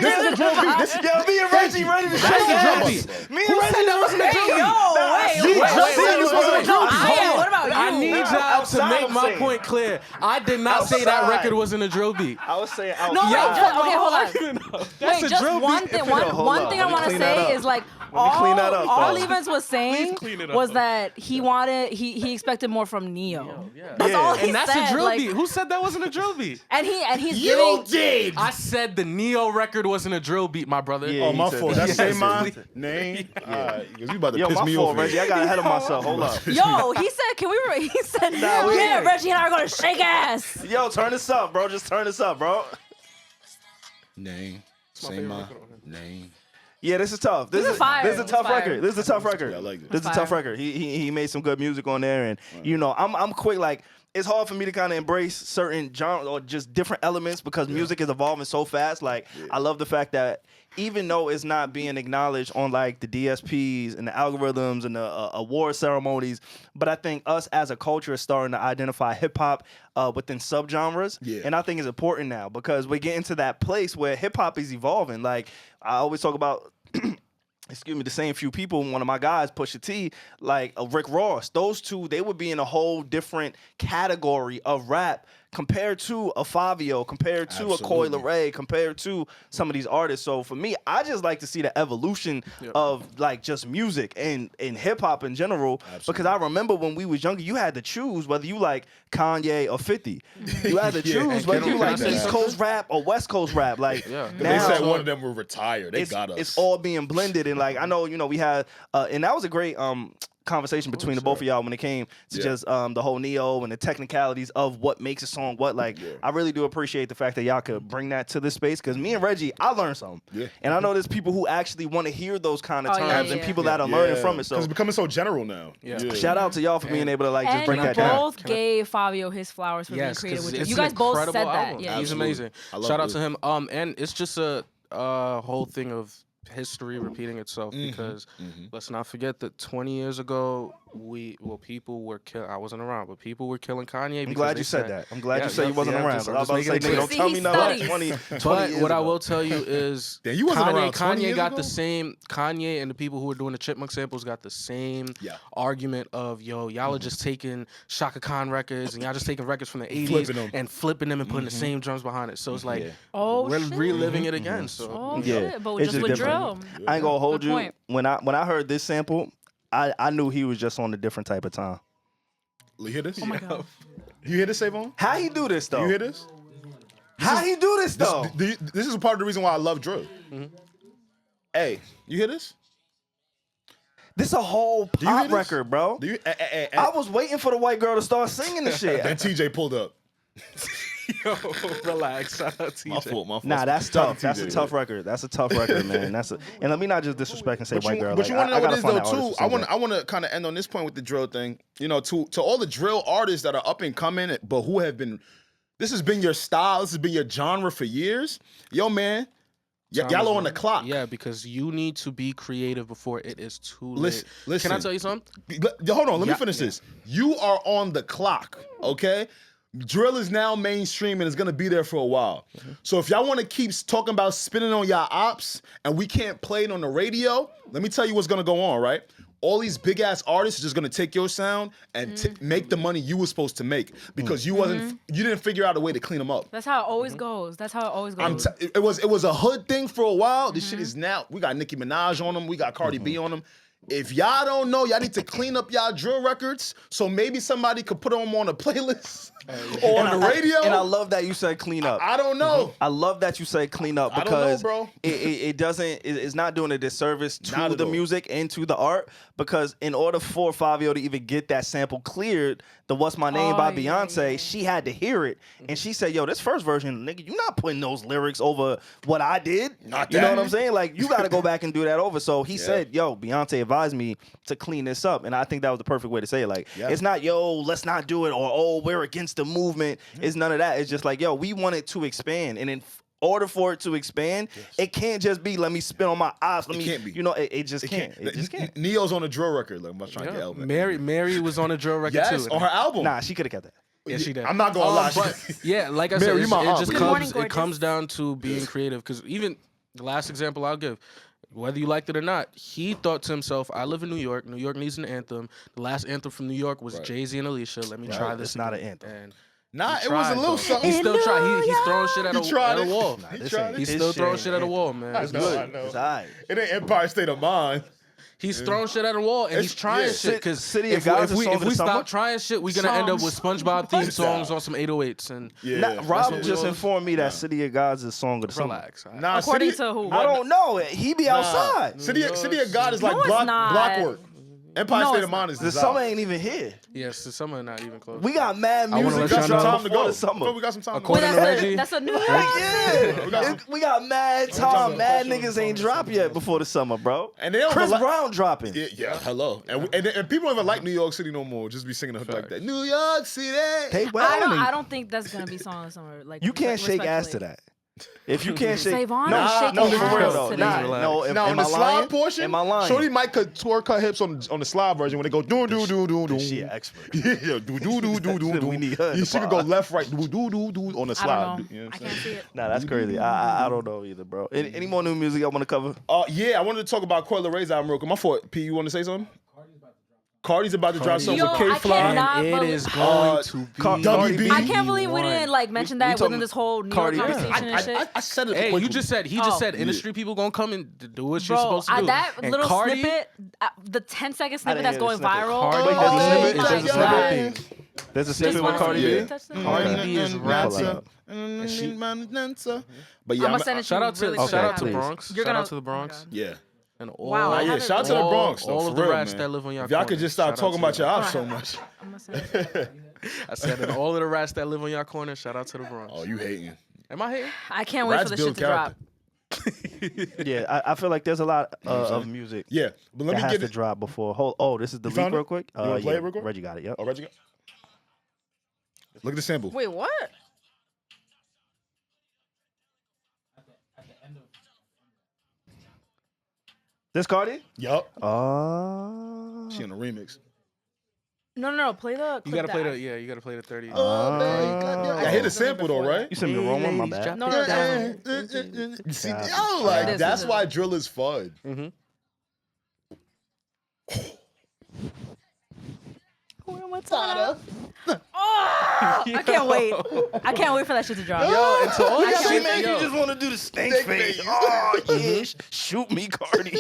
This is a drill beat. This is Yo, me and Reggie ready to That's shake a drill ass. beat. Me and Reggie that wasn't a drill beat? What about you? I need y'all to outside make I'm my saying. point clear. I did not say that Outside. record wasn't a drill beat. I was saying outside. No, wait, just, okay, hold on. That's Wait, a just drill one beat. thing. Hold One up. thing Let I me want to clean that say up. is like clean that up, all though. Evans was saying clean it up, was though. that he expected more from Neo. Yeah. That's all he And that's said. a drill like, beat. Who said that wasn't a drill beat? And he's You giving. did. I said the Neo record wasn't a drill beat, my brother. Yeah. Oh, my he said fault. that. That's Yes. same my name. Because you about to Yo, piss my me fault, off. Reggie. I got ahead of myself. Hold up. Yo, he said, can we? He said, Nah, we yeah, ain't. Reggie and I are gonna shake ass. Yo, turn this up, bro. Just turn this up, bro. Name. Say my name. Yeah, this is tough. This is fire. This is a It's tough fire. record. This is a tough record. Yeah, I like it. This is a It's tough fire. record. He made some good music on there, and you know, I'm quick. Like it's hard for me to kind of embrace certain genres or just different elements because music is evolving so fast. Like, I love the fact that even though it's not being acknowledged on like the DSPs and the algorithms and the award ceremonies, but I think us as a culture is starting to identify hip hop within subgenres. Yeah. And I think it's important now because we're getting to that place where hip hop is evolving. Like, I always talk about excuse me, the same few people, one of my guys, Pusha T, like Rick Ross, those two, they would be in a whole different category of rap compared to a Fabio, compared to a Coi Leray, compared to some of these artists. So for me, I just like to see the evolution of like just music and hip hop in general. Because I remember when we was younger, you had to choose whether you like Kanye or 50. You had to choose whether you like East Coast rap or West Coast rap. Like now, they said one of them were retired. They got us. It's all being blended, and like I know, we had, and that was a great conversation between the both of y'all when it came to just the whole Neo and the technicalities of what makes a song what. Like, I really do appreciate the fact that y'all could bring that to this space because me and Reggie, I learned something. And I know there's people who actually want to hear those kind of terms and people that are learning from it. So it's becoming so general now. Shout out to y'all for being able to like just break that down. And both gave Fabio his flowers for being creative with it. You guys both said that. Yeah, he's amazing. Shout out to him. And it's just a whole thing of history repeating itself because let's not forget that 20 years ago people were I wasn't around, but people were killing Kanye. I'm glad you said that. I'm glad you said you wasn't around. I was about to say, nigga, don't tell me nothing. 20 but years what I ago. will tell you is you wasn't around 20 Kanye years got ago? the same. Kanye and the people who were doing the Chipmunk samples got the same argument of y'all are just taking Shaka Khan records and y'all just taking records from the 80s and flipping them and putting the same drums behind it. So it's like we're reliving it again. So shit, but just with drill. I ain't gonna hold Good you. point. When I heard this sample, I knew he was just on a different type of time. You hear this? Oh my God. You hear this, Savon? How he do this though? You hear this? How he do this though? This is part of the reason why I love drill. Hey, you hear this? This a whole Do you hear pop this? record, bro. Do you? I was waiting for the white girl to start singing the shit. Then TJ pulled up. Yo, relax. Shout out to My fault. Nah, that's Shout out tough. to That's a TJ. tough record. That's a tough record, man. And let me not just disrespect and say white girl. But Like, you want to know I what gotta it is find though that artist too. who sings I want to kind of end on this point with the drill thing. You know, to all the drill artists that are up and coming, but who have been, this has been your style. This has been your genre for years. Yo, man, y'all are on the clock. Yeah, because you need to be creative before it is too late. Listen. Can I tell you something? Hold on, let me finish this. You are on the clock, okay? Drill is now mainstream and it's gonna be there for a while. So if y'all wanna keep talking about spinning on y'all ops and we can't play it on the radio, let me tell you what's gonna go on, right? All these big ass artists are just gonna take your sound and make the money you were supposed to make because you didn't figure out a way to clean them up. That's how it always goes. It was a hood thing for a while. This shit is now. We got Nicki Minaj on them. We got Cardi B on them. If y'all don't know, y'all need to clean up y'all drill records so maybe somebody could put them on a playlist or on the radio. And I love that you said clean up. I don't know. I love that you say clean up I don't know, because bro. It doesn't. It's not doing a disservice Not to at the all. music and to the art because in order for Fabio to even get that sample cleared, the "What's My Name" by Beyonce, she had to hear it and she said, "Yo, this first version, nigga, you're not putting those lyrics over what I did. Not you know that. what I'm saying? Like you got to go back and do that over." So he said, "Yo, Beyonce advised me to clean this up," and I think that was the perfect way to say it. Like it's not, "Yo, let's not do it," or "Oh, we're against the movement." It's none of that. It's just like, "Yo, we want it to expand," and in order for it to expand, it can't just be let me spin on my ops. Let me, can't be. you know, it just can't. It just can't. Neo's on a drill record. Look, I'm not trying to get Elvin. Mary was on a drill record Yes, too. on her album. Nah, she could have kept that. Yeah, she did. I'm not gonna lie. But yeah, like I Mary, said, you my aunt, it but yeah. just comes down to being creative. Because even the last example I'll give, whether you liked it or not, he thought to himself, "I live in New York. New York needs an anthem. The last anthem from New York was Jay-Z and Alicia. Let me try this." It's not an again." anthem. And Nah, he it was a tried, little though. something. He still tried. He's throwing shit at tried a it. wall. Nah, This tried ain't- it. He's his still throwing shit shit at a ain't- wall, man. It's good. know. It's all right. It ain't Empire State of Mind. He's throwing shit at a wall and he's trying shit because City of God's a song of if we the summer? stop trying shit, we're gonna end up with SpongeBob theme songs on some 808s and Nah, Rob just informed me that "City of God's" is song of the summer. relax. all right? Nah, According City, to who? I don't know. He be outside. City of God is like No, it's not. block work. Empire No, State it's of Mind is The summer ain't even here. Yes, the summer not even close. We got mad I wanna music let We got y'all some know time to before go. the summer. We got some time to go. According to Reggie, That's a new year. Yeah, We got some- we got mad time. Mad niggas ain't dropped yet before the summer, bro. And they don't Chris rely- Brown dropping. Yeah, hello. And people don't even like New York City no more. Just be singing a hook like that. New York City. They I wilding. don't think that's gonna be song of the summer. Like You can't shake ass to respectfully. that. If you can't shake, Savon no, is shaking no, for real ass though. today. Nah, Relax. no. Now on Am the I slide lying? portion, Am I lying? Shorty might could twerk her hips on the slide version when they go do do do do do. She an expert. Yeah, do do do do do do. We need her in Yeah, the she could go pod. left, right, do do do do on the I slide. don't know. You know what I I'm can't saying? see it. Nah, that's crazy. I don't know either, bro. Any more new music I want to cover? Yeah, I wanted to talk about Coi Lerais album real quick. My fault. P, you want to say something? Cardi's about to drop something Yo, with K I Fly. cannot and it believe- is going to be WB. I can't believe we didn't like mention we that talking within this whole New York Cardi B. conversation and shit. I said it. Hey, quick. you just said he Oh. just said industry people gonna come and do what you're Bro, supposed to do. that And little Cardi, snippet, the 10-second snippet didn't that's hear the going snippet. viral. Cardi Wait, there's a oh snippet? my There's a God. snippet? There's a Just snippet with wanna Cardi see B. it. Touch the- Cardi B is rapping. But yeah, I'ma send it Shout out to really shout quick. out to please. Bronx. You're Shout gonna- out to the Bronx. yeah. And all, Wow, I Yeah, haven't shout out to the really- Bronx, though. all for of the real, rats man. that live on your If y'all could corner. just stop Shout out talking to about them. your ops so much. I'm gonna send it. I said, and all of the rats that live on your corner, shout out to the Bronx. Oh, you hating. Am I hating? I can't wait Rats for this shit build to drop. character. Yeah, I feel like there's a lot of music Yeah, but let that me has get to it. drop before. Oh, this is the You leak found it? real quick. You wanna play it real quick? Reggie got it. Yep. Oh, Reggie. Look at the sample. Wait, what? This Cardi? Yup. Oh. She in the remix. No. Play the. You clip gotta play that- the you gotta play the 30. I hear the sample though, right? You sent me the wrong one. My bad. No, You see, Yeah. yo, like This that's is why drill is fun. Oh, I can't wait. I can't wait for that shit to drop. Yo, and to all I you can't shit, wait. You yo, just want to do the stink Stink face. face. Oh yeah, shoot me, Cardi.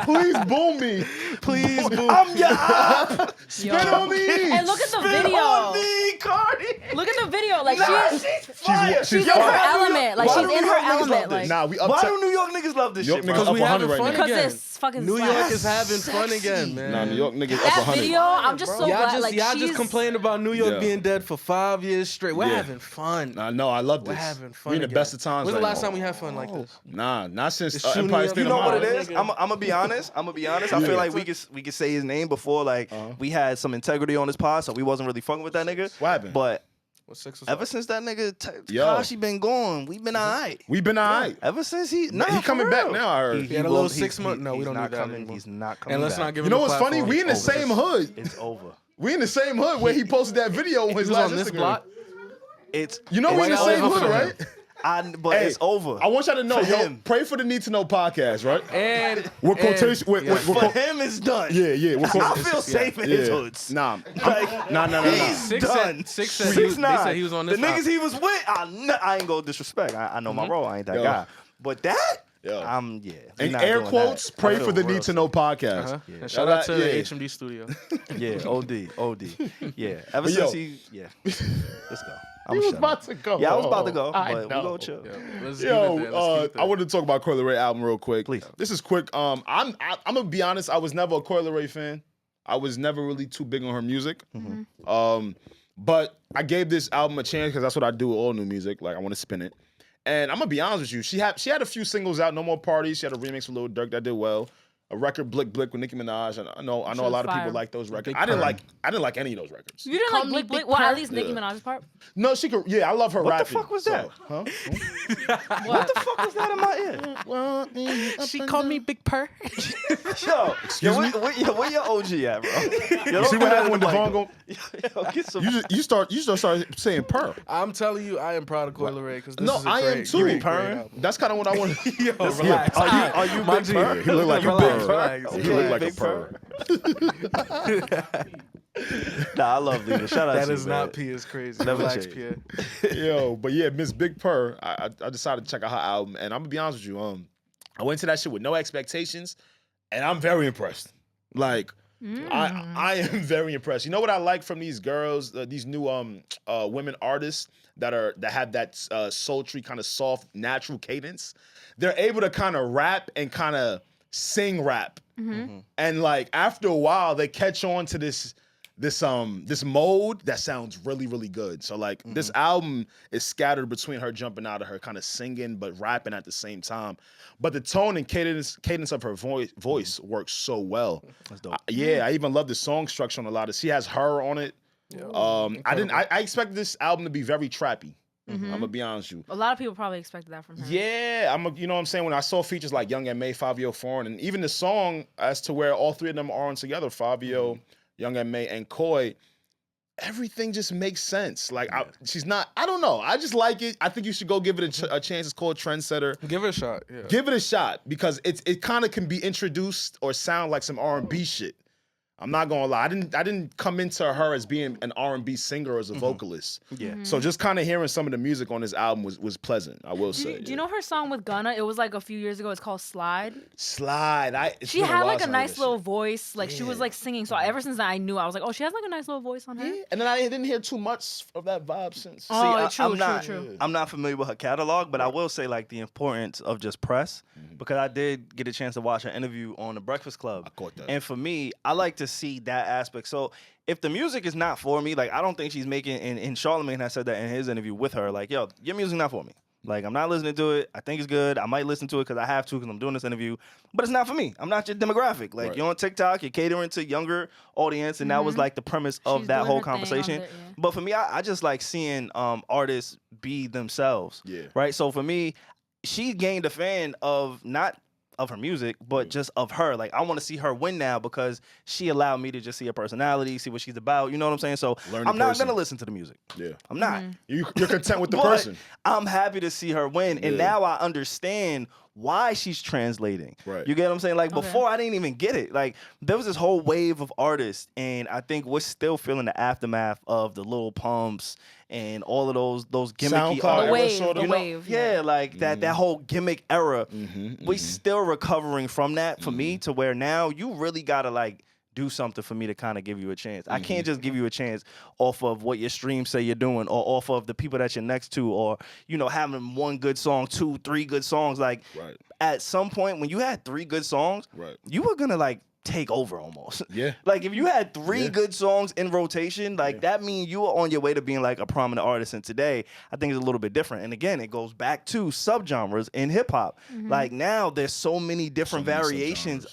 Please boom me. Please, boo. I'm your op. Spit on me. And look at the Spit video. on me, Cardi. Look at the video. Like Nah, she's fire. she's in fire. her element. Like why she's do in New her York niggas love element. this? Like Nah, we up Why to do New York niggas love this York shit, niggas bro? up we 100 having right fun now. because again. it's fucking New slaps. York is having fun Sexy. again, man. Nah, New York niggas up That 100. video, I'm just so Y'all glad. just Like y'all she's just complained about New York Yeah. being dead for 5 years straight. We're Yeah. having fun. Nah, no, I love We're this. having fun. We in the again. best of times. When's the right last now. time we had fun like this? Nah, not since It's shooting Empire me up. State You of know what Mind. it is? I'm gonna be honest. I feel like we could say his name before. Like we had some integrity on this pod, so we wasn't really fucking with that nigga. What happened? But What 6 was ever up? since that nigga Yo. Takashi been gone, we been alright. We been alright. Ever since he coming back now, I heard. He had a will- little he's- 6 month. No, we he's don't not need that coming. anymore. He's not coming. And let's back. not give You him know the what's funny? platform. We in the It's over. same hood. It's over. We in the same hood where he posted that video on He his was last on this Instagram. block. It's You know we in the y'all same over hood, for right? but Hey, it's over. I want y'all to know, For yo, him. pray for the Need to Know podcast, right? And With quotation, with For him, it's done. yeah. I feel safe in his hoods. Nah, Like, nah. He's Six done. said- Six said he was- they said he was on this The niggas album. he was with, I ain't gonna disrespect. I know my role. I ain't that Yo. guy. But that, Yo. yeah. we In not air doing quotes, that. pray I for feel the real Need to Know podcast. Uh-huh. Yeah. And shout out to Yeah. HMD Studio. Yeah, OD. Yeah, ever But yo. since let's go. I'm He was shutting about up. to go. Yeah, I was about to go, I but we know. go chill. Let's keep it there. Let's keep Yo, it there. I wanted to talk about Coi Leray album real quick. Please. This is quick. I'm gonna be honest. I was never a Coi Leray fan. I was never really too big on her music. But I gave this album a chance because that's what I do with all new music. Like I want to spin it. And I'm gonna be honest with you. She had a few singles out. No More Parties. She had a remix with Lil Durk that did well. A record, Blick Blick with Nicki Minaj. And I know a was lot of fire. people like those records. Big I didn't Purr. like any of those records. You didn't Call like me Blick Blick? Big Well, Purr. at least Nicki Minaj's part. No, she could. Yeah, I love her What the rapping. fuck was that? Huh? What? The fuck was that in my ear? She called me Big Purr. Yo, Excuse me? where your OG at, bro? You see what happened when Devon go? Yo, get some. You start saying purr. I'm telling you, I am proud of Coi Leray because this No, is a I am great, too. great, great purring? album. That's kind of what I want. Yo, relax. Are you My Big G. Purr? He look like a Relax, purr. relax. He look like a Big purr. Nah, I love Lena. Shout out That to is you, not man. P is crazy. Never Relax, change. Pierre. Yo, but yeah, Miss Big Purr. I decided to check out her album, and I'm gonna be honest with you. I went to that shit with no expectations, and I'm very impressed. Like, I am very impressed. You know what I like from these girls, these new women artists that have that sultry kind of soft, natural cadence. They're able to kind of rap and kind of sing rap. Mm-hmm. And like after a while, they catch on to this mode that sounds really, really good. So like this album is scattered between her jumping out of her kind of singing but rapping at the same time. But the tone and cadence of her voice works so well. That's dope. I even love the song structure on a lot of. She has her on it. I expected this album to be very trappy. I'm gonna be honest with you. A lot of people probably expected that from her. Yeah, you know what I'm saying? When I saw features like Young M.A., Fabio Foreign, and even the song as to where all three of them are on together, Fabio, Young M.A., and Koi, everything just makes sense. Like, she's not, I don't know. I just like it. I think you should go give it a chance. It's called Trendsetter. Give it a shot. Yeah. Give it a shot because it kind of can be introduced or sound like some R&B shit. I'm not gonna lie. I didn't come into her as being an R&B singer or as a vocalist. Yeah. So just kind of hearing some of the music on this album was pleasant. I will say. Do you know her song with Gunna? It was like a few years ago. It's called Slide. Slide. She had like a nice little voice. Like she was like singing. So ever since I knew, I was like, oh, she has like a nice little voice on her. Yeah. And then I didn't hear too much of that vibe since. Oh, true. I'm not familiar with her catalog, but I will say like the importance of just press because I did get a chance to watch an interview on the Breakfast Club. I caught that. And for me, I like to see that aspect. So if the music is not for me, like I don't think she's making, and Charlamagne has said that in his interview with her, like, yo, your music's not for me. Like, I'm not listening to it. I think it's good. I might listen to it because I have to because I'm doing this interview. But it's not for me. I'm not your demographic. Like, you're on TikTok. You're catering to younger audience. And that was, like, the premise of that whole conversation. But for me, I just like seeing artists be themselves. Yeah. Right? So for me, she gained a fan of not of her music, but just of her. Like, I want to see her win now because she allowed me to just see her personality, see what she's about. You know what I'm saying? So I'm not going to listen to the music. Yeah. I'm not. You're content with the But person. I'm happy to see her win. And now I understand why she's translating. Right. You get what I'm saying? Like, before I didn't even get it. Like, there was this whole wave of artists, and I think we're still feeling the aftermath of the Lil Pumps and all of those gimmicky SoundCloud the wave, sort of. the wave. Yeah, like that whole gimmick era. We still recovering from that for me to where now you really gotta like do something for me to kind of give you a chance. I can't just give you a chance off of what your streams say you're doing or off of the people that you're next to or, you know, having one good song, 2, 3 good songs. Like at some point when you had 3 good songs, you were gonna like take over almost. Yeah. Like if you had 3 good songs in rotation, like that means you were on your way to being like a prominent artist. And today, I think it's a little bit different. And again, it goes back to subgenres in hip hop. Like now there's so many different variations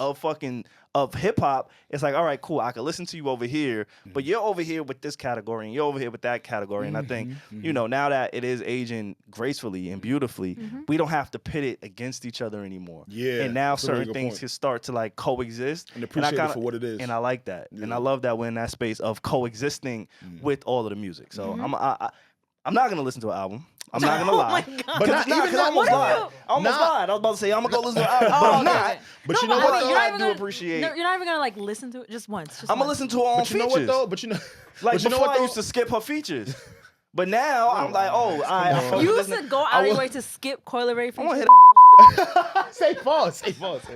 of hip hop. It's like, all right, cool. I can listen to you over here, but you're over here with this category and you're over here with that category. And I think, you know, now that it is aging gracefully and beautifully, we don't have to pit it against each other anymore. Yeah. And now that's a really certain good things point. can start to like coexist. And appreciate I it for what it is. And I like that. And I love that we're in that space of coexisting with all of the music. So I'm not gonna listen to an album. I'm not gonna lie. But not even I almost lied. I almost lied. I was about to say I'm gonna go listen to an album, but I'm not. But you know what? you're not even I do gonna, appreciate. No, you're not even gonna like listen to it just once. I'm gonna listen to her on But you know features. what though? But you know, Like but you know before what I though? used to skip her features. But now I'm like, oh, I fuck with You this used nigga. to go out of your way to skip Coil Ray I wanna features. hit Say false.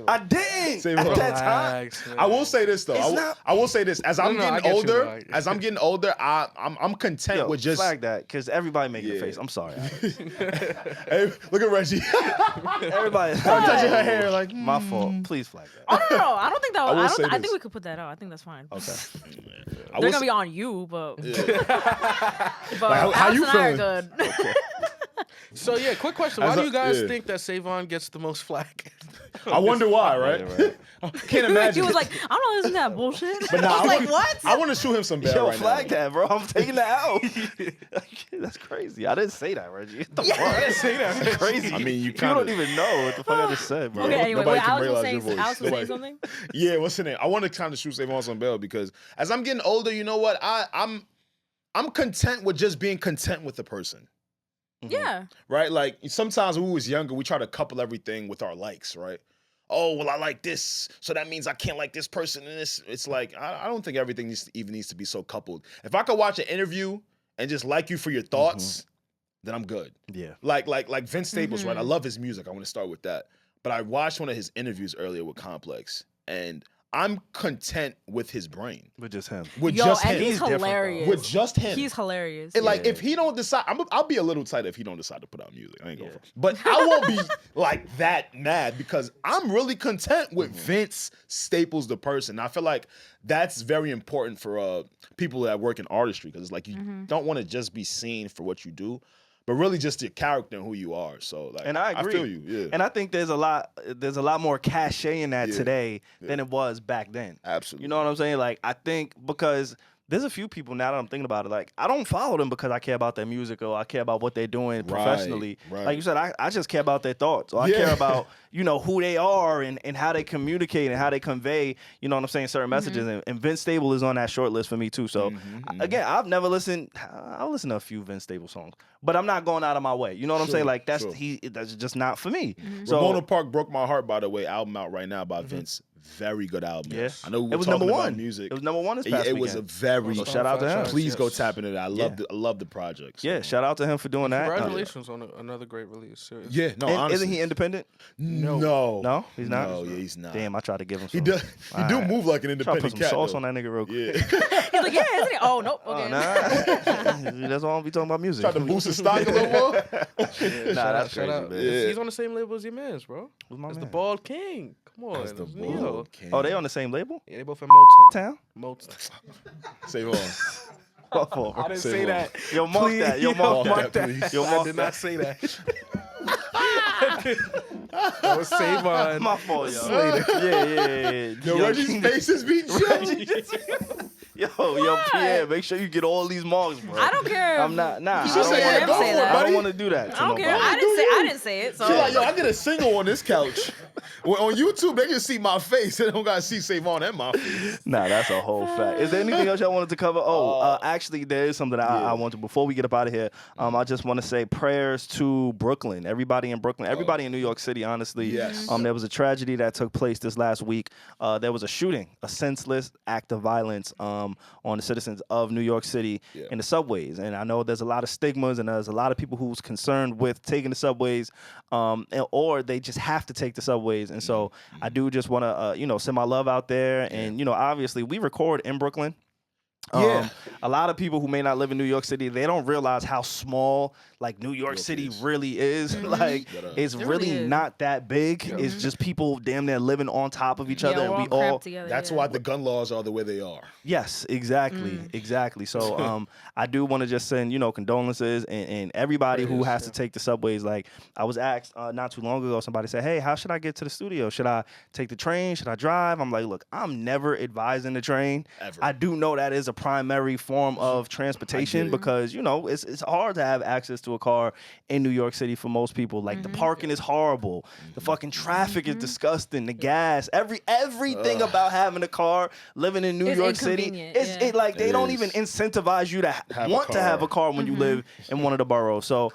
I didn't Say at what? that time. Relax, man. I will say this though. I will say this. As I'm No, I getting get you, older, though. I get as I'm getting older, I'm content Yo, with just. flag that because everybody making a face. I'm sorry. Hey, look at Reggie. Everybody touching her hair like. my fault. Please flag that. Oh no, I don't think that. I will I, say don't, I this. think we could put that out. I think that's fine. Okay. I They're will gonna say- be on you, but Like, but how Alex you and I are feeling? good. So yeah, quick question. Why As do a- you guys yeah. think that Savon gets the most flack? I wonder why, right? Can't imagine. he was like, I'm not listening to that bullshit. But nah, I was like, wanna- what? I want to shoot him some bail Yo, right flag now. that, bro. I'm taking that out. That's crazy. I didn't say that, Reggie. What the fuck? I didn't say that. That's crazy. I mean, you People kinda- don't even know what the fuck I just said, bro. Okay, anyway, Nobody wait, can Alex was realize saying, your voice. Alex was saying Nobody- something? Yeah, what's the name? I want to kind of shoot Savon some bail because as I'm getting older, you know what? I'm content with just being content with the person. Yeah. Right? Like sometimes when we was younger, we try to couple everything with our likes, right? Oh, well, I like this, so that means I can't like this person and this. It's like I don't think everything needs to be so coupled. If I could watch an interview and just like you for your thoughts, then I'm good. Yeah. Like Vince Staples, right? I love his music. I want to start with that. But I watched one of his interviews earlier with Complex, and I'm content with his brain. With just him. With Yo, just and him. he's hilarious. With just him. He's hilarious. And like, if he don't decide, I'll be a little tight if he don't decide to put out music. I ain't going for, but I won't be like that mad because I'm really content with Vince Staples, the person. I feel like that's very important for people that work in artistry because it's like you don't want to just be seen for what you do, but really just your character and who you are. So like, And I agree. feel you. Yeah. And I think there's a lot more cachet in that today than it was back then. Absolutely. You know what I'm saying? Like, I think because there's a few people now that I'm thinking about it, like, I don't follow them because I care about their music or I care about what they're doing professionally. Right. Like you said, I just care about their thoughts. Or I care about, who they are and how they communicate and how they convey, you know what I'm saying, certain messages. And Vince Staples is on that short list for me too. So again, I've never listened. I'll listen to a few Vince Staples songs, but I'm not going out of my way. You know what I'm saying? Like that's just not for me. So Ramona Park Broke My Heart, by the way, album out right now by Vince. Very good album. Yes. I know we were it was talking number about one. music. It was number one this past It was a weekend. very So shout out to him. Please go tap into that. I love the project. So. Yeah, shout out to him for doing that. Congratulations on another great release. Seriously. Yeah, no, And honestly. isn't he independent? No. No, he's not. No, yeah, he's not. Damn, I tried to give him He some. does. He do move like an Try to put independent some cat. sauce though. on that nigga real quick. Yeah. He's like, yeah, isn't it? Oh, nope. Okay. Nah. That's why I don't be talking about music. Try to boost his stock a little more. Nah, that's Shout crazy, out. man. Yeah. He's on the same label as your man's, bro. Who's my That's the man? Bald King. Come on. That's the it's Neo. Bald King. Oh, they on the same label? Yeah, they both in Motown. Town? Motown. Save on. I didn't Say say more. that. Yo, mark Please, that. Yo, yo, mark mark that. that, please. Yo, I mark did that. not say that. That was Savon. My fault, yo. Slater. Yeah. Yo, Reggie's faces be chill. Yo, Pierre, make sure you get all these marks, bro. I don't care. I'm not. Nah, She I said, yeah, don't go wanna- for it, I don't buddy. want to do that. To I don't care. nobody. I didn't say it. So She like, yo, I get a single on this couch. Well, on YouTube, they just see my face. They don't gotta see Savon and my face. Nah, that's a whole fact. Is there anything else y'all wanted to cover? Actually, there is something I want to. Before we get up out of here, I just want to say prayers to Brooklyn. Everybody in Brooklyn. Everybody in New York City, honestly. Yes. There was a tragedy that took place this last week. There was a shooting, a senseless act of violence on the citizens of New York City in the subways. And I know there's a lot of stigmas and there's a lot of people who's concerned with taking the subways or they just have to take the subways. And so I do just want to, send my love out there. And, obviously we record in Brooklyn. A lot of people who may not live in New York City, they don't realize how small like New York City really is. Like it's really not that big. It's just people damn near living on top of each other, and we all. Together, That's why the gun laws are the way they are. Yes, exactly. So I do want to just send condolences and everybody who has to take the subways. Like I was asked not too long ago, somebody said, "Hey, how should I get to the studio? Should I take the train? Should I drive?" I'm like, look, I'm never advising the train. Ever. I do know that is a primary form of transportation because it's hard to have access to a car in New York City for most people. Like the parking is horrible, the fucking traffic is disgusting, the gas, everything about having a car, living in New It's York City, inconvenient, they don't even incentivize you to want to have a car when you live in one of the boroughs. So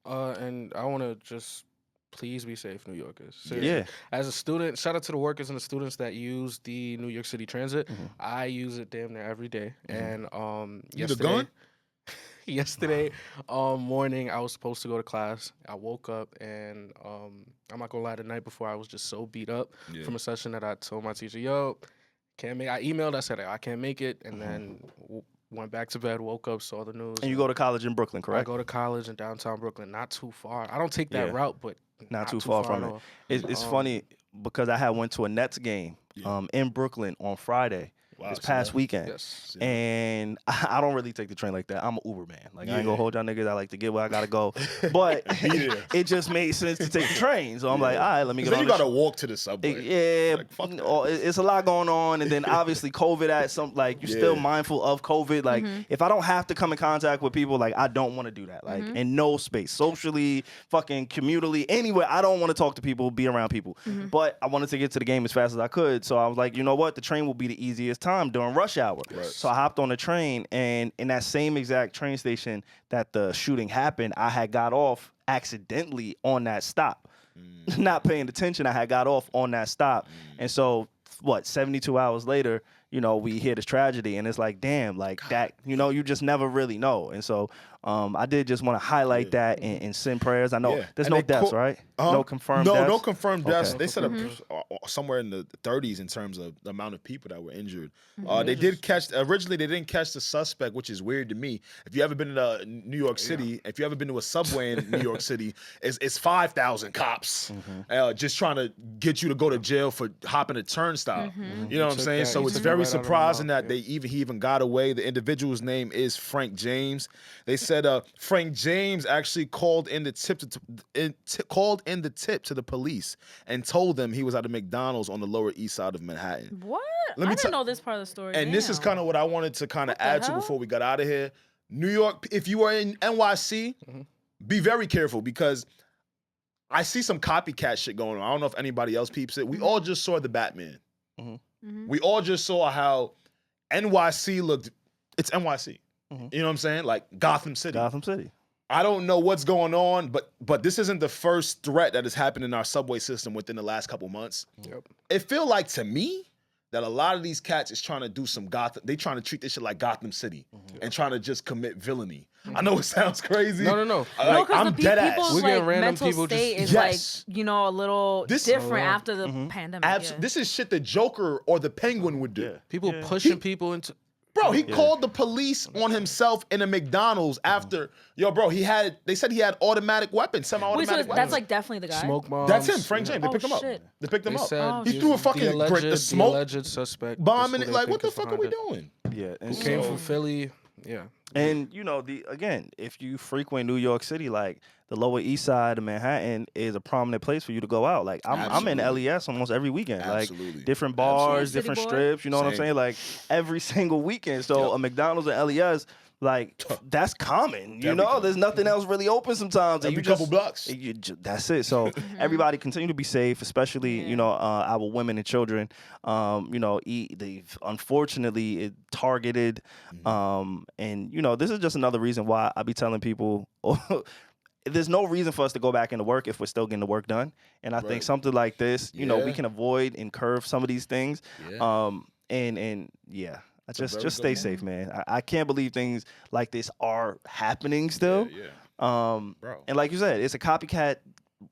And I want to just please be safe, New Yorkers. Yeah. Seriously. As a student, shout out to the workers and the students that use the New York City Transit. I use it damn near every day. And yesterday, yesterday morning, I was supposed to go to class. I woke up and I'm not gonna lie, the night before I was just so beat up from a session that I told my teacher, "Yo, can't make." I emailed. I said I can't make it, and then went back to bed. Woke up, saw the news. and you go to college in Brooklyn, I correct? go to college in downtown Brooklyn, not too far. I don't take that Yeah. route, but Not too far from at it. all. It's funny because I had went to a Nets game in Brooklyn on Friday. This past weekend. Yes. And I don't really take the train like that. I'm an Uber man. Like I ain't gonna hold y'all niggas. I like to get where I gotta go. But it just made sense to take the train. So I'm like, all right, let me get Then on you the gotta walk to the subway. It's a lot going on, and then obviously COVID at some like you're still mindful of COVID. Like if I don't have to come in contact with people, like I don't want to do that. Like in no space, socially, fucking commutally, anywhere. I don't want to talk to people, be around people. But I wanted to get to the game as fast as I could. So I was like, you know what? The train will be the easiest time during rush hour. So I hopped on the train, and in that same exact train station that the shooting happened, I had got off accidentally on that stop. Not paying attention, I had got off on that stop. And so 72 hours later, we hear this tragedy, and it's like, damn, like that, you just never really know. And so I did just want to highlight that and send prayers. I know there's And no they deaths, right? No confirmed deaths? No confirmed deaths. Okay. They said somewhere in the 30s in terms of the amount of people that were injured. They did catch, originally they didn't catch the suspect, which is weird to me. If you ever been to New York City, if you ever been to a subway in New York City, it's 5,000 cops just trying to get you to go to jail for hopping a turnstile. You know what I'm saying? So it's very surprising that he even got away. The individual's name is Frank James. They said Frank James actually called in the tip to the police and told them he was at a McDonald's on the Lower East Side of Manhattan. What? I didn't know this part of the story. And this is kind of what I wanted to kind of add to before we got out of here. New York, if you are in NYC, be very careful because I see some copycat shit going on. I don't know if anybody else peeps it. We all just saw the Batman. We all just saw how NYC looked. It's NYC. You know what I'm saying? Like Gotham City. Gotham City. I don't know what's going on, but this isn't the first threat that has happened in our subway system within the last couple months. It feel like to me that a lot of these cats is trying to do some Gotham. They trying to treat this shit like Gotham City and trying to just commit villainy. I know it sounds crazy. No. Like, because I'm dead ass. people's We're getting like random mental people state just- is like a little different after the pandemic. This is shit the Joker or the Penguin would do. People pushing people into. Bro, he called the police on himself in a McDonald's after, they said he had automatic weapons, semi-automatic Wait, so weapons. that's like definitely the guy. Smoke bombs. That's him, Frank James. They Oh, picked him up. shit. They picked him They up. said He threw a fucking the smoke alleged suspect. bomb in That's it. who they Like, what think the is fuck are we behind it. doing? Yeah. And Who came so- from Philly? Yeah. And again, if you frequent New York City, like the Lower East Side of Manhattan is a prominent place for you to go out. Like I'm in LES almost every weekend. Absolutely. Like different bars, City different boy. strips. You know what I'm Same. saying? Like every single weekend. So a McDonald's and LES, like that's common. You know, there's nothing else really open sometimes. And Every you couple just, blocks. that's it. So everybody continue to be safe, especially our women and children. They've unfortunately targeted, and this is just another reason why I be telling people. There's no reason for us to go back into work if we're still getting the work done. And I think something like this, we can avoid and curve some of these things. Just stay safe, man. I can't believe things like this are happening still. And like you said, it's a copycat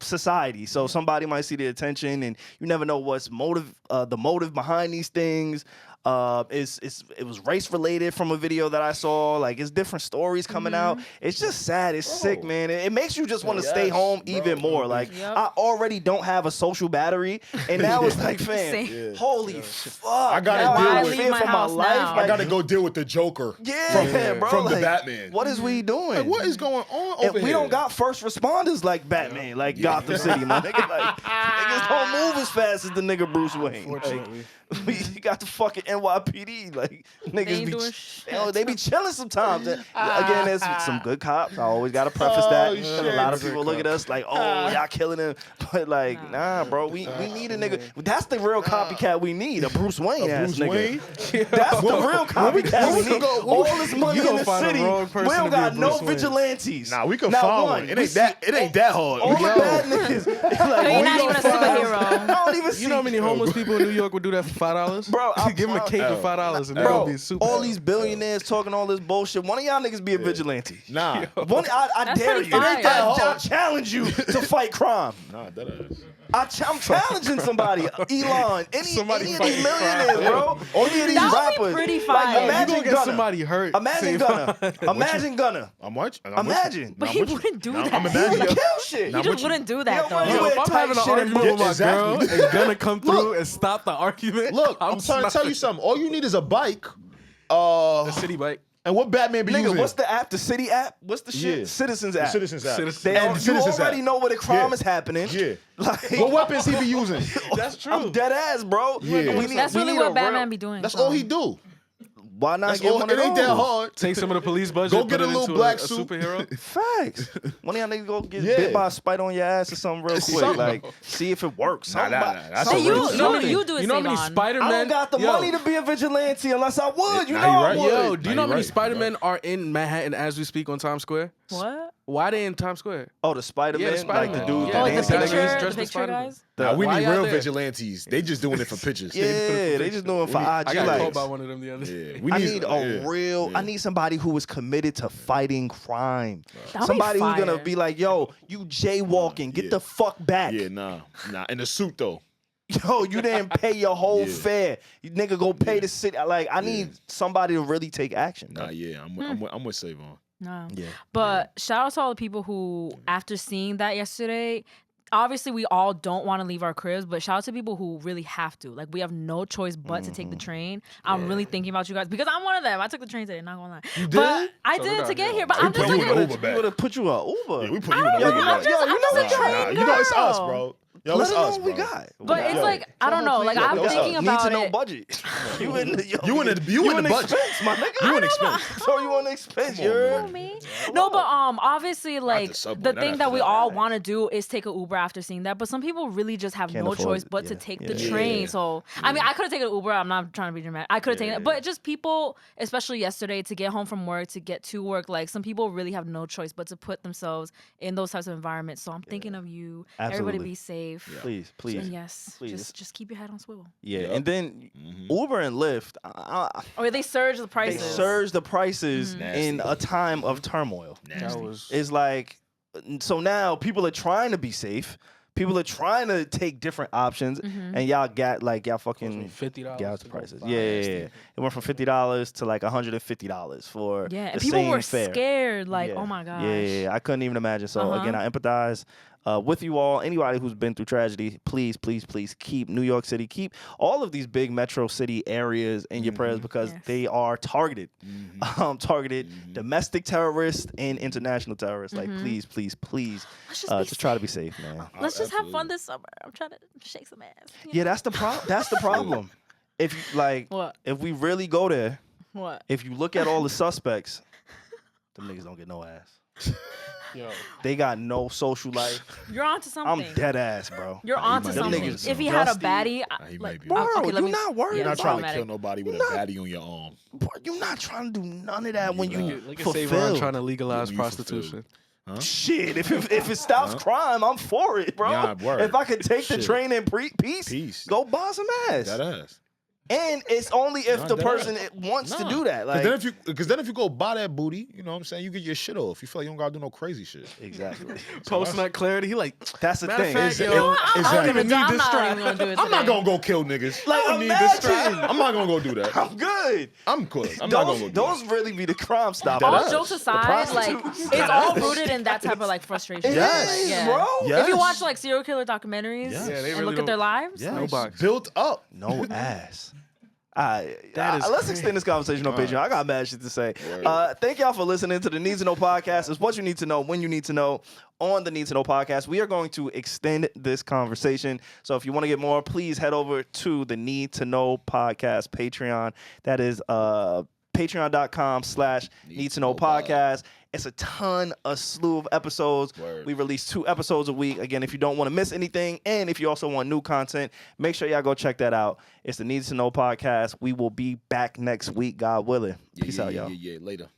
society. So somebody might see the attention, and you never know what's the motive behind these things. It was race related from a video that I saw. Like it's different stories coming out. It's just sad. It's sick, man. It makes you just want to stay home even more. Like I already don't have a social battery, and now it's like, fam, holy fuck! I gotta now deal I with- fear for my life. I gotta go deal with the Joker. Bro, from the like, Batman. What is we doing? Like, what is going on And over here? we don't got first responders like Batman, like Gotham City, my nigga. Like, niggas don't move as fast as the nigga Bruce Wayne. Unfortunately. You got the fucking NYPD, like niggas ain't doing shit. they be chilling sometimes. And, again, there's some good cops. I always gotta preface that. shit. A lot of people look at us like, y'all killing him, but like, nah, bro, we need a nigga. That's the real copycat we need, a Bruce Wayne ass Bruce nigga. Wayne? That's the real copycat we need. All this money You in gonna the find the city, wrong we person don't to got be no Bruce Wayne. vigilantes. Nah, we can Not find one. one. It We ain't that. It ain't that hard. All the bad niggas. Like, You're we not gonna even a find- superhero. I don't even see. You know how many homeless people in New York would do that for $5? Bro, I give them a cake for $5 and they're Bro, gonna be super. all these billionaires talking all this bullshit. One of y'all niggas be a vigilante. Nah, I That's dare pretty you. fire. I challenge you to fight crime. nah, that is. I'm challenging somebody. Elon, any Somebody of these fighting millionaires, bro. Any of these That would be rappers. pretty Like, fire. you imagine gonna get Gunna. somebody hurt. Imagine Save Gunna. $5. Imagine Gunna. I'm watching. Imagine. But he wouldn't do that. I'm He imagining. would kill shit. He just wouldn't do that You know what? though. You Yo, if I'm tight having an shit and argument with my exactly. girl and gonna come through and stop the argument, Look, I'm trying to tell you something. All you need is a bike. the city bike. And what Batman be Nigga, using? what's the app? The City app? What's the shit? Yeah. Citizens The app. Citizens app? Citizens. They And you Citizens already app. know where the crime Yeah. is happening. Yeah. Like, What weapons he be using? That's true. I'm dead ass, bro. Yeah. That's really what Batman be doing. That's all he do. Why not That's get all. one It of ain't that those? hard. Take some of the police budget. Go put get it a little into black a suit. superhero. Facts. One of y'all niggas go get Yeah. bit by a spider on your ass or something real quick. Something. Like, see if it works. Nah, that's Hey, a you real do you do it, You know how many Savon. Spider-Man? I don't got the Yo, money to be a vigilante unless I would. You Nah, know you I right. would. Yo, do you know how Nah, many you right. Spider-Men are in Manhattan as we speak on Times Square? What? Why they in Times Square? Oh, the Spider-Man, Yeah, the like the Spider-Man. dude. Yeah. that Oh, like the dancing Dancer picture, niggas niggas. dressed the as picture Spider-Man. guys. Nah, we Why need y'all real there? vigilantes. They just doing it for pictures. Yeah, they just doing for IG I got called likes. by one of them the other day. Yeah, we I need a real. yeah. I need somebody who is committed to fighting crime. That'd be Somebody who's gonna fire. be like, "Yo, you jaywalking, get Yeah. the fuck back." Yeah, nah. In the suit though. Yo, you didn't pay your whole Yeah. fare. You nigga go pay the city. Like, I need somebody to really take action. Nah, yeah, I'm with Savon. No. Yeah. But shout out to all the people who, after seeing that yesterday, obviously we all don't want to leave our cribs, but shout out to people who really have to. Like, we have no choice but to take the train. I'm really thinking about you guys because I'm one of them. I took the train today, not gonna lie. You But did? I So did did to I, get yeah. here. But We I'm put just you like, in the We Uber back. would have put you on Uber. Yeah, we put you in the Uber I'm back. just a train You know it's us, girl. bro. Yo, Let it's them know us, what we bro. got. But it's like, I don't know. Like, I'm yo, thinking Need about to know it. budget. You in the You in the budget. expense, my nigga. You in expense. So you on the expense, Come on, you're man. Me? No, but obviously, like the subway, the not thing after that we that. all want to do is take an Uber after seeing that. But some people really just have Can't no afford choice it. but to Yeah. take Yeah. the train. So I mean, I could have taken an Uber. I'm not trying to be dramatic. I could have taken it, but just people, especially yesterday, to get home from work, to get to work. Like some people really have no choice but to put themselves in those types of environments. So I'm thinking of you. Everybody Absolutely. be safe. Please, please. And yes, Please. just keep your head on swivel. Yeah, Yep. and then Uber and Lyft, Or they surge the they prices. surge the prices Nasty. in a time of turmoil. That was It's like, so now people are trying to be safe. People are trying to take different options, and y'all fucking $50. gas to go prices. buy Yeah. this It thing. went from $50 to like $150 for Yeah, the and people same were fare. scared. Like, Yeah. oh my gosh. Yeah. I couldn't even imagine. So Uh-huh. again, I empathize with you all. Anybody who's been through tragedy, please keep New York City, keep all of these big metro city areas in your prayers because Yes. they are targeted, domestic terrorists and international terrorists. Like, please, Let's just be just try to be safe, man. Let's just have fun this summer. I'm trying to shake some ass. you Yeah, know? that's the problem. That's the problem. If you, like, What? if we really go there, What? if you look at all the suspects, them niggas don't get no ass. Yo, They got no social life. You're onto something. I'm dead ass, bro. You're onto might be something. onto If he something. had a Dusty. baddie, He might be. Bro, okay, let you me- not worried yeah, You're not it's trying to problematic. kill nobody with a not- baddie on your arm. Bro, you're not trying to do none of that when you look at Savon fulfill. trying to legalize You prostitution. Shit, if it stops crime, I'm for it, bro. Yeah, word. If I could take the Shit. train in peace, Peace. go buy some ass. That ass. And it's only if Nah, the that person ass. wants to Nah. do that. Like, Because then if you go buy that booty, you know what I'm saying, you get your shit off. You feel like you don't gotta do no crazy shit. exactly. Post nut clarity. He like That's the matter of thing. fact, It's- yo, I'm I don't Exactly. even need I'm this not strap. even gonna do it I'm not today. gonna go kill niggas. Like, I don't need this strap. imagine. I'm not gonna go do that. I'm good. I'm cool. I'm not gonna go do Those that. really be the crime stoppers. That All ass. jokes The aside, like prostitutes. it's all rooted in that type of like frustration. Yes, Like, yeah. bro. Yes. If you watch like serial killer documentaries Yes. Yeah, they and really look at their don't- lives, Yeah, No box. built up. No ass. That is Let's extend this conversation on Patreon. I got mad shit to say. Thank y'all for listening to the Need to Know podcast. It's what you need to know when you need to know on the Need to Know podcast. We are going to extend this conversation. So if you want to get more, please head over to the Need to Know podcast Patreon. That is patreon.com/Need to Know podcast. It's a slew of episodes. Word. We release 2 episodes a week. Again, if you don't want to miss anything, and if you also want new content, make sure y'all go check that out. It's the Need to Know podcast. We will be back next week, God willing. Peace out, y'all. Yeah. Later.